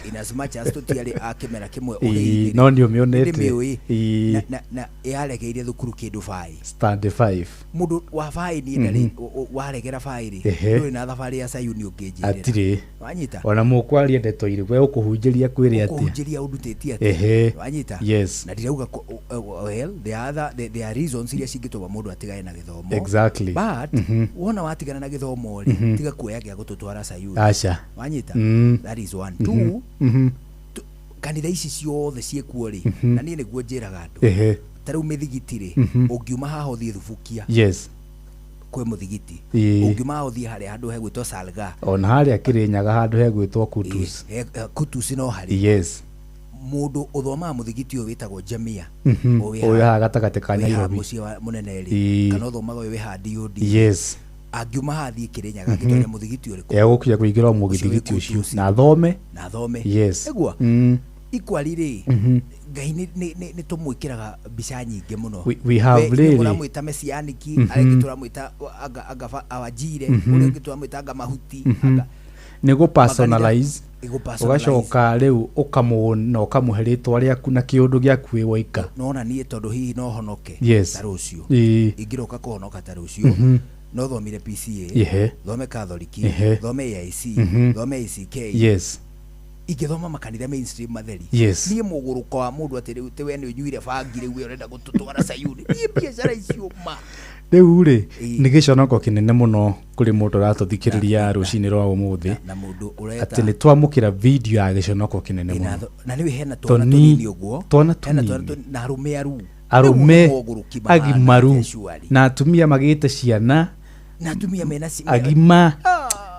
in as much as tũtiarĩ akĩmera kĩmwe ũhĩ-inĩ no nĩ ũmĩonete ndĩmĩũĩ na yaregeire thukuru kĩndũ 5 stand 5 mũndũ wa 5 niĩ ndarĩ waregera 5 rĩ ndũrĩ na thabarĩ ya Sayuni ũngĩnjĩrĩra atirĩ wanyita ona mũkwaria ndeto irĩ we ũkũhunjĩria kwĩrĩ atĩa ũkũhunjĩria ũndutĩtie atĩa wanyita yes na ndirauga well there are reasons iria cingĩtũma mũndũ atigane na gĩthomo exactly wona watigana na gĩthomo rĩ tiga kuoya gĩa gũtũtwara Sayuni aca wanyita that is 1 2 kanitha ici ciothe ciĩkuo rĩ na niĩ nĩguo njĩraga andũ ta rĩu mĩthigiti rĩ ũngiuma haha ũthiĩ Thubukia yes kwĩ mũthigiti ũngiuma haha ũthiĩ harĩa handũ hegwĩtwo Salga ona harĩa Kĩrĩnyaga handũ hegwĩtwo Kutus Kutus no harĩ yes mundu uthoma muthigiti uyu witagwo Jamia oyo hagatagate ka Nairobi muci wa munene ri kana uthomaga uyu ha DOD yes angiuma hathie Kirinyaga ngitore muthigiti uri ko yagukuya kuingira muthigiti ucio na thome yes egwa ikwali ri ngai ni tumwikiraga mbica nyingi muno we have really turamwita mesianiki ariki turamwita aga awajire uriki turamwita aga mahuti nego personalize ugacoka riu ukamuna ukamuheritwa riaku na kiundu giaku iwaika nona nie tondu hihi no honoke tarucio ingiroka kuhonoka tarucio no thomire PCA thome Katholiki thome AIC thome ACK yes igithoma makanitha mainstream matheri nie muguruko wa mundu ati riu tiwe ni unyuire bangi riu urenda gututwara Sayuni nie biacara icio ma riu ri ni giconoko kinene muno kuri mundu ratuthikiriria rucini rwa umuthi na mundu ureta ati ni twamukira video ya giconoko kinene muno na niwe hena twana tunini uguo hena na arume agimaru na atumia magite ciana na atumia mena agima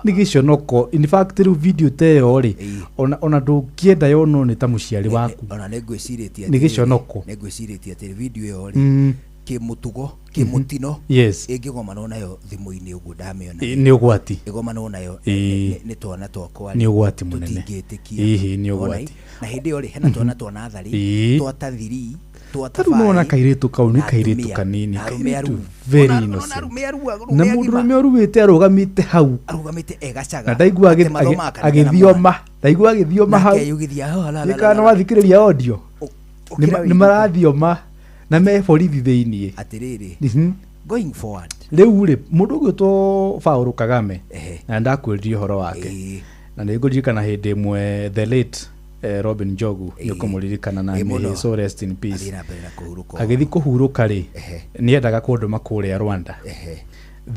ni giconoko in fact riu video teyo ri ona ndukienda yono ni ta muciari waku ona negwiciritie ni giconoko negwiciritie ati video yo ri kimutugo kimutino ingigomana nayo thimu-ini uguo ndamiona ni ugwati igomana nayo ni twana twakwa ni ugwati munene ihi ni ugwati na hindi yo ri hena twana twanathari twatathiri twatathiri kairitu kau ni kairitu kanini very innocent na mundu ruruwite arugamite hau arugamite egacaga na ndaigua agithioma hau ikana wathikiriria audio ni marathioma na me borithi thiini atiriri going forward riu ri mundu gwitwo Paul Kagame na ndakwiririe horo wake na ningurikana hindi imwe the late Robin Njogu nikumuririkana na ni so rest in peace agithi kuhuruka ri ni endaga kundu makuria Rwanda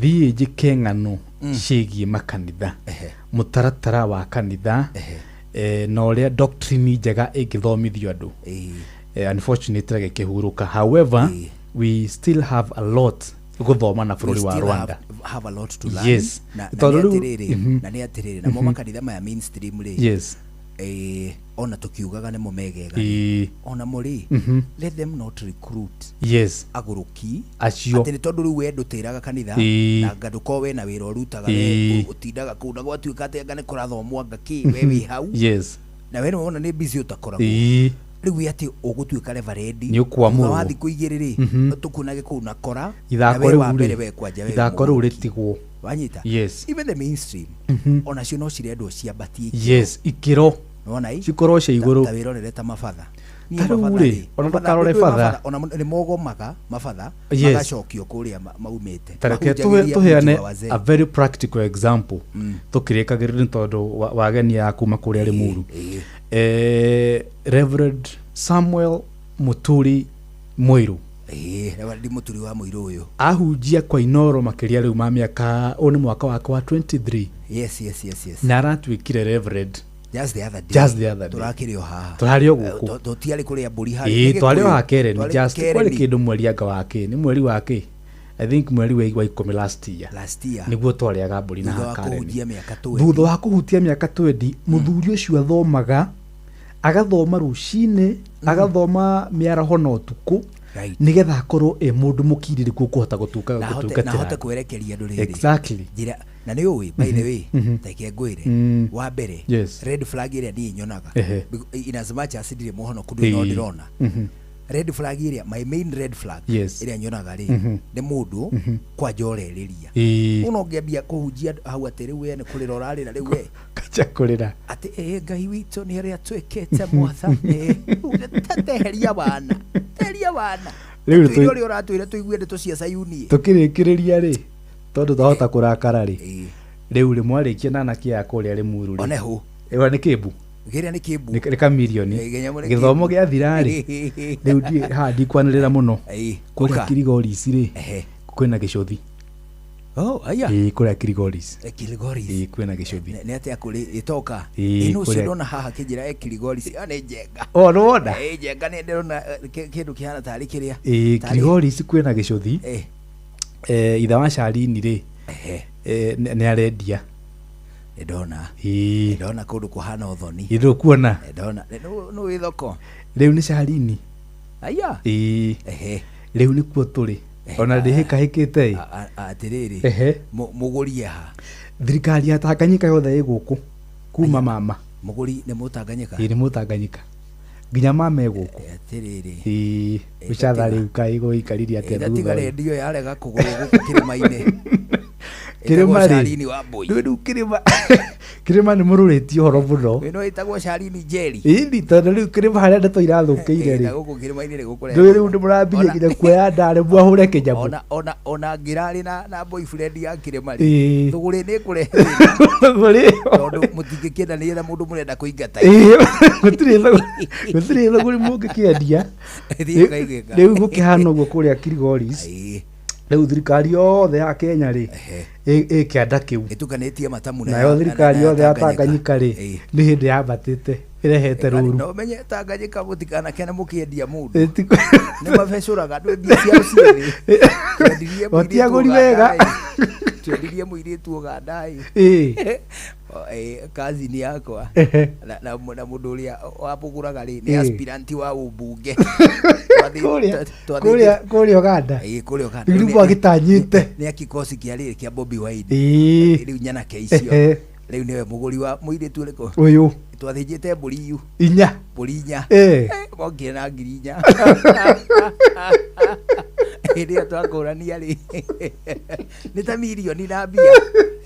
thii njikeng'ano cigie makanitha mutaratara wa kanitha na uria doctrine njega ingithomithio andu unfortunately gikihuruka however we still have a lot guthoma na bururi wa Rwanda have a lot to learn yes na ni atiriri na mo makanitha maya mainstream ri yes ona tukiugaga ne mumegega ona muri let them not recruit yes aguruki acio ati ni tondu riu we ndutiraga kanitha na ngaduko we na wira urutaga utindaga kuunda gwatuika ati anga ni kurathomwa ngaki we wi hau yes na we ona ni busy utakoragwo riu ati ugutuika reverend ni ukwamuru wathi kuigiriri tukunage kuna kora ithako riu mbere ithako riu ritigwo wanyita yes even the mainstream ona cio no cirendwo ciambatie yes ikiro wona cikoro cia iguru tawirorere ta mabatha taruri ona ndukarore batha ona ni mogomaga mabatha magacokio kuria maumite tareke tuheane a very practical example tukirikagirira tondu wageni ya kuma kuria Limuru Reverend Samuel Muturi Moiru Reverend Muturi wa Moiru uyu ahujia kwa Inoro makiria riu ma miaka oni mwaka wake wa 23 yes na aratwikire Reverend just the other day turakirio haha turario guku tutiari kuria mburi hari twario hakere ni just kwali kindu mweri anga wake ni mweri wake I think mweri wa 10 last year niguo twariaga mburi na hakare thutha wa kuhutia miaka 20 muthuri ucio athomaga agathoma rucine agathoma miaraho na utuku nigetha akorwo mundu mukiririku kuhota gutuka na hote kwerekeria andu riri exactly njira na ni uwi by the way take ngwire wa mbere red flag iria ni nyonaga in as much as ndire muhono kundu no ndirona red flag iria my main red flag iria nyonaga ri ni mundu kwa njoreriria uno ngiambia kuhunjia hau atiri we ni kurira urari na riu we kacha kurira ati ngai witu ni ria twekete mwatha teheria bana riu ri uratwire tuigue ndeto cia Sayuni tukirikiriria ri tondu tahota kurakara ri riu ri mwarikia na nakia ya kuria Limuru ri onehu ewa ni kibu giria ni kibu ni kamilioni githomo gia thirari riu ndi handi kwanirira muno kuria Kirigoris ri kwina gicothi aya kuria Kirigoris kwina gicothi ni ati akuri itoka ino cirona haha kijira Kirigoris ane jenga no wona jenga ni ndirona kindu kihana tari kiria Kirigoris kwina gicothi itha wa Sharini ri ni arendia ndona kundu kuhana uthoni ithu kuona ndona no withoko riu ni Sharini aya riu ni kuo turi ona ndihikahikite atiriri mugurie ha thirikari ya Tanganyika yothe iguku kuma mama muguri ni Mutanganyika ni Mutanganyika nginya mama eguku atiriri ucatha riu kaigo ikariria atia thutha ndio yarega kuguru guku kirima-ini kirima Sharini wa boy riu kirima ni mururitio horo muno no itagwo Sharini Jerry indi tondu riu kirima haria ndeto irathukiire ri guku kirima-ini ni gukure riu ndimurambia nginya kuoya ndare mwahure kinyamu ona ngirari na boyfriend ya kirima ri thuguri ni kure tondu mutingikienda ni etha mundu murenda kuingata gutiri thuguri mungikiendia riu gukihana uguo kuria Kilgoris riu thirikari yothe ya Kenya ri ikianda kiu itukanetie matamu nayo thirikari yothe ya Tanganyika ri ni hindi yabatite irehete ruru no menye Tanganyika mutikana kena mukiendia mundu ni mabecuraga ndu ndia cia ciiri otiaguri wega tuendirie muiritu ugandai kazi ni yakwa na mundu uria wabuguraga ri ni aspirant wa ubunge kuria Uganda kuria Uganda riu agitanyite ni akikosi kia riri kia Bobby Wine riu nyana ke icio riu niwe muguri wa muiritu uriko uyu twathinjite mburi iyu inya mokire na ngiri 4 iria twakurania ri ni ta milioni na mbia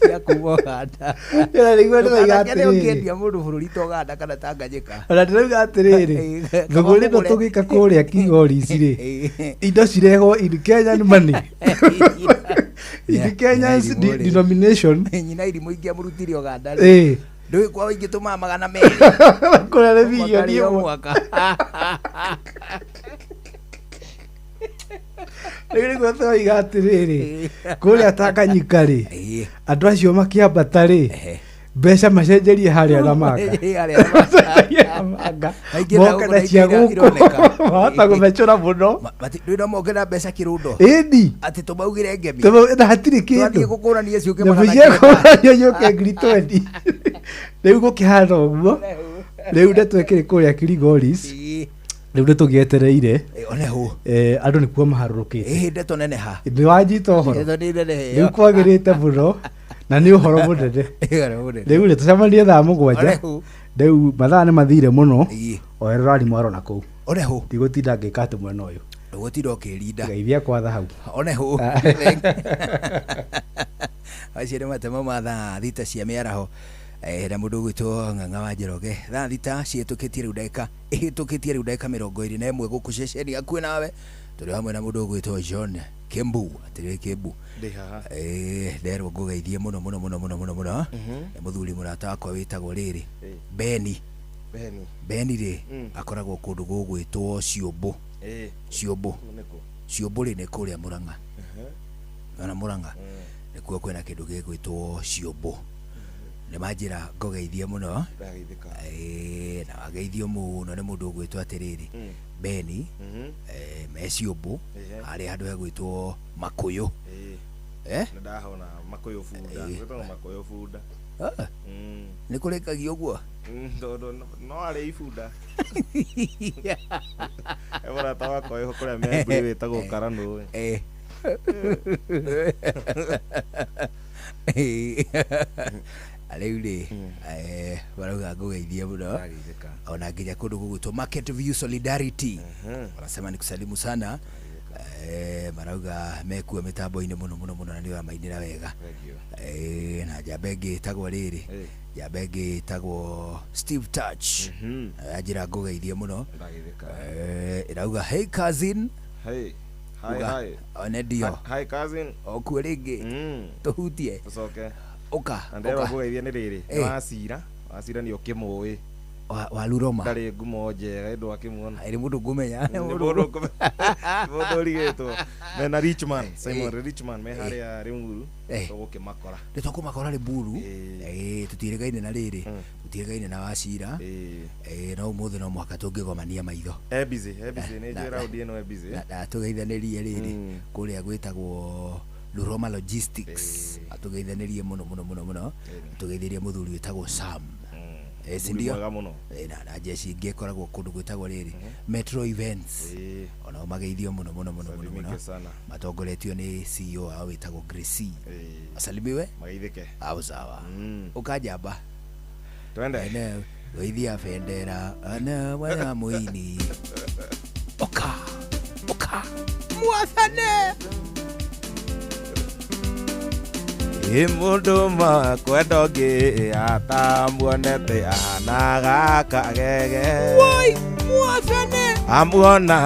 cia kuma Uganda rigwa ndaigatire ukiendia mundu bururi to Uganda kana Tanganyika ona ndirauga atiriri thuguri no tugika kuria Kilgoris ri indo cirehwo in Kenyan money in Kenya's denomination nyina iri muingi amurutire Uganda ri ndui kwa ingituma 200 kurere bilioni mwaka riri gwetho igatiriri kuria Tanganyika ri andu acio makiambata ri mbeca macenjerie haria na manga moka na cia guku mahota gumecura muno ndwina moke na mbeca kirundo indi ati tumaugire ngemi na hatiri kindu gukurania ciuke yuke ngiri 20 riu gukihana uguo riu ndetwekire kuria Kilgoris riu nditugietereire andu ni kuo maharurukite ndeto nene ha ni wanyita uhoro riu kwagirite muno na ni uhoro munene riu ni tucemanie thaa 7 riu mathaa ni mathire muno oerorari mwarona kuu tigutinda ngika ati mwena uyu gutinda ukirinda ngeithia kwatha hau onehu aciare matemo ma thaa 6 cia miaraho na mundu gwitwo Ng'ang'a wa Njoroge thaa 6 ciitukitie riu ndagika ihitukitie riu ndagika 21 guku ceceni hakuhi nawe turi hamwe na mundu gwitwo John Kembu atiri Kembu nderwo ngugeithie muno na muthuri murata wakwa witagwo riri Beni ri akoragwo kundu gugwitwo Ciumbu ri ni kuria Murang'a na Murang'a nikuo kwina kindu gigwitwo Ciumbu ni manjira ngogeithie muno na wageithio muno ni mundu gwitwo atiriri Beni me Ciumbu ari handu hegwitwo Makuyu ndahona Makuyu Funda gwitwo Makuyu Funda ni kurikagio uguo no ari ifunda ebora tawa kwa kuria memburi witagwo Karanu riu ri barauga ngugeithie muno ona nginya kundu gugwitwo Market View Solidarity wanasema ni kusalimu sana marauga mekuwa mitambo-ini muno na niyo mainira wega na jabenge tagwo riri jabenge tagwo Steve Touch ajira ngugeithie muno irauga hey cousin hi onedio hi cousin okuo ringi tuhutie tucoke uka ndero ngugeithie ni riri wacira ni ukimui waluroma ndari ngumo njega indu akimuona iri mundu ngumenya mundu rigitwo mena Richman Simon Richman me haria riunguru tugukimakora nitukumakora ri buru tutirigaine na riri tutirigaine na wacira no umuthi no mwaka tungigomania maitho busy ni njira udi no busy na tugeithanirie riri kuria gwitagwo Luroma Logistics atugeithanirie muno tugeithirie muthuri witagwo Sam sindio na jeshi ingĩ koragwo kũndũ gwĩtagwo rĩrĩ Metro Events ona mageithio muno matongoretio nĩ CEO wao wĩtagwo Gracie asalimiwe mageithike au sawa ukajamba twende goithia bendera ana wana muini oka mwathane Mundu makwenda ũngĩ atamuonete ahanaga kagege mwathane amuona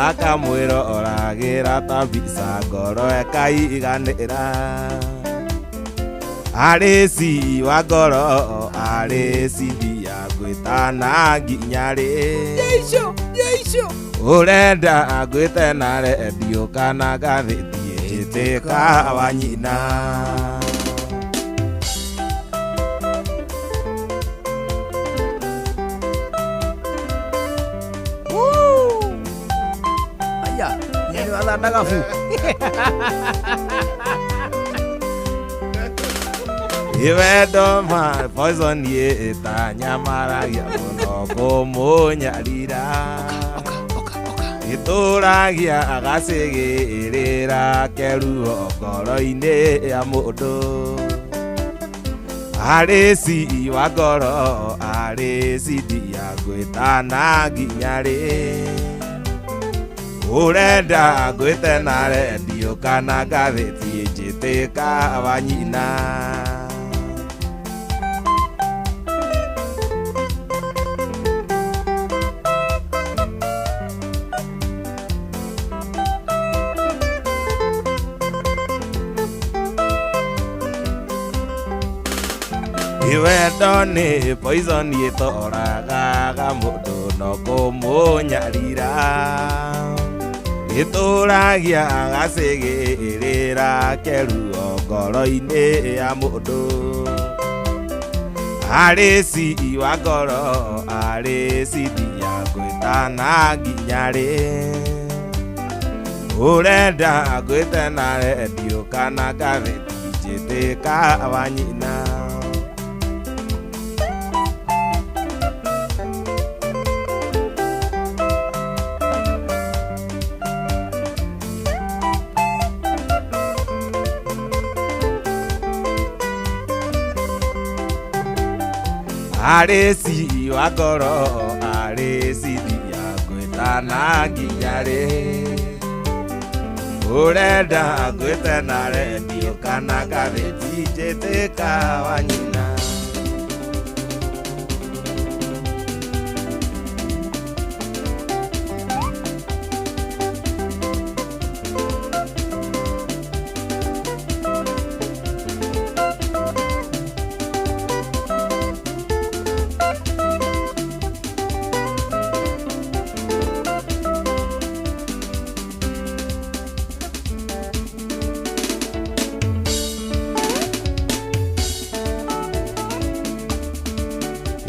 akamwĩra oragĩra ta mbica ngoro ĩkaiganĩra arĩ ci wa ngoro arĩ cithia ngwĩtana nginya rĩ ũrenda ngwĩte na redio kana ngathĩti ĩtĩka wa nyina Ndagafu Iwendo ma poison ye tanyamaragia muno kumunyarira Ituragia agacigirira keruo ngoro-inĩ ya mũndũ arĩ ci wa ngoro arĩ cindia ngwĩtana nginya rĩ Urenda ngwĩte na redio kana ngathĩti njĩtĩka wa nyina Iwendo nĩ poison ĩtoragaga mũndũ no kũmũnyarira Ituragia agacigĩrĩra keruo ngoro-inĩ ya mũndũ arĩ ci wa ngoro arĩ cithia ngwĩtana nginya rĩ ũrenda ngwĩte na redio kana ngathĩti njĩtĩka wa nyina arĩ ci wa ngoro arĩ cithia ngwĩtana nginya rĩ ũrenda ngwĩte na redio kana ngathĩti njĩtĩka wa nyina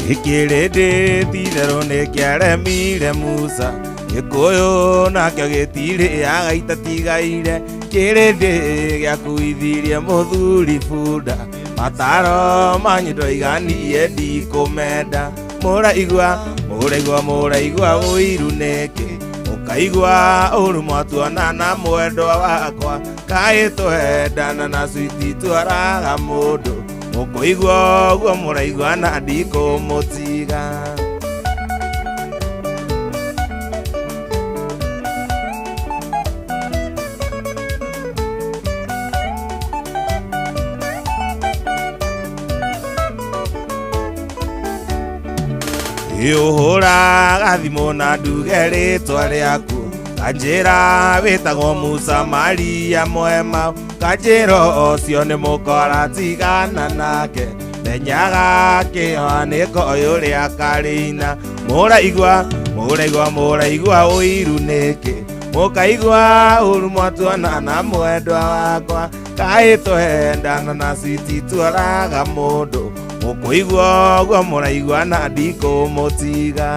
Ikirindi titherũ nĩ kĩaremire Musa Gĩkũyũ nakĩo gĩtirĩaga itatigaire Kĩrĩndĩ gĩakuithirie mũthuri bunda Mataro manyu ndoiganie ndikũmenda Mũraigua ũiru nĩkĩ Mũkaigua ũru mwatuona na mwendwa wakwa Kaĩ twendana na switi twaraga mũndũ Mũkũigua ũguo mũraigua na ndikũmũtiga Ũhũraga thimũ na nduge rĩtwa rĩaku Kanjĩra wĩtagwo Musa Maria Mwema Kanjĩra ũcio nĩ mũkora tigana nake Menyaga kĩhanĩko ũrĩa karĩina Mũraigua ũiru nĩkĩ Mũkaigua ũru mwatuona na mwendwa wakwa Kaĩ twendana na switi twaraga mũndũ Mũkũigua ũguo mũraigua na ndikũmũtiga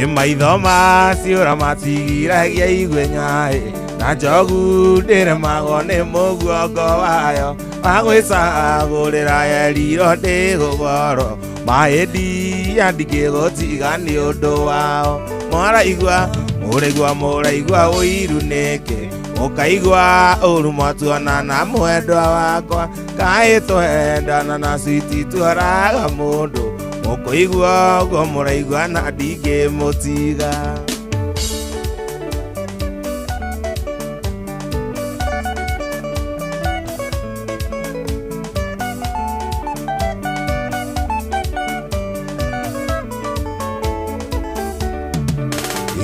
maitho maciũra matigiragia igwenya na njogu ndĩrĩmagwo nĩ mũguongo wayo wa gwĩcagũrĩra yeriro ndĩgũgoro mahĩndi andikĩgũtiga nĩ ũndũ wao mũraigua ũiru nĩkĩ ũkaigua ũru matuonana mwendwa wakwa kaĩ twendana na switi tũraga mũndũ mũkũigua ũguo mũraigua na ndingĩmũtiga.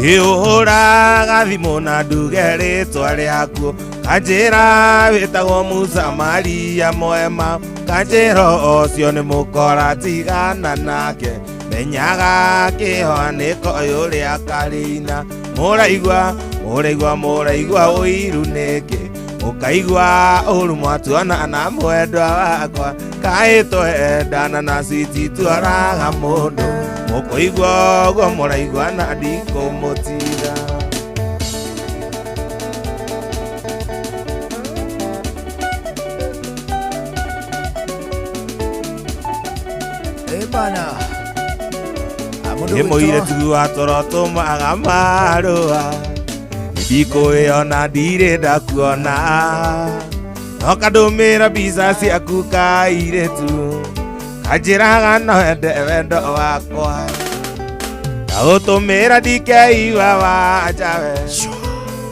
Ihũraga thimũ na nduge rĩtwa rĩaku kanjĩra wĩtagwo Musa Maria mwema kanjĩra ũcio nĩ mũkora tigana nake menyaga kĩhanĩko ũrĩa karĩina mũraigua ũiru nĩkĩ ũkaigua ũru mwatuonana mwendwa wakwa kaĩ twendana na switi tũraga mũndũ mũkũigua ũguo mũraigua na ndikũmũtiga. nĩ mũirĩtu wa toro tũmaga marũa ndikũĩona ndirĩnda kuona no kandũmĩra mbica ciaku kairĩtu kanjĩraga no wende wendo wakwa ndagũtũmĩra ndikeigua wanjawe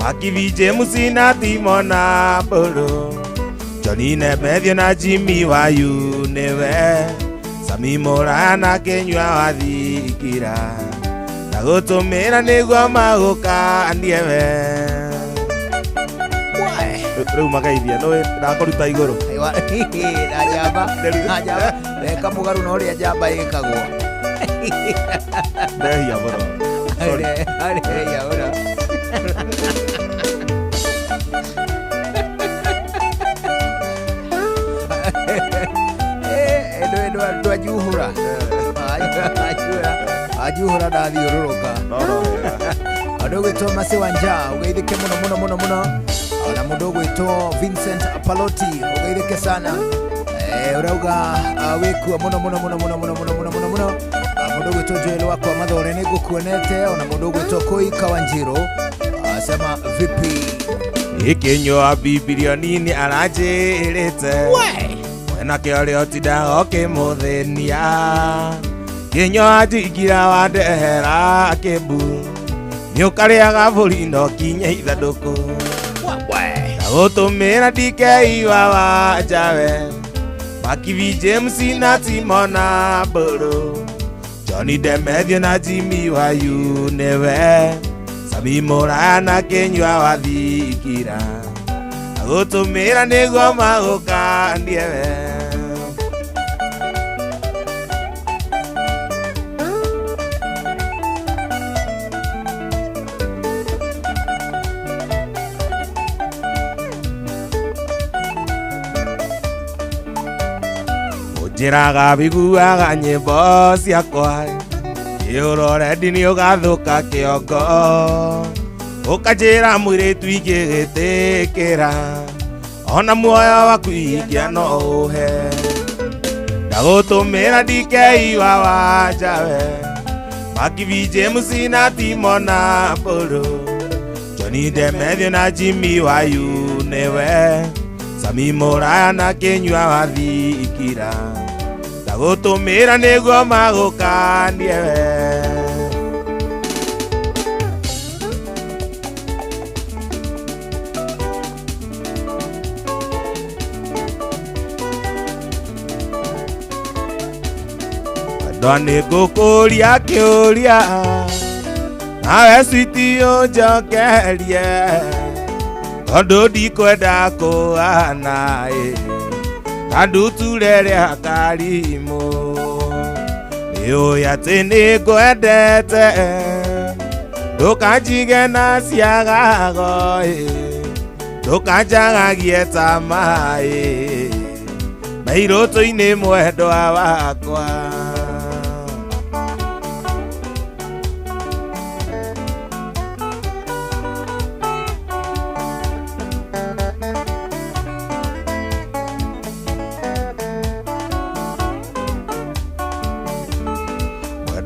Makivi James na Timona Mbũrũ Johnny Nebethio na Jimmy Wayu nĩwe Sami Mũraya na Kenyua wathikira ndagũtũmĩra nĩguo magũkanie we rĩu magaithia no ndakũruta igũrũ na njamba weka mũgarũ na ũrĩa njamba ĩkagwo ndehia mũno ndehia mũno endo ajuhura ajuhura ndathiũrũrũka andũ gwĩtwo Mase Wanja ũgeithĩke mũno na mũndũ gwĩtwo Vincent Paloti ũgeithĩke sana ũrauga wĩkua mũno mũndũ gwĩtwo Joel wakwa Mathore nĩ ngũkuonete ona mũndũ gwĩtwo Koi Kawanjiro asema vipi ikinywa Biblia nini aranjĩrĩte mwena kĩorĩa ũtindaga ũkĩmũthĩnia kinywa njingira wandehera kĩmbu nĩũkarĩaga mbũri no kinye ithandũkũ ndagũtũmĩra ndikeigua wanjawe Makivi James na Timona Mbũrũ Johnny Nebethio na Jimmy Wayu nĩwe Sami Mũraya na Kenyua wathikira ndagũtũmĩra nĩguo magũkanie we njĩraga biguaga nyĩmbo ciakwa ũroredi nĩ ũgathũka kĩongo ũkanjĩra mũirĩtu ingĩgĩtĩkĩra ona muoyo waku ingĩa no ũhe ndagũtũmĩra ndikeigua wanjawe Makivi James na Timona Mbũrũ Johnny Nebethio na Jimmy Wayu nĩwe Sami Mũraya na Kenyua wathikira ndagũtũmĩra nĩguo magũkanie we andũ nĩ ngũkũria kĩũria nawe switi ũnjokerie tondũ ndikwenda kũhana tandũ turere karimũ nĩũĩ atĩ nĩ ngwendete ndũkanjige na ciagago ndũkanjagagie ta maĩ mairũtũ-inĩ mwendwa wakwa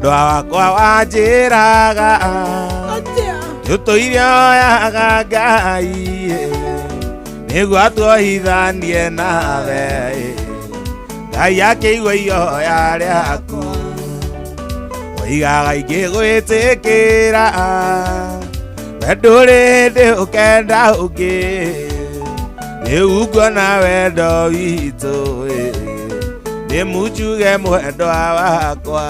mwendwa wakwa wanjĩraga tũtũire oyaga Ngai nĩguo atuohithanie nawe Ngai akĩigua ihoya rĩaku oigaga ingĩgwĩtĩkĩra we ndũrĩ hĩndĩ ũkenda ũngĩ rĩu nguona wendo witũ nĩmunjuge mwendwa wakwa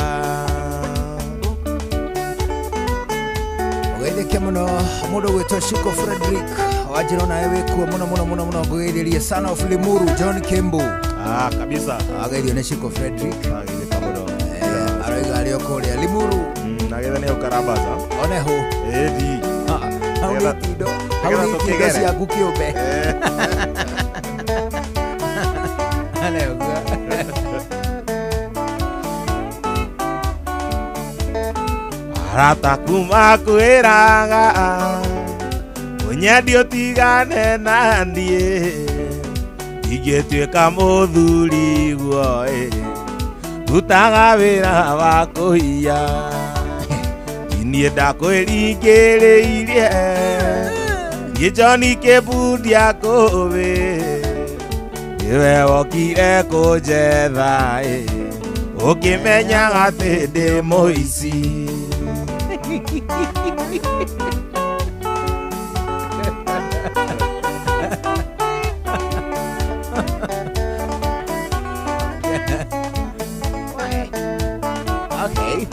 Ũgeithĩke mũno mũndũ gwĩtwo Shiko Frederick wanjĩra nawe wĩkuo mũno ngũgeithĩrie Son of Limuru John Kimbu kabisa ageithio nĩ Shiko Frederick ageithĩka mũno aroiga arĩ o kũrĩa Limuru nagetha nĩ ũkarabasa one hũ ĩdi hau nĩ itindo ciaku kĩũmbe arata kuma kwĩraga ũnyendi ũtigane na niĩ ingĩtuĩka mũthuri guo ndutaga wĩra wa kũhiya niĩ ndakwĩringĩrĩirie niĩ John Kimbu ndiakũĩ niwe wokire kũnjetha ũkĩmenyaga atĩ ndĩ mũici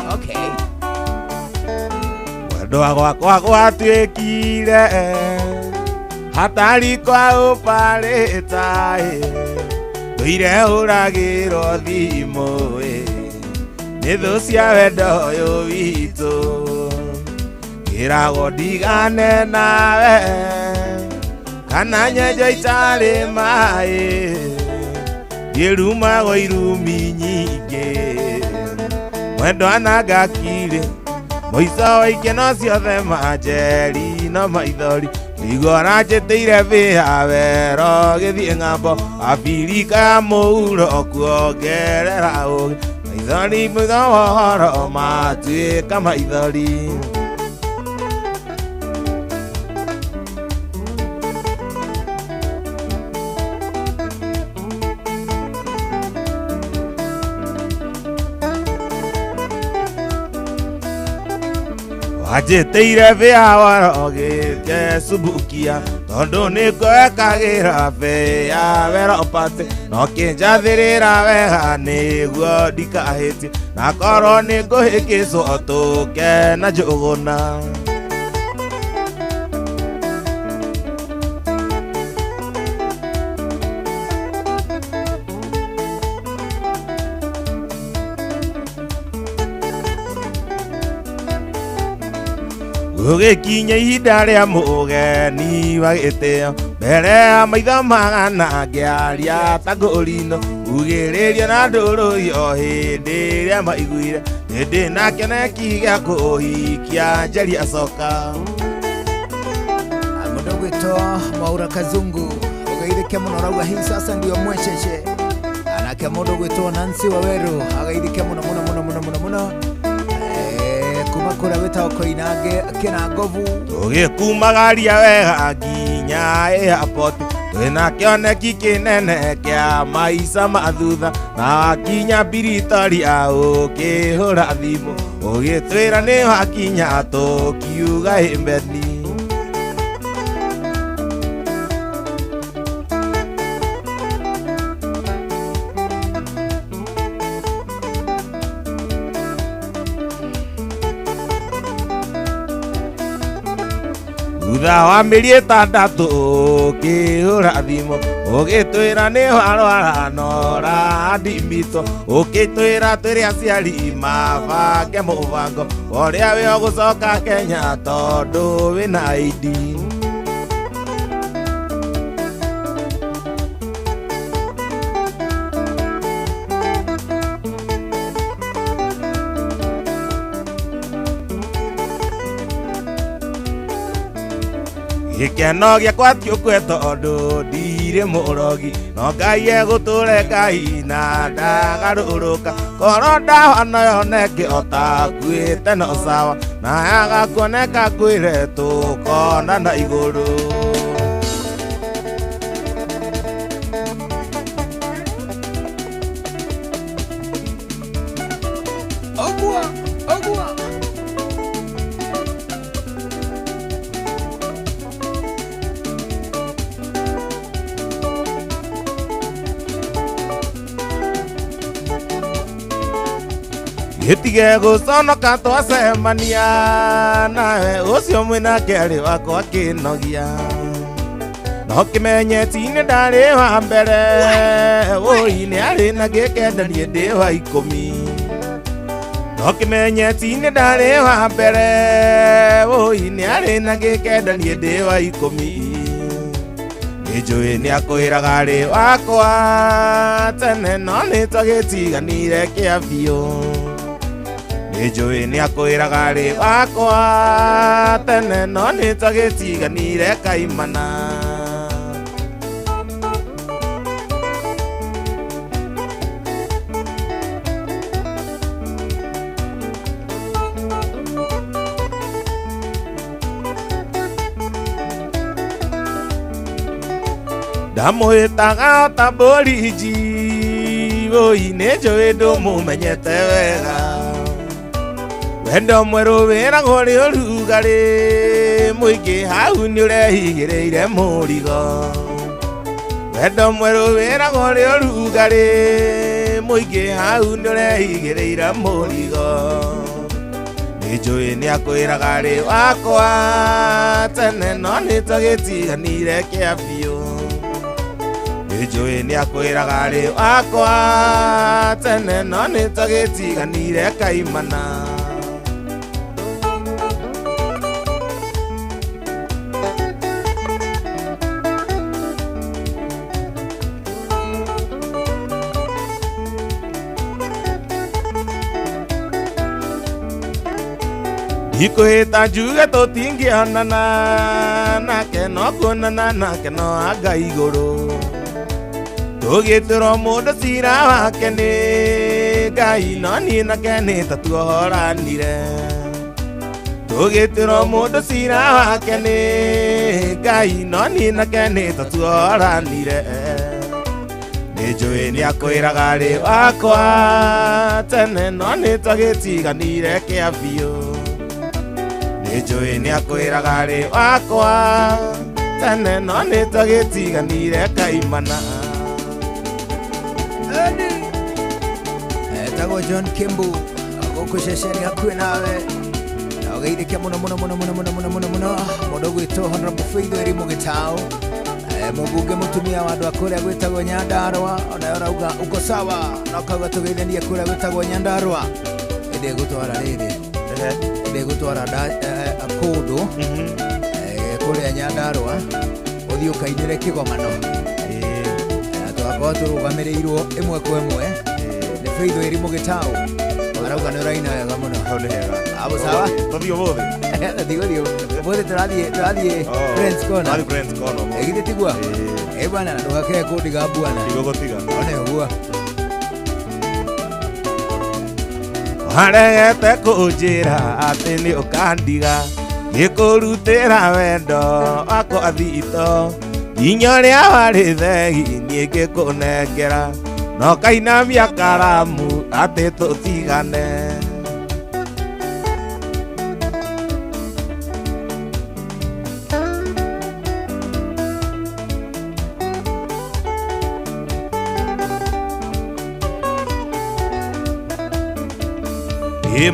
Okay. Wendwa gwakwa gwatuĩkire hatari kwa ũparĩta ndũire ũragĩrwo thimũ nĩ thũ cia wendo ũyũ witũ ngĩragwo ndigane nawe kana nyenjo itarĩ maĩ ngĩrumagwo irumi nyingĩ mwendwa na ngakire mũico wa ikeno ciothe manjeri na maithori nĩguo ranjĩtĩire bĩa wero gĩthiĩ ng'ambo Abirika ya mũhuro kuongerera ũgĩ maithori mũico wa ũhoro matuĩka maithori wanjĩtĩire bĩa wero gĩkecumbukia tondũ nĩngwekagĩra bĩa wero pate no kĩnjathĩrĩra wega nĩguo ndikahĩtie na korwo nĩngũhĩkĩcwo tũke na njũgũna ũgĩkinya ihinda rĩa mũgeni wa gĩtĩo mbere ya maitho magana ngĩaria ta ngũrino ugĩrĩrio na ndũrũrio hĩndĩ ĩrĩa maiguire hĩndĩ na kĩoneki gĩa kũhikia njeri acoka mũndũ gwĩtwo Mwaura Kazungu ũgeithĩke mũno rauga hii sasa ndio mwecheshe anake mũndũ gwĩtwo Nancy Waweru ageithĩke mũno kuma kũrĩa wĩtagwo Koinange kĩna ngovu tũgĩkumagaria wega nginya airport twĩna kĩoneki kĩnene kĩa maica mathutha na wakinya Pretoria ũkĩhũra thimũ ũgĩtwĩra nĩ wakinya tũkiuga ĩmbeni thutha wa mĩeri ĩtandatũ ũkĩhũra thimũ ũgĩtwĩra nĩ warwara nora ndimito ũgĩtwĩra twĩre aciari mabange mũbango ũrĩa wĩ ũgũcoka Kenya tondũ wĩna ID Gikeno giakwa tiukwe tondu ndirĩ mũrogi no Ngai egũtũre Ngai na ndagarũrũka korwo ndahona yoneke ota nguĩte no sawa na agakuoneka ngwĩre tũkona na igũrũ. Gĩtige gũconoka twacemania nawe ũcio mwĩnake arĩ wakwa kĩnogia no kĩmenyeti nĩ ndarĩ wa mbere ũi nĩ arĩ na gĩkenda niĩ ndĩ wa 10 no kĩmenyeti nĩ ndarĩ wa mbere ũi nĩ arĩ na gĩkenda niĩ ndĩ wa 10 nĩnjũĩ nĩ akwĩraga arĩ wakwa tene no nĩ twagĩtiganire kĩa biũ. Nĩnjũĩ nĩ akwĩraga arĩ wakwa tene no nĩ twagĩtiganire kaimana. Ndamwĩtaga ta Mboriji ũi nĩnjũĩ ndũmũmenyete wega wendo mwerũ wĩragwo rĩ ũrugarĩ mũingĩ hau nĩ ũrehigĩrĩire mũrigo wendo mwerũ wĩragwo rĩ ũrugarĩ mũingĩ hau nĩ ũrehigĩrĩire mũrigo. Nĩnjũĩ nĩ akwĩraga arĩ wakwa tene no nĩ twagĩtiganire kĩa biũ. Nĩnjũĩ nĩ akwĩraga arĩ wakwa tene no nĩ twagĩtiganire kaimana. Ikwĩta njuge tũtingĩonana nake no kuonana nake no anga igũrũ tũgĩtũrwo mũndũ cira wake nĩ Ngai no niĩ nake nĩ ta tuohoranire tũgĩtũrwo mũndũ cira wake nĩ Ngai no niĩ nake nĩ ta tuohoranire. Nĩnjũĩ nĩ akwĩraga arĩ wakwa tene no nĩ twagĩtiganire kĩa biũ. Nĩnjũĩ nĩ akwĩraga arĩ wakwa tene no nĩ twagĩtiganire kaimana. Etagwo John Kimbu gũkũ ceceni hakuhĩ nawe na ũgeithĩkia mũno mũno mũno mũno mũno mũno mũno mũno mũndũ gwĩtwo Honorable Faith Eri Mũgĩtaũ mũmbunge mũtumia wa andũ a kũrĩa gwĩtagwo Nyandarũa onayo arauga uko sawa na ũkauga tũgeithanie kũrĩa gwĩtagwo Nyandarũa ĩndĩ gũtwara rĩrĩ ĩndĩ gũtwara kũndũ kũrĩa Nyandarũa ũthiĩ ũkainĩre kĩgomano twakorwo tũrũgamĩrĩirwo ĩmwe kwa ĩmwe nĩ Faith Eri Mũgĩtaũ arauga nĩ ũraina wega mũno. Hau nĩ hega. Abo sawa? Tũthiĩ ũmũthĩ? Tũthiĩ ũmũthĩ tũrathiĩ Friends Corner. Friends Corner. Githĩ tigua? Bwana ndũgakĩre kũndiga bwana. Ndigũgũtiga. One ũguo. Waregete kũnjĩra atĩ nĩ ũkandiga ngĩkũrutĩra wendo wakwa thito nginya ũrĩa warĩ thegi niĩ ngĩkũnengera no kainamia karamu atĩ tũtigane.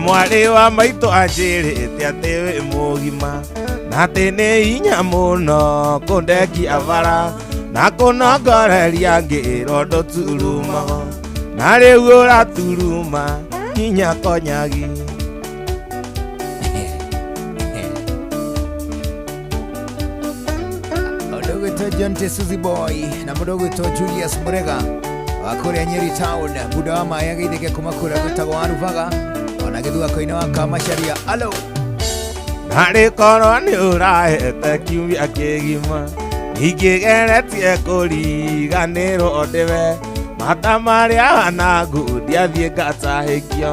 Mwarĩ wa maitũ anjĩrĩte atĩ wĩ mũgima na atĩ nĩ hinya mũno kũndekia bara na kũnongoreria ngĩrondo turumago na rĩu ũraturuma hinya konyagi. Mũndũ gwĩtwo John Tesuzi Boy na mũndũ gwĩtwo Julius Murega wa kũrĩa Nyeri Town buda wa maĩ ageithĩke kuma kũrĩa gwĩtagwo Aruvaga ona gĩthua koine wa Kamacharia. Alo harĩ korwo nĩ ũrahete kiumia kĩgima ingĩgeretie kũriganĩrwo ndĩwe mata marĩa hana ngundi athiĩ ngatahĩkio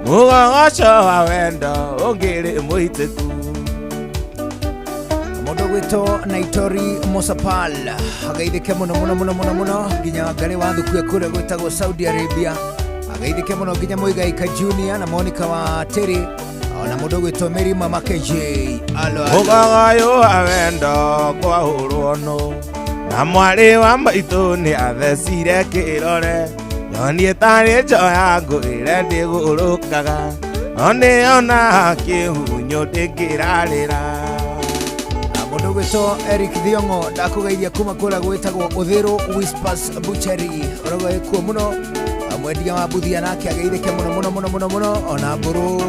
mũgogoco wa wendo ũngĩrĩ mũitĩku. Mũndũ gwĩtwo Naitori Mosapal ageithĩke mũno nginya Ngarĩ wa Thukue kũrĩa gwĩtagwo Saudi Arabia, ageithĩke mũno nginya Mũigaika Junior na Monica wa Tĩrĩ, ona mũndũ gwĩtwo Mĩrima Makenji. Mũgogoyo wa wendo kwahũrwo no na mwarĩ wa maitũ nĩ athecire kĩrore, no niĩ tarĩ njoya ngũĩre ndĩgũrũkaga, no nĩona kĩhunyũ ndĩngĩrarĩra. Mũndũ gwĩtwo Eric Thiongo ndakũgeithia kuma kũrĩa gwĩtagwo Ũthĩrũ Whispers Butchery, orogo ĩkuo mũno mwendia wa mbuthia nake ageithĩke mũno, ona Mbũrũ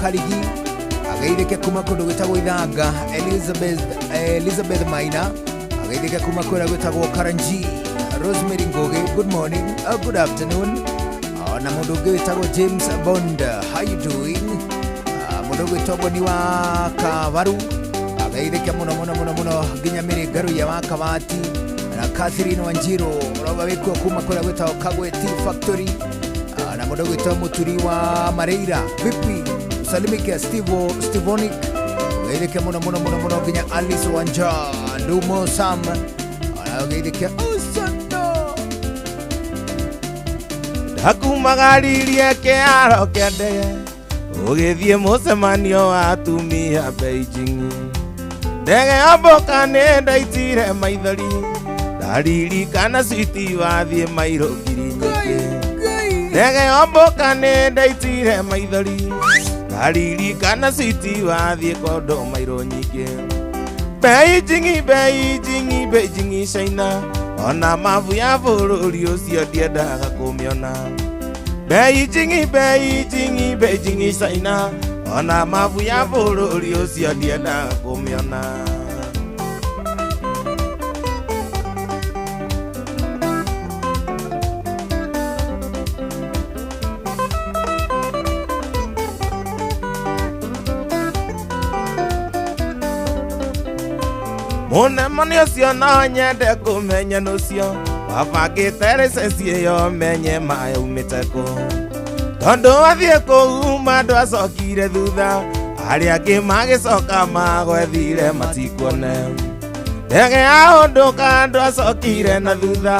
Karigi ageithĩke kuma kũndũ gwĩtagwo Ithanga. Elizabeth Maina ageithĩke kuma kũrĩa gwĩtagwo Karanji. Rosemary Ngoge, good morning, good afternoon. Na mũndũ ũngĩ wĩtagwo James Bond, how you doing? Mũndũ gwĩtwo Boni wa Kavaru ageithĩke mũno nginya Mĩrĩ Ngaruya wa Kabati na Catherine Wanjiru roga wĩkuo kuma kũrĩa gwĩtagwo Kagwe Tea Factory, na mũndũ gwĩtwo Mũturi wa Mareira. Vipi usalimike Stevonic ageithĩke mũno nginya Alice Wanja Ndumo Sam ageithĩke Usando. Ndakumagaririe kĩharo kĩa ndege ũgĩthiĩ mũcemanio wa atumia Beijing, ndege yamboka nĩ ndaitire maithori ndaririkana citi wathiĩ mairo ngiri nyingĩ, ndege yamboka nĩ ndaitire maithori ndaririkana citi wathiĩ kondo mairo nyingĩ. Beijing China, ona mabu ya bũrũri ũcio ndiendaga kũmĩona. Beijing China, ona mabu ya bũrũri ũcio ndiendaga kũmĩona. Mũnemani ũcio no nyende kũmenya nũcio wabangĩte rĩceci ĩyo menye mayaumĩte kũ, tondũ wathiĩ kũu andũ acokire thutha, arĩa angĩ magĩcoka magwethire matikuone. Ndege yahũndũka andũ acokire na thutha,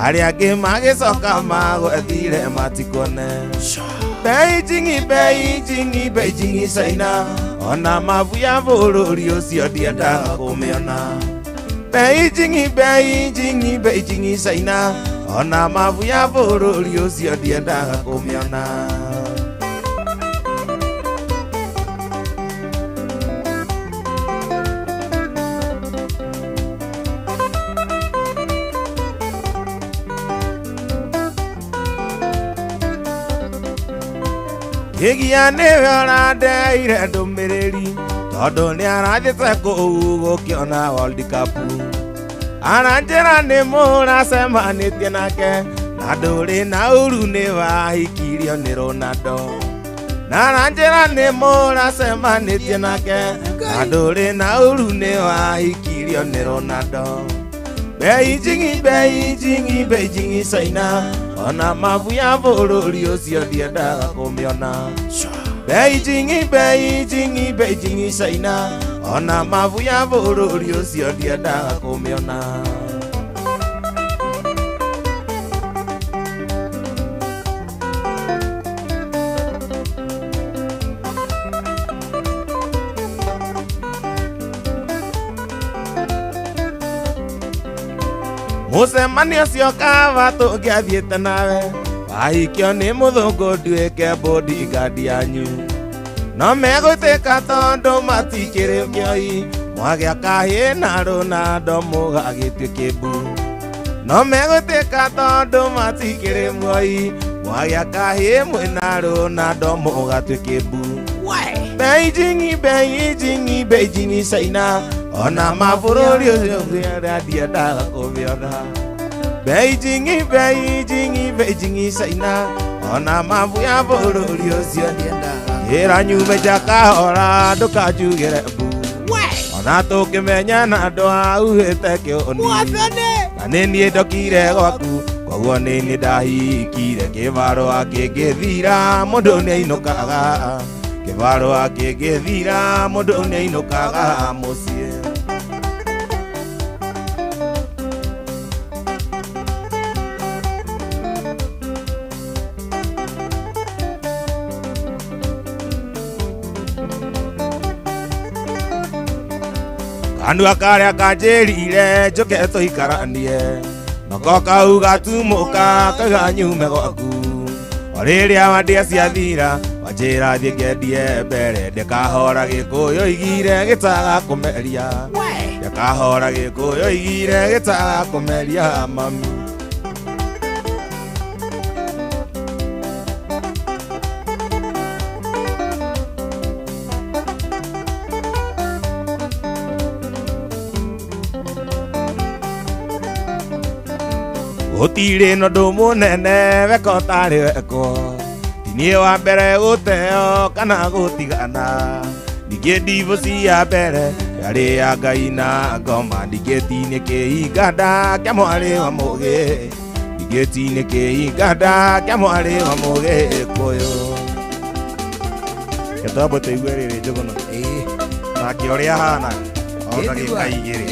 arĩa angĩ magĩcoka magwethire matikuone. Beijing China, ona mabu ya bũrũri ũcio ndiendaga kũmĩona. Beijing China, ona mabu ya bũrũri ũcio ndiendaga kũmĩona. Gĩgia nĩwe ũrandeire ndũmĩrĩri, tondũ nĩ arathiĩte kũu gũkĩona World Cup. Aranjĩra nĩ mũracemanĩtie nake na ndũrĩ na ũru nĩ wahikirio nĩ Ronaldo. Aranjĩra nĩ mũracemanĩtie nake na ndũrĩ na ũru nĩ wahikirio nĩ Ronaldo. Beijing China, ona mabu ya bũrũri ũcio ndiendaga kũmĩona. Beijing China, ona mabu ya bũrũri ũcio ndiendaga kũmĩona. Mũcemanio ũcio kaba tũngĩathiĩte nawe wahikio nĩ mũthũngũ nduĩke bodyguard yanyu, no megũtĩka tondũ matikĩrĩ kĩoi mwagĩa kahĩ na Ronaldo mũgagĩtuĩke mbu. No megũtĩka tondũ matikĩrĩ muoi mwagĩa kahĩ mwĩna Ronaldo mũgatuĩke mbu. Beijing China, ona mabũrũri ũcio ndiendaga kũmĩona. Beijing China, ona mabu ya bũrũri ũcio ndiendaga. ira nyume jakahora ndukajugire mbu ona tukimenya na andu auhite kioni na nini ndokire gwaku koguo nini ndahikire kivaro akingithira mundu niainukaga kivaro akingithira mundu niainukaga mucie andu akaria kanjirire njuke tuikaranie nako kau gatumuka kaganyume gwaku oriria wandia ciathira wanjira thie ngendie mbere ndikahora gikuyu igire gitaga kumeria ndikahora gikuyu igire gitaga kumeria mami Gutire no ndu nene weko tari weko tinie wa mbere guteo kana gutigana ningĩ ndivũ cia mbere yarĩ ya Ngai na ngoma ningĩ tinĩ kĩhinganda kĩa mwarĩ wa mũgĩ ningĩ tinĩ kĩhinganda kĩa mwarĩ wa Mũgĩkũyũ gĩtombo tũigue rĩrĩ Njũgũna nake ũrĩa hana o ndagĩka igĩrĩ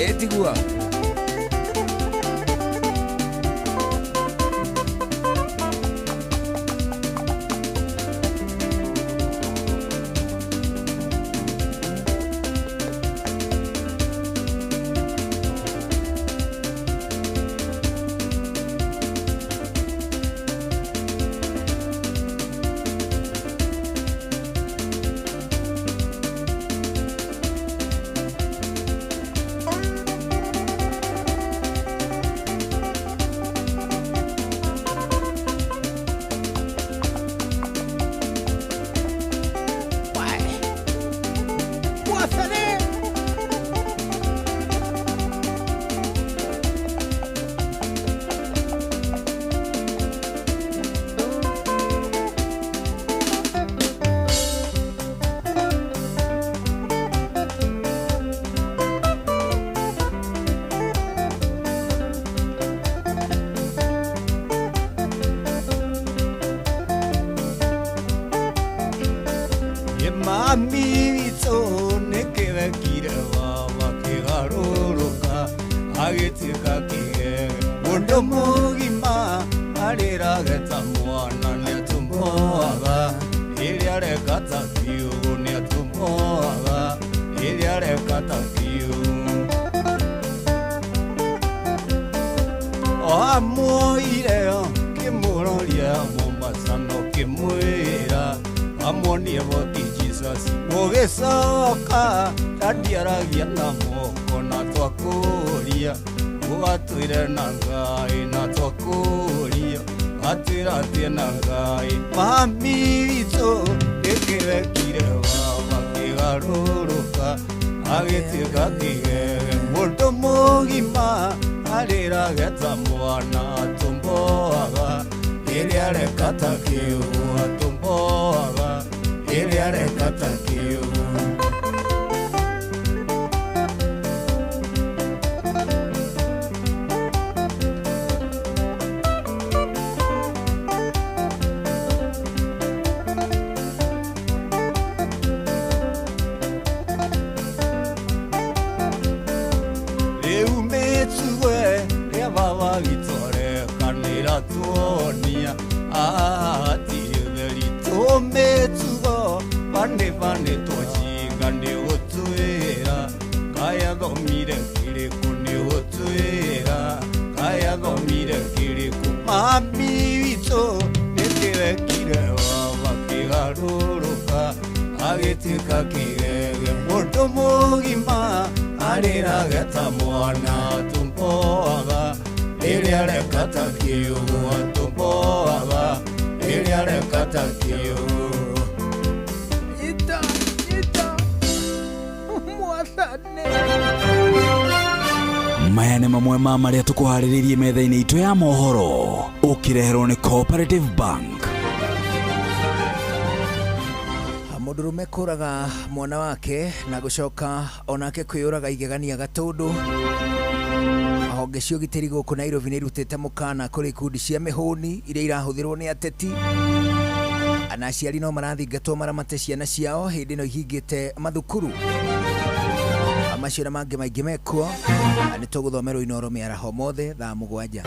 maya nĩ mamwe ma marĩa tũkũharĩrĩirie metha-inĩ itũ ya mohoro ũkĩreherwo nĩ Cooperative Bank. Mũndũrũme kũraga mwana wake na gũcoka onake kwĩyũraga igegania Gatũndũ. Honge cia ũgitĩri gũkũ Nairobi nĩ irutĩte mũkana kũrĩ ikundi cia mĩhũni iria irahũthĩrwo nĩ ateti. Anaciari no marathingatwo maramate ciana ciao hĩndĩ ĩno ihingĩte mathukuru. Macio na mangĩ maingĩ mekuo nĩ tũgũthomerwo Inooro mĩaraho mothe thaa 7.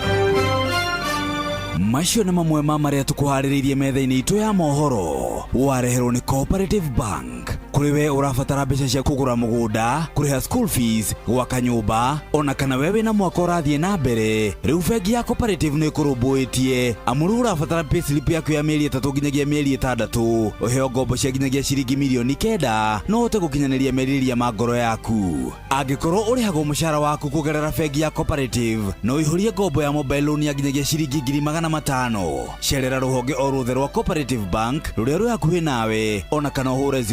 Macio nĩ mamwe ma marĩa tũkũharĩrĩirie metha-inĩ itũ ya mohoro. Wareherwo nĩ Cooperative Bank. Kũrĩ we ũrabatara mbeca cia kũgũra mũgũnda, kũrĩha school fees, gwaka nyũmba, ona kana wewe na mwaka ũrathiĩ na mbere. Rĩu bengi ya Cooperative nĩ ĩkũrũmbũĩtie. Amuru ũrabatara payslip yaku ya mĩeri 3 nginyagia mĩeri 6. Ũheo ngombo cia nginyagia ciringi milioni 9 no ũhote gũkinyanĩria merirĩria ma ngoro yaku. Angĩkorwo ũrĩhagwo mũcara waku kũgerera bengi ya Cooperative, no ihũrie ngombo ya mobile loan ya nginyagia ciringi 500,000. Cerera rũhonge o ruothe rwa Cooperative Bank rũrĩa rwĩ hakuhĩ nawe, ona kana ũhũre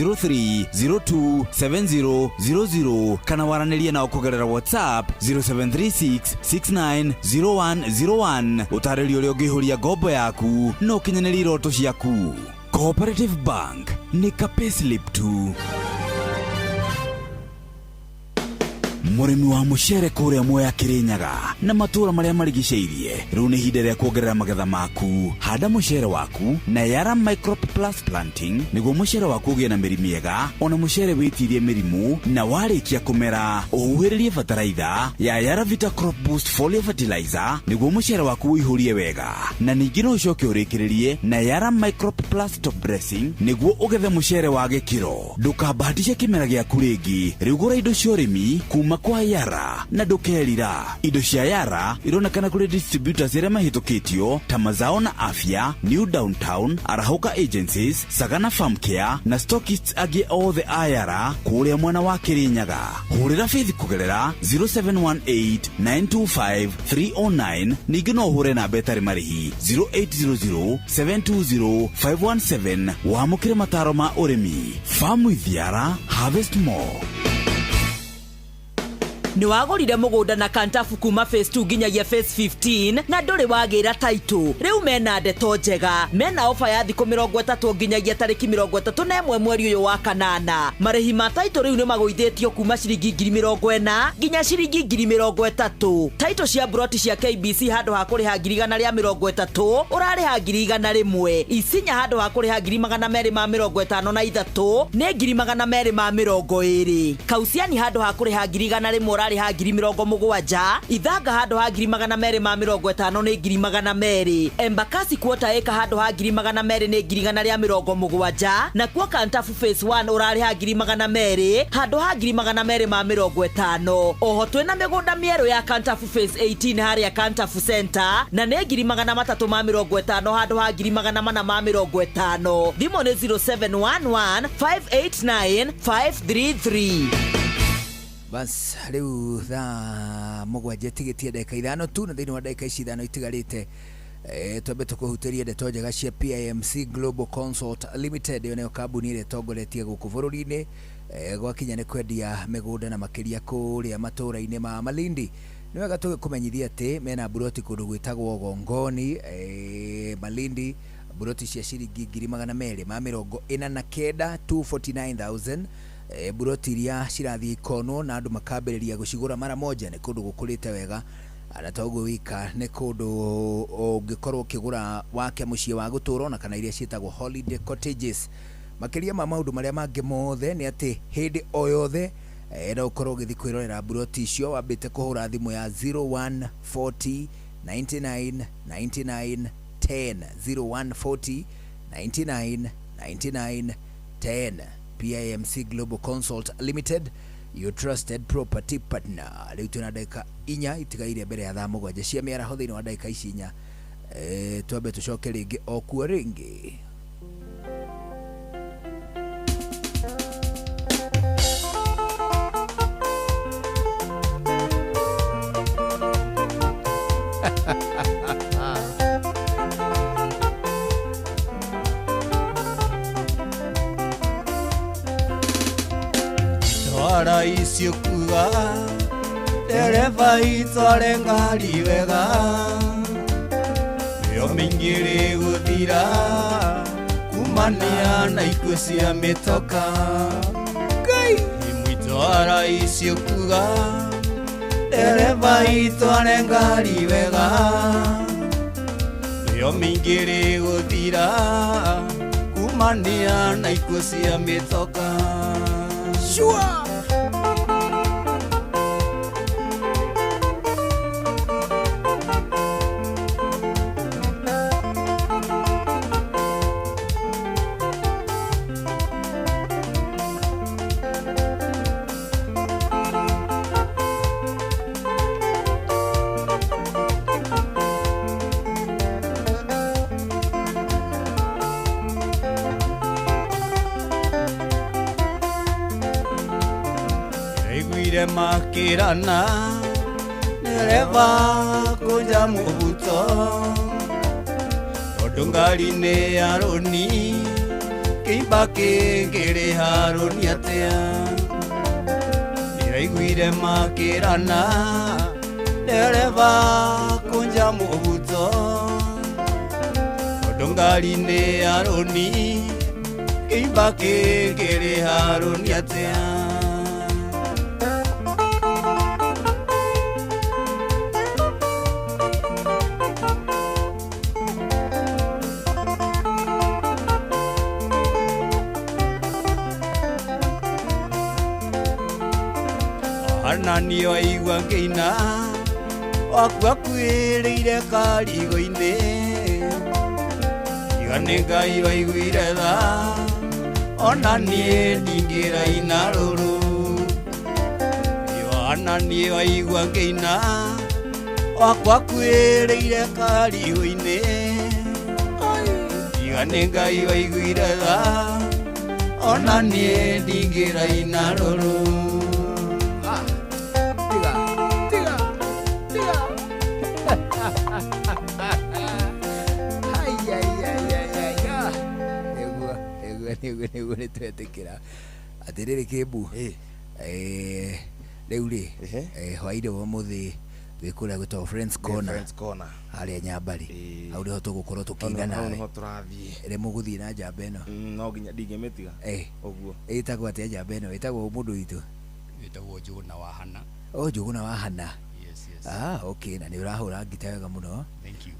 0703027000 kana waranĩrie nao kũgerera WhatsApp 0736690101 ũtarĩrio ũrĩa ũngĩihũria ngombo yaku no ũkinyanĩrie iroto ciaku. Cooperative Bank nĩ ka payslip tu. Mũrĩmi wa mũcere kũrĩa Mwea Kĩrĩnyaga na matũũra marĩa marigicĩirie, rĩu nĩ ihinda rĩa kuongerera magetha maku. Handa mũcere waku na Yara Microp Plus Planting nĩguo mũcere waku ũgĩe na mĩri mĩega, ona mũcere wĩtirie mĩrimũ, na warĩkia kũmera ũhuhĩrĩrie bataraitha ya Yara Vita Crop Boost Foliar Fertilizer nĩguo mũcere waku ũihũrie wega, na ningĩ no ũcoke ũrĩkĩrĩrie na Yara Microp Plus Top Dressing nĩguo ũgethe mũcere wa gĩkĩro. Ndũkabahatishe kĩmera gĩaku rĩngĩ, rĩu gũra indo cia ũrĩmi kuma kwa Yara na ndũkerira. Indo cia Yara ironekana kũrĩ distributors arĩa mahĩtũkĩtio ta Mazao na Afya, New Downtown, Arahuka Agencies, Sagana Farm Care na stockists angĩ othe a Yara kũrĩa mwena wa Kĩrĩnyaga. Hũrĩra Faith kũgerera 0718925309. Ningĩ no ũhũre namba ĩtarĩ marĩhi 0800720517 wamũkĩre mataro ma ũrĩmi. Farm with Yara, harvest more. Ni wagũrire mũgũnda na kantafu kuma phase 2 nginyagia phase 15 na ndũrĩ wagĩra title. Rĩu mena ndeto njega, mena ofa ya thikũ 30 nginyagia tarĩki 31 mweri ũyũ wa kanana. Marĩhi ma title rĩu nĩ magũithĩtio kuma ciringi 40,000 nginya ciringi 30,000. Title cia broti cia KBC handũ ha kũrĩha 130 ũrarĩha 100. Isinya handũ ha kũrĩha 253 nĩ 220. Kausiani handũ ha kũrĩha 100 rari ha 70,000. Ithanga handũ ha 250 nĩ 200. Embakasi kuota eka handũ ha 200 nĩ 170. Na kwa kantafu phase 1 ũrari ha 200 handũ ha 250. Oho twĩna mĩgũnda mĩerũ ya kantafu phase 18 harĩa kantafu center na nĩ 350 handũ ha 450. Thimo nĩ 0711589533. Bas rĩu thaa 7 tigĩtie ndagĩka 5 tu na thĩinĩ wa ndagĩka ici 5 itigarĩte twambe tũkũhutĩria ndeto njega cia PIMC Global Consult Limited. Yo nĩyo kambuni ĩrĩa ĩtongoretie gũkũ bũrũri-inĩ gwakinya nĩ kwendia mĩgũnda na makĩria kũrĩa matũũra-inĩ ma Malindi. Nĩ wega tũgĩkũmenyithia atĩ mena buroti kũndũ gwĩtagwo Gongoni Malindi, buroti cia ciringi 249 249,000. Buroti iria cirathiĩ ikono na andũ makambĩrĩria gũcigũra mara moja. Nĩ kũndũ gũkũrĩte wega, na toguo wika nĩ kũndũ ũngĩkorwo ũkĩgũra wake mũciĩ wa gũtũũra na kana iria ciĩtagwo holiday cottages. Makĩria ma maũndũ marĩa mangĩ mothe nĩ atĩ hĩndĩ o yothe no ũkorwo ũgĩthiĩ kwĩrorera buroti icio wambĩte kũhũra thimũ ya 0140 99 99 10 0140 99 99 10. PIMC Global Consult Limited, your trusted property partner. Rĩu tuna ndagĩka 4 itigaire mbere ya thaa 7 cia mĩaraho. Thĩinĩ wa ndagĩka ici 4 twambe tũcoke rĩngĩ o kuo rĩngĩ. Twara icio kuga dereva itware ngari wega, nĩyo mĩingĩ ĩgũthira kumania na ikuo cia mĩtoka imwitwara icio kuga dereva itware ngari wega nĩyo mĩingĩ rĩgũthira kumania na ikuo cia mĩtoka sure. Makirana nereva kunja mubuto odongari ne aroni kibake ngere haroni atea niraiguire makirana nereva kunja mubuto odongari ne aroni kibake ngere haroni atea nani waigua ngĩina waku akuĩrĩire karigo-inĩ iga nĩ Ngai waiguire tha ona niĩ ndingĩraina rũrũ Yohana niĩ waigua ngĩina waku akuĩrĩire karigo-inĩ iga nĩ Ngai waiguire tha ona niĩ ndingĩraina rũrũ nĩguo nĩtwetĩkĩra atĩrĩrĩ Kĩmbu rĩu rĩ hwaĩ-inĩ wa ũmũthĩ wĩ kũrĩa gwĩtagwo Friends Corner harĩa Nyambarĩ hau nĩho tũgũkorwo tũkĩina nawe rĩ mũgũthiĩ na njamba ĩno no nginya ndingĩmĩtiga ũguo ĩtagwo atĩa njamba ĩno ĩtagwo mũndũ witũ wĩtagwo Njũgũna wa Hana Njũgũna wa Hana okay na nĩ ũrahũra ngita wega mũno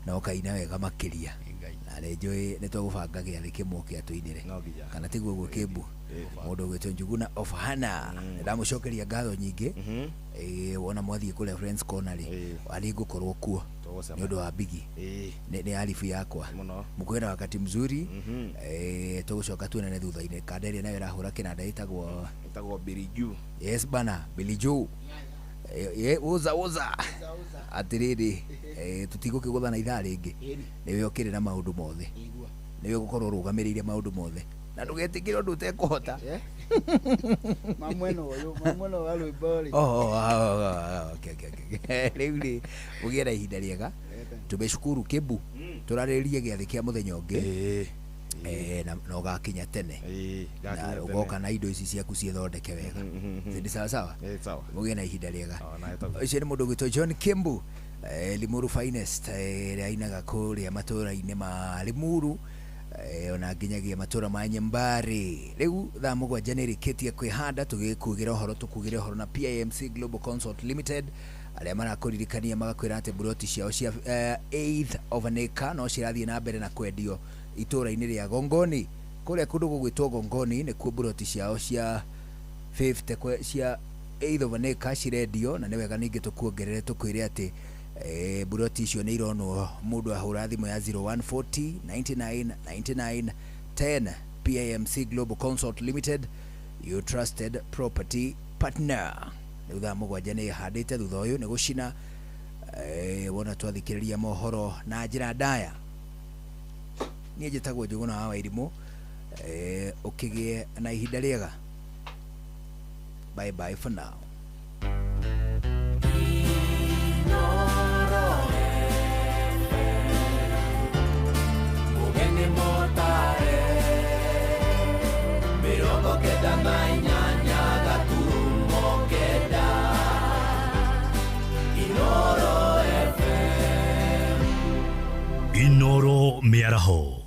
na ũkaina wega makĩria na nĩnjũĩ nĩtwagũbanga gĩathĩ kĩmwe kĩa tũinĩre kana tiguo ũguo Kĩmbu mũndũ ũgwĩtwo Njũgũna of Hana ndamũcokeria ngatho nyingĩ wona mwathiĩ kũrĩa Friends Corner rĩ warĩ ngũkorwo kuo nĩ ũndũ wa Bigi nĩ arifu yakwa mũkwĩ na wakati mzuri tũgũcoka tuonane thutha-inĩ kanda ĩrĩa nayo ĩrahũra kĩnanda ĩtagwo Billy Joe yes bana Billy Joe woza atĩrĩrĩ tũtigũkĩgũthana ithaa rĩngĩ nĩwe ũkĩrĩ na maũndũ mothe nĩwe ũgũkorwo ũrũgamĩrĩire maũndũ mothe na ndũgetĩkĩre ũndũ ũtekũhota mamwena ũyũ wa rwĩmbo rĩu rĩ ũgĩe na ihinda rĩega tũmĩcukuru Kĩmbu tũrarĩrĩrie gĩathĩ kĩa mũthenya ũngĩ na ũgakinya tene na ũgoka na indo ici ciaku ciĩthondeke wega ndĩ sawa mũgĩe na ihinda rĩega ũcio nĩ mũndũ ũgwĩtwo John Kĩmbu Limuru Finest ĩrĩa ainaga kũrĩa matũra-inĩ ma Limuru ona nginyagia matũra ma Nyambarĩ rĩu thaa mũgwanja nĩrĩkĩtie kwĩhanda tũgĩkugĩra ũhoro tũkugĩre ũhoro na PIMC Global Consult Limited arĩa marakũririkania magakwĩra atĩ buroti ciao cia 8th of an acre no cirathiĩ na mbere na kwendio itũra-inĩ rĩa Gongoni kũrĩa kũndũ gũgwĩtwo Gongoni nĩkuo buroti ciao cia 50 cia 8th of an acre cirendio na nĩ wega ningĩ tũkuongerere tũkwĩre atĩ buroti icio nĩ ironwo mũndũ ahũra thimũ ya 0140 99 99 10 PIMC Global Consult Limited your trusted property partner rĩu thaa mũgwanja nĩ handĩte thutha ũyũ nĩ gũcina wona twathikĩrĩria mohoro na njĩra ndaya niĩ njĩtagwo Njũgũna wa Wairimũ ũkĩgĩe na ihinda rĩega bye bye for now Inoro Miaraho.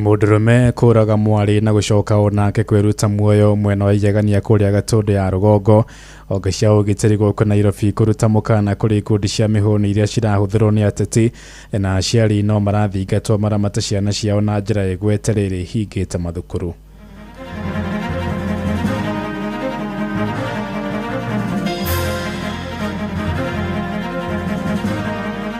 Mũndũrũme kũraga mwari na gũcoka onake kwĩruta muoyo mwena wa igegania kũrĩa Gatũndũ ya rũgongo. Honge cia ũgitĩri gũkũ Nairobi kũruta mũkana kũrĩ ikundi cia mĩhũnĩ iria cirahũthĩrwo nĩ ateti na aciari no marathingatwo maramata ciana ciao na njĩra ĩgweterere hingĩte mathukuru.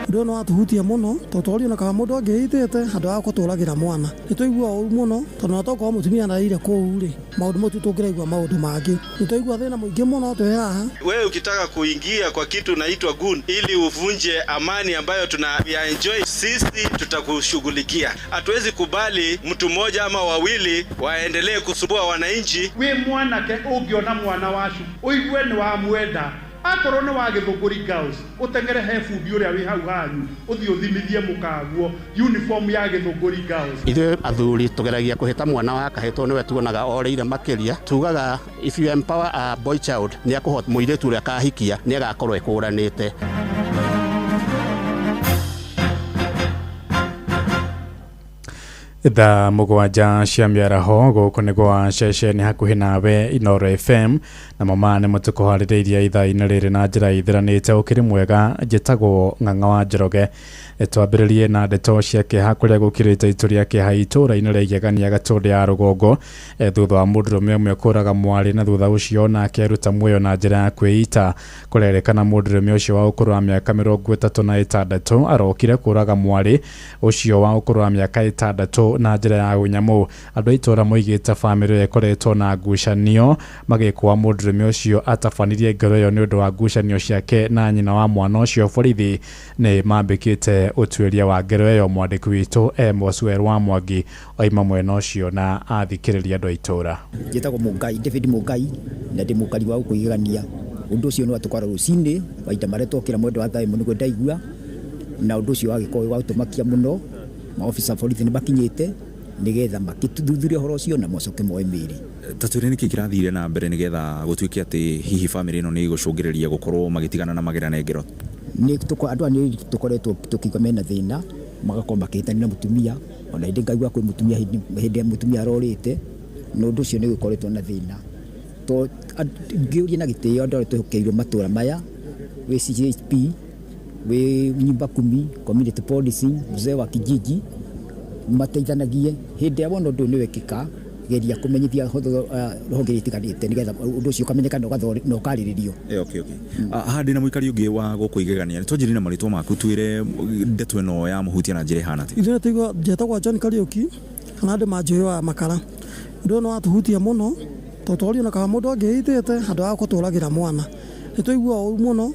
Ndono atuhutia muno totori na kama mundu angiitete handu ha guturagira mwana nituigua uru muno tondu natoko mutumia na ire kuuri maundu motu tungiraigua maundu mangi nituigua thina muingi muno twe haha. Wewe ukitaka kuingia kwa kitu naitwa gun ili uvunje amani ambayo tuna enjoy, sisi tutakushughulikia. Hatuwezi kubali mtu mmoja ama wawili waendelee kusumbua wananchi. We mwana ke ungiona mwana wacu uigwe ni wa mwenda akorwo ni wa githunguri girls utengere he fundi uria wi hau hanyu uthi uthimithie mukaguo uniform ya githunguri girls. Ithe athuri tugeragia kuhita mwana wa kahetwo niwe tuonaga oreire makiria tugaga if you empower a boy child ni akuhot muiretu uria kahikia ni agakorwo ekuranite. Thaa mũgwanja cia mĩaraho gũkũ nĩ gwa ceceni hakuhĩ nawe Inooro FM na mama nĩ mũtũkũharĩrĩirie ithaa-inĩ rĩrĩ na njĩra ithiranĩte. Ũkĩrĩ mwega, njĩtagwo Ng'ang'a wa Njoroge. Twambĩrĩrie na ndeto cia kĩeha kũrĩa gũkirĩte itu rĩa kĩeha itũũra-inĩ rĩa igegania Gatũndũ ya rũgongo thutha wa mũndũrũme ũmwe kũraga mwarĩ na thutha ũcio nake aruta muoyo na njĩra ya kwĩita. Kũrerĩkana mũndũrũme ũcio wa ũkũrũ wa mĩaka 36 arokire kũraga mwarĩ ũcio wa ũkũrũ wa mĩaka 6 na njĩra ya ũnyamũ. Andũ a itũũra moigĩte bamĩrĩ ĩkoretwo na ngucanio magĩkwa mũndũrũme ũcio atabanirie ngero ĩyo nĩ ũndũ wa ngucanio ciake na nyina wa mwana ũcio. Borithi nĩ mambĩkĩte ũtuĩria wa ngero ĩyo. Mwandĩki witũ Amos Werwa Mwangi oima mwena ũcio na athikĩrĩria andũ a itũũra. Njĩtagwo Mũngai, David Mũngai, na ndĩ mũkari wa gũkũigania. Ũndũ ũcio nĩ watũkora rũcinĩ maita marĩa twokĩra mwendo wa thayũ nĩguo ndaigua, na ũndũ ũcio wagĩkorwo wa gũtũmakia mũno. Maofisa borithi nĩ makinyĩte nigetha makĩtuthuthuria ũhoro ũcio na macoke moe mĩĩrĩ. Tatwĩre nĩkĩ kĩrathire na mbere nigetha gũtuĩke atĩ hihi bamĩrĩ ĩno nĩ ĩgũcũngĩrĩria gũkorwo magĩtigana na magerane ngero? Andũ anĩ tũkoretwo tũkiuga mena thĩna magakorwo makĩhĩtania na mũtumia, ona hĩndĩ ngaigua kwĩ mũtumia hĩndĩ mũtumia arorĩte, na ũndũ ũcio nĩ gũkoretwo na thĩna. Ngĩũria na gĩtĩo andũ arĩa twĩhokeirwo matũũra maya wĩ CHP wĩ nyumba kumi community policy mzee wa kijiji mateithanagie hĩndĩ ya wona ũndũ nĩ wekĩka geria kũmenyithia honge itiganĩte nigetha ũndũ ũcio ũkamenyeka na ũkarĩrĩrio. Okay. Handi na mũikari ũngĩ wa gũkũ igegania nĩtwanjĩrĩrie na marĩtwa maku twĩre ndeto ĩno ya mũhutia na njĩra ĩhana atĩa? Ithuĩ tũigua njĩtagwo John Kariuki kana andũ manjũĩ wa makara. Ũndũ ũyũ nĩ watuhutia mũno tondũ ona kana mũndũ angĩitĩte handũ ha gũtũragĩra mwana. Nĩtũigua ũru mũno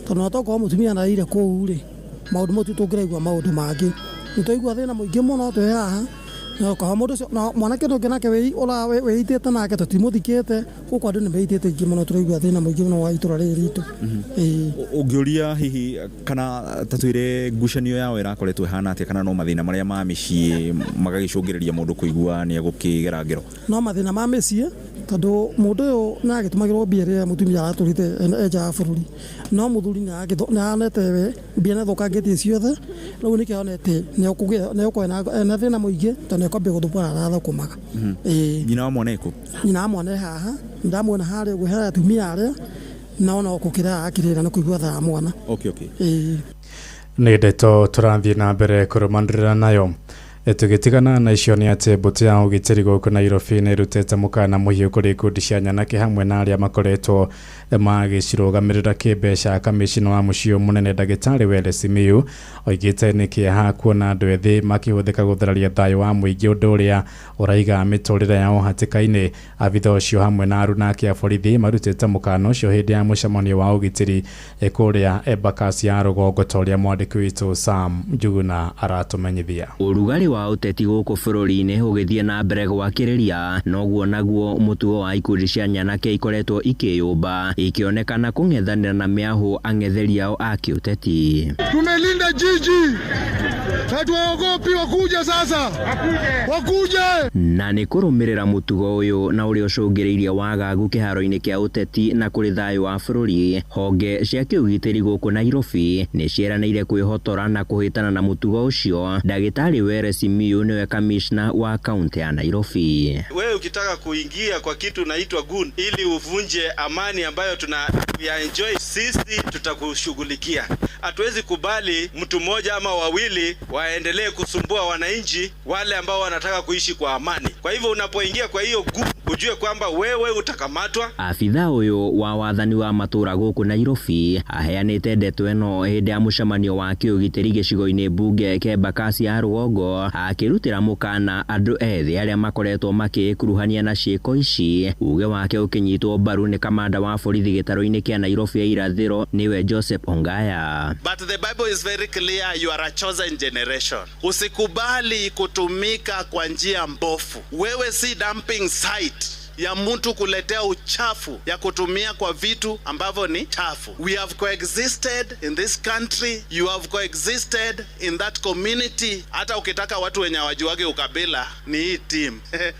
tondũ natoko mutumia na ire kũu-rĩ maũndũ motu tũngĩraigua maũndũ mangĩ. Nĩtũigua thĩna mũingĩ mũno twĩ haha na kana mũndũ ũcio na mwanake ũngĩ nake wĩitĩte nake tũtimũthikĩte gũkũ andũ nĩ meitĩte ingĩ mũno. Tũraigua thĩna mũingĩ mũno wa itũra rĩrĩ ritũ. Ũngĩũria hihi kana tatwĩre ngucanio yao ĩrakoretwo ĩhana atĩa kana no mathĩna marĩa ma mĩciĩ magagĩcũngĩrĩria mũndũ kũigua nĩ egũkĩgera ngero? No mathĩna ma mĩciĩ tondũ mũndũ ũyũ nĩ agĩtũmagĩrwo mbia rĩrĩa mũtumia aratũrĩte nja ya bũrũri, no mũthuri nĩ anete we mbia nĩ athũkangĩtie ciothe. Rĩu nĩkĩo onete nĩ ũkũgĩa na thĩna mũingĩ tondũ nĩ kwambia gũthũmbũra arathũkũmaga. Nyina wa mwana ĩkũ? Nyina wa mwana harha ndamuona harĩa ũguo harĩa atumia arĩa naona gũkĩra akĩrĩra na kũigua tha mwana. Okay. Nĩ ndeto tũrathiĩ na mbere kũrũmanĩrĩra nayo. Tũgĩtigana na icio nĩ atĩ mbũtũ ya ũgitĩri gũkũ Nairobi nĩ ĩrutĩte mũkana mũhiũ kũrĩ ikundi cia nyanake hamwe na arĩa makoretwo magĩcirũgamĩrĩra kĩmbeca. Kamishina wa mũciĩ mũnene Ndagĩtarĩ Were Simiyu oigĩte nĩ kĩeha kuona andũ ethĩ makĩhũthĩka gũthararia thayũ wa mũingĩ, ũndũ ũrĩa ũraiga mĩtũrĩre yao hatĩka-inĩ. Abitha ũcio hamwe na aruna ake a borithi marutĩte mũkana ũcio hĩndĩ ya mũcemanio wa ũgitĩri kũrĩa Embakasi ya rũgongo ta ũrĩa mwandĩki witũ Sam Njuguna aratũmenyithia. Ũrugarĩ wa ũteti gũkũ bũrũri-inĩ ũgĩthiĩ na mbere gwakĩrĩria, noguo naguo mũtugo wa ikundi cia nyanake ikoretwo ikĩyũmba ikĩonekana kũng'ethanĩra na mĩahũ ang'etheri ao a kĩũteti. Tumelinda jiji Hatuwaogopi, wakuja sasa. Wakuje. Na nĩ kũrũmĩrĩra mũtugo ũyũ na ũrĩa ũcũngĩrĩirie wagagu kĩharo-inĩ kĩa ũteti na kũrĩ thayũ wa bũrũri, honge cia kĩũgitĩri gũkũ Nairobi nĩ cieranĩire kwĩhotora na kũhĩtana na mũtugo ũcio. Ndagĩtarĩ Were Simiyu nĩwe kamishna wa kaunti ya Nairobi. Wewe ukitaka kuingia kwa kitu naitwa gun ili uvunje amani ambayo ya enjoy, sisi tutakushughulikia. Hatuwezi kubali mtu mmoja ama wawili waendelee kusumbua wananchi wale ambao wanataka kuishi kwa amani. Kwa hivyo unapoingia kwa hiyo ujue kwamba wewe utakamatwa. Afitha ũyũ wa wathani wa matũra gũkũ Nairobi aheanĩte ndeto ĩno hĩndĩ ya mũcemanio wa kĩũgitĩri gĩcigo-inĩ mbunge kĩa Embakasi ya Rũgongo, akĩrutĩra mũkana andũ ethĩ arĩa makoretwo makĩkuruhania na ciĩko ici. Uge wake ũkĩnyitwo mbaru nĩ kamanda wa borithi gĩtaro-inĩ kĩa Nairobi ya irathĩro nĩwe Joseph Ongaya. But the Bible is very clear, you are a chosen generation. Usikubali kutumika kwa njia mbovu. Wewe si dumping site ya mtu kuletea uchafu ya kutumia kwa vitu ambavyo ni chafu. We have coexisted in this country, you have coexisted in that community. Hata ukitaka watu wenye wajuage ukabila ni hii team.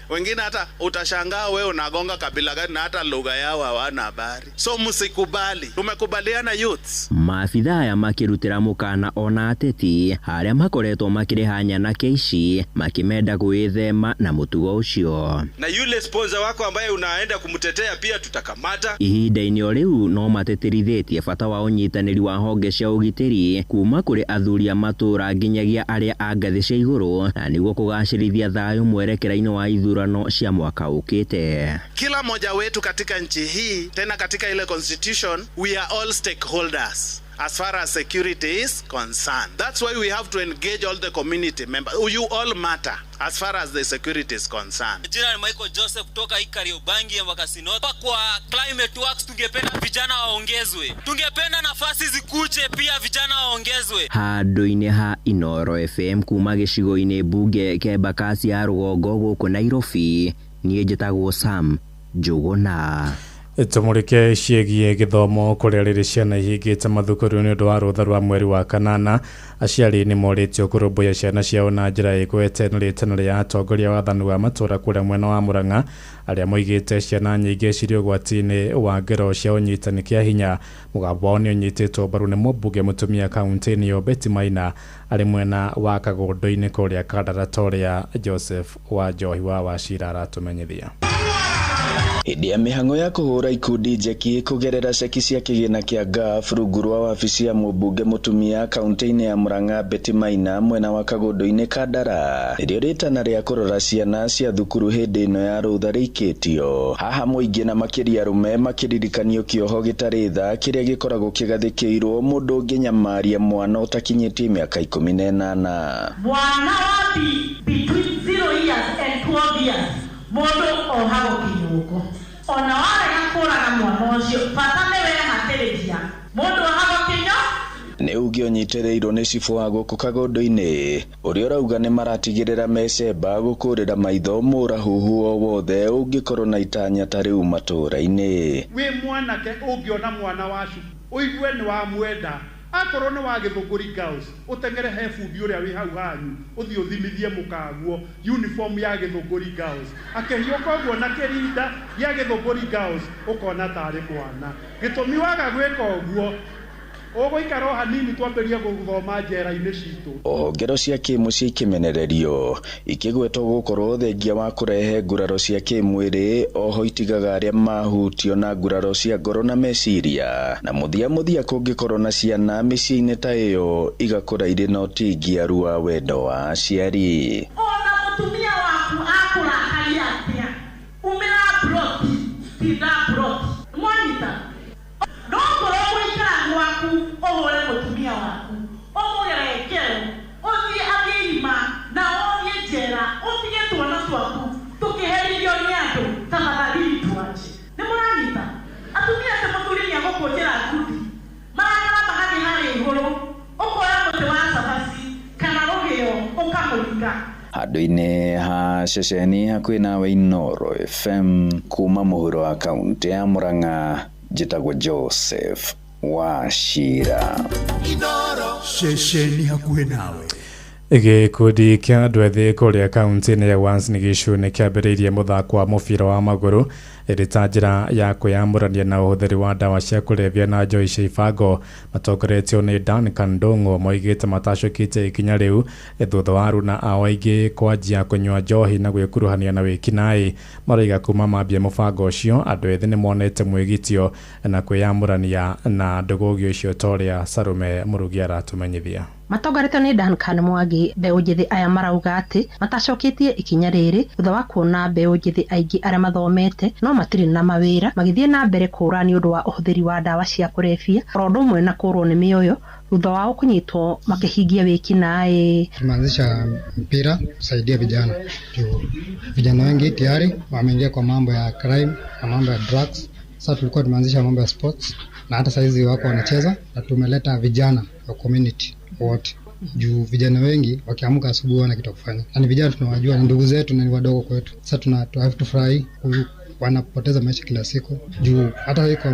Wengine hata utashangaa wewe unagonga kabila gani na hata lugha yao hawana habari. So msikubali. Tumekubaliana youths. Maabitha aya makĩrutĩra mũkana ona ateti arĩa makoretwo makĩrĩha nyanake ici makĩmenda gwĩthema na mũtugo ũcio. Na yule sponsor wako ambaye unaenda kumtetea pia tutakamata. Ihinda-inĩ o rĩu no mateterithĩtie bata wa ũnyitanĩri wa honge cia ũgitĩri kuma kũrĩ athuri a matũra nginyagia arĩa a ngathĩ cia igũrũ, na nĩguo kũgacĩrithia thayũ mwerekera-inĩ wa ithurano cia mwaka ũkĩte. Kila mmoja wetu katika nchi hii, tena katika ile constitution, we are all stakeholders as far as security is concerned. That's why we have to engage all the community members. You all matter as far as the security is concerned. Jina ni Michael Joseph kutoka Kariobangi ya Embakasi North. Kwa Climate Works tungependa vijana waongezwe. Tungependa nafasi zikuje pia vijana waongezwe. Handũ-inĩ ha Inoro FM kuma gĩcigo-inĩ mbunge kĩa Embakasi ya Rũgongo gũkũ Nairobi, niĩ njĩtagwo Sam Njũgũna. Tumurike ciĩgiĩ gĩthomo kũrĩa rĩrĩ ciana ihingĩte mathukuru nĩ ũndũ wa rũtha rwa mweri wa kanana. Aciari nĩ morĩtio kũrũmbũiya ciana ciao na njĩra ĩgwetanĩrĩte na ya atongoria wathani wa matũra kũrĩa mwena wa Murang'a, arĩa moigĩte ciana nyingĩ cirĩ ũgwati-inĩ wa ngero cia ũnyitani kĩa hinya. Mũgambo wao nĩ ũnyitĩtwo mbaru nĩ mũmbunge mũtumia kaunti-inĩ yo Betty Maina arĩ mwena wa Kagondo-inĩ kũrĩa Kandaratoria. Joseph Wanjohi wa Wachira aratũmenyithia. Hĩndĩ ya mĩhang'o ya kũhũra ikundi njeki kũgerera ceki cia kĩgĩna kĩa GAF rungu rwa wabici ya mũmbunge mũtumia kaunti-inĩ ya Murang'a Betty Maina mwena wa Kagondo-inĩ Kandara, rĩrĩo rĩtana rĩa kũrora ciana cia thukuru hĩndĩ ĩno ya rũtha rĩikĩtio. Haha mũingĩ na makĩria arũme makĩririkanio kĩoho gĩtarĩ tha kĩrĩa gĩkoragwo kĩgathĩkĩirwo mũndũ ũngĩnyamaria mwana ũtakinyĩtie mĩaka 18. Mwana wa between 0 years and 12 years mũndũ ohago kinyũko. Ona warega kũraga mwana ũcio bata nĩwe hatĩrĩria mũndũ ohago kinyũko. Nĩ uge ũnyitĩrĩirwo nĩ cibũ wa gũkũ Kagondo-inĩ ũrĩa ũrauga nĩ maratigĩrĩra mecemba gũkũrĩra maitho mũrahuhu o wothe ũngĩkorwo na itanya ta rĩu matũra-inĩ. Wĩ mwanake ũngĩona mwana wacu ũigue nĩ wa mwenda, akorwo nĩ wa Gĩthũngũri Girls ũtengere he bundi ũrĩa wĩ hau hanyu ũthiĩ ũthimithie mũkaguo uniform ya Gĩthũngũri Girls, akĩhiũka ũguo na kĩrinda gĩa Gĩthũngũri Girls ũkona tarĩ mwana. Gĩtũmi waga gwĩka ũguo ũgũikara hanini twambĩrie gũthoma njera-inĩ citũ. Ngero cia kĩmũciĩ ikĩmenererio ikĩgwetwo gũkorwo thengia wa kũrehe nguraro cia kĩmwĩrĩ, oho itigaga arĩa mahutio na nguraro cia ngoro na meciria, na mũthia kũngĩkorwo na ciana mĩciĩ-inĩ ta ĩyo igakũra irĩ na ũtingiaru wa wendo wa aciari. Ona mũtumia waku akũrakaria atĩa umĩra broti tinda broti mwanita no ngoro gwĩkara gwaku ũhũre mũtumia waku ũmũgerekere ũthiĩ agĩrima na ũthiĩ njera ũtige twana twaku tũkĩherithio nĩ andũ ta mathagiri twaje. Nĩ mũranyita atumia ta mũthuri nĩ agũkũnjĩra ngundi marakara magathiĩ harĩa igũrũ ũkoya mũtĩ wa cabaci kana rũgĩo ũkamũringa. Handũ-inĩ ha ceceni hakuhĩ nawe Inoro FM kuma mũhuro wa kaunti ya Murang'a, njĩtagwo Joseph Wachira. Inoro ceceni hakuhĩ nawe. Gikundi kia andu ethĩ kũrĩa kaunti-inĩ ya Uasin Gishu nĩ kĩambĩrĩirie mũthako wa mũbira wa magũrũ ĩrĩ ta njĩra ya kwĩyamũrania na ũhũthĩri wa ndawa cia kũrebia na njoi cia ibango. Matongoretio nĩ Duncan Ndung'u moigĩte matacũkĩte ikinya rĩu thutha wa aruna ao aingĩ kwanjia kũnyua njohi na gwĩkuruhania na wĩkinaĩ. Maroiga kuma mambie mũbango ũcio andũ ethĩ nĩ monete mwĩgitio na kwĩyamũrania na ndũgũgio icio ta ũrĩa Sarume Mũrugi aratũmenyithia. Matongoretio nĩ Duncan Mwangi, mbeũ njĩthĩ aya marauga atĩ matacokĩtie ikinya rĩrĩ thutha wa kuona mbeũ njĩthĩ aingĩ arĩa mathomete no matirĩ na mawĩra magĩthiĩ na mbere kũra nĩ ũndũ wa ũhũthĩri wa ndawa cia kũrebia oro ũndũ ũmwe na kũrwo nĩ mĩoyo thutha wao kũnyitwo makĩhingia wĩkinaĩ. Tumeanzisha mpira kusaidia vijana. Vijana wengi tayari wameingia kwa mambo ya crime na mambo ya drugs. Sasa tulikuwa tumeanzisha mambo ya sports na hata saizi wako wanacheza na tumeleta vijana wa community wote. Juu vijana wengi wakiamka asubuhi wana kitu kufanya. Na vijana tunawajua ni ndugu zetu na ni wadogo kwetu. Sasa tunafurahi wanapoteza maisha kila siku. Juu hata kwa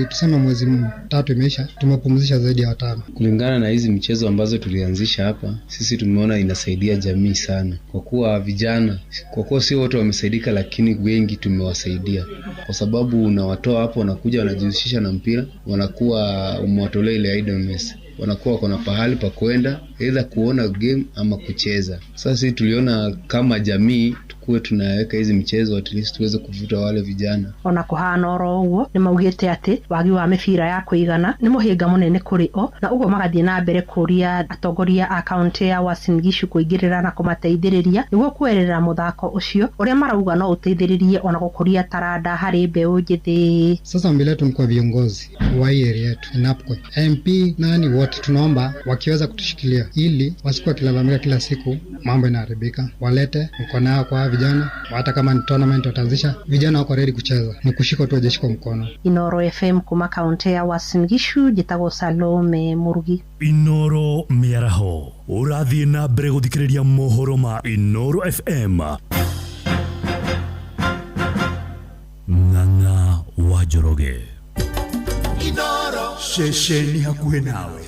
tuseme mwezi 3 imeisha tumepumzisha zaidi ya 5. Kulingana na hizi michezo ambazo tulianzisha hapa, sisi tumeona inasaidia jamii sana. Kwa kuwa vijana, kwa kuwa sio wote wamesaidika lakini wengi tumewasaidia. Kwa sababu unawatoa hapo wanakuja wanajihusisha na mpira, wanakuwa umewatolea ile idleness. Wanakuwa kuna pahali pa kwenda either kuona game ama kucheza. Sasa sisi tuliona kama jamii tukuwe tunaweka hizi michezo at least tuweze kuvuta wale vijana. Ona kuhana oro uguo ni maugite ati wagi wa mibira ya kuigana ni muhinga munene kuri o na uguo magathie na mbere kuria atongoria a kaunti ya Uasin Gishu kuingirira na kumateithiriria niguo kuerera muthako ucio uria marauga no uteithiririe ona gukuria taranda hari mbeũ njĩthĩ. Sasa mbele yetu ni kwa viongozi wa area yetu inapkwe MP nani wote tunaomba wakiweza kutushikilia ili wasikuwa kilalamika kila siku mambo inaharibika, walete mkono wao kwa vijana. Hata kama ni tournament wataanzisha, vijana wako ready kucheza, ni kushika tu wajeshika mkono. Inoro FM kuma kaunti ya Uasin Gishu, Jitago Salome Murugi. Inoro miaraho urathie na mbere guthikiriria mohoro ma Inoro FM. Ng'ang'a wa Njoroge. Inoro shesheni hakuhe nawe.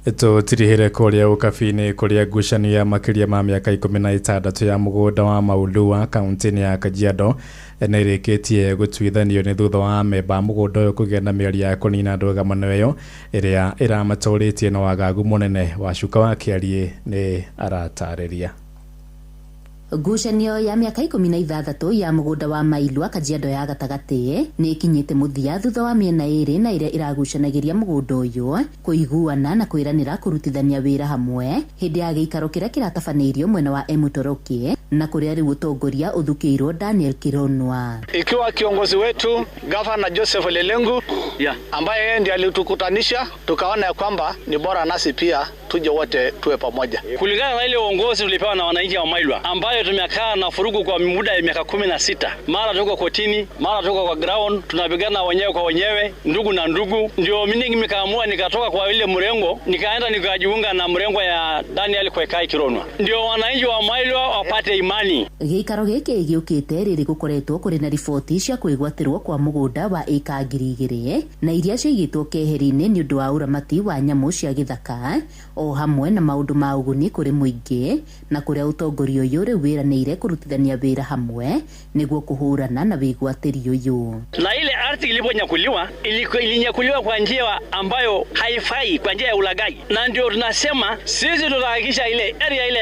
Tũtirihĩre kũrĩa ũkabi-inĩ kũrĩa ngucanio ya makĩria ma mĩaka 16 ya mũgũnda wa Maundu wa kaunti-inĩ ya Kajiado nĩ ĩrĩkĩtie gũtuithanio nĩ thutha wa memba mũgũnda ũyũ kũgĩa na mĩario ya kũnina ndũgamano ĩyo ĩrĩa ĩramatũrĩtie na wagagu mũnene. Wacuka wa Kĩariĩ nĩ aratarĩria. Ngucanio ya miaka 16 ya mũgũnda wa Mailwa Kajiado ya gatagatĩ nĩ ikinyĩte mũthia thutha wa mĩena ĩrĩ na ĩrĩa ĩragucanagĩria mũgũnda ũyũ kũiguana na kwĩranĩra kũrutithania wĩra hamwe hĩndĩ ya gĩikaro kĩrĩa kĩratabanĩirio mwena wa Emutoroki na kũrĩa rĩu ũtongoria ũthukĩirwo Daniel Kironwa. Ikiwa kiongozi wetu Gavana Joseph Lelengu ambaye yeye ndiye alitukutanisha, tukaona ya kwamba ni bora nasi pia tuje wote tuwe pamoja. Kulingana na ile uongozi tulipewa na wananchi wa Mailwa ambayo tumekaa na furugu kwa muda ya miaka 16. Mara tuko kotini, mara tuko kwa ground, tunapigana wenyewe kwa wenyewe, ndugu na ndugu. Ndio mimi nikaamua nikatoka kwa ile mrengo, nikaenda nikajiunga na mrengo ya Daniel Kwekai Kironwa. Ndio wananchi wa Mailwa wapate imani. Gĩikaro gĩkĩ gĩũkĩte rĩrĩ gũkoretwo kũrĩ na riboti cia kwĩgwatĩrwo kwa mũgũnda wa ĩka 2,000 na iria ciigĩtwo keheri-inĩ nĩ ũndũ wa ũramati wa nyamũ cia gĩthaka o hamwe na maũndũ ma ũguni kũrĩ mũingĩ na kũrĩa ũtongoria ũyũ rĩu wĩranĩire kũrutithania wĩra hamwe nĩguo kũhũrana na wĩgwatĩrio ũyũ. Na ile ardhi iliponyakuliwa ilinyakuliwa kwa njia ambayo haifai, kwa njia ya ulaghai, na ndio tunasema sisi tutahakikisha ile area ile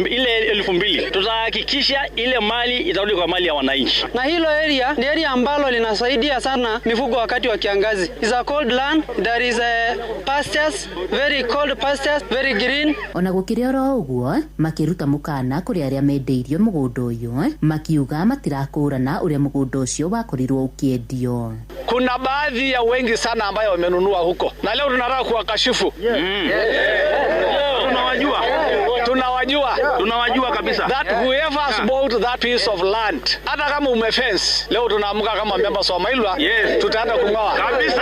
ile 2,000 tutahakikisha ile mali itarudi kwa mali ya wananchi. Na hilo area ni area ambalo linasaidia sana mifugo wakati wa kiangazi. It's a cold land, there is a pastures, very cold pastures, very green. Ona gũkĩrĩ oro ũguo makĩruta mũkana kũrĩ arĩa mendeirio mũgũnda ũyũ makiuga matirakũrana ũrĩa mũgũnda ũcio wakorirwo ũkĩendio. Kuna baadhi ya wengi sana ambayo wamenunua huko na leo tunataka kuwakashifu. Tunawajua kabisa that whoever has bought that piece of land, hata kama umefence, leo tunaamka kama members wa Mailwa, tutaenda kungoa kabisa.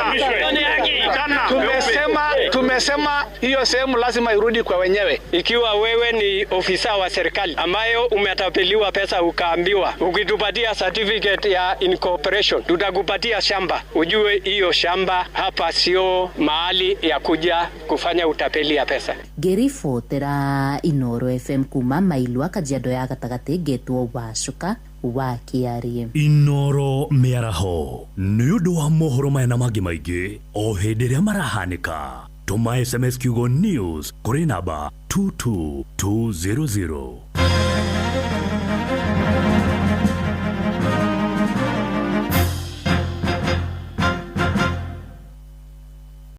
Tumesema hiyo sehemu lazima irudi kwa wenyewe. Ikiwa wewe ni ofisa wa serikali ambayo umetapeliwa pesa ukaambiwa ukitupatia certificate ya incorporation tutakupatia shamba, ujue hiyo shamba hapa sio mahali ya kuja kufanya utapeli ya pesa. Gerifo tera Inoro Inoro FM kuma Mailwa Kajiado ya gatagati ngetwo Wacuka wa Kiarie. Inoro Miaraho nĩ ũndũ wa mohoro maya na mangĩ maingĩ o hĩndĩ ĩrĩa marahanĩka. Tuma SMS kiugo news kũrĩ namba 22200.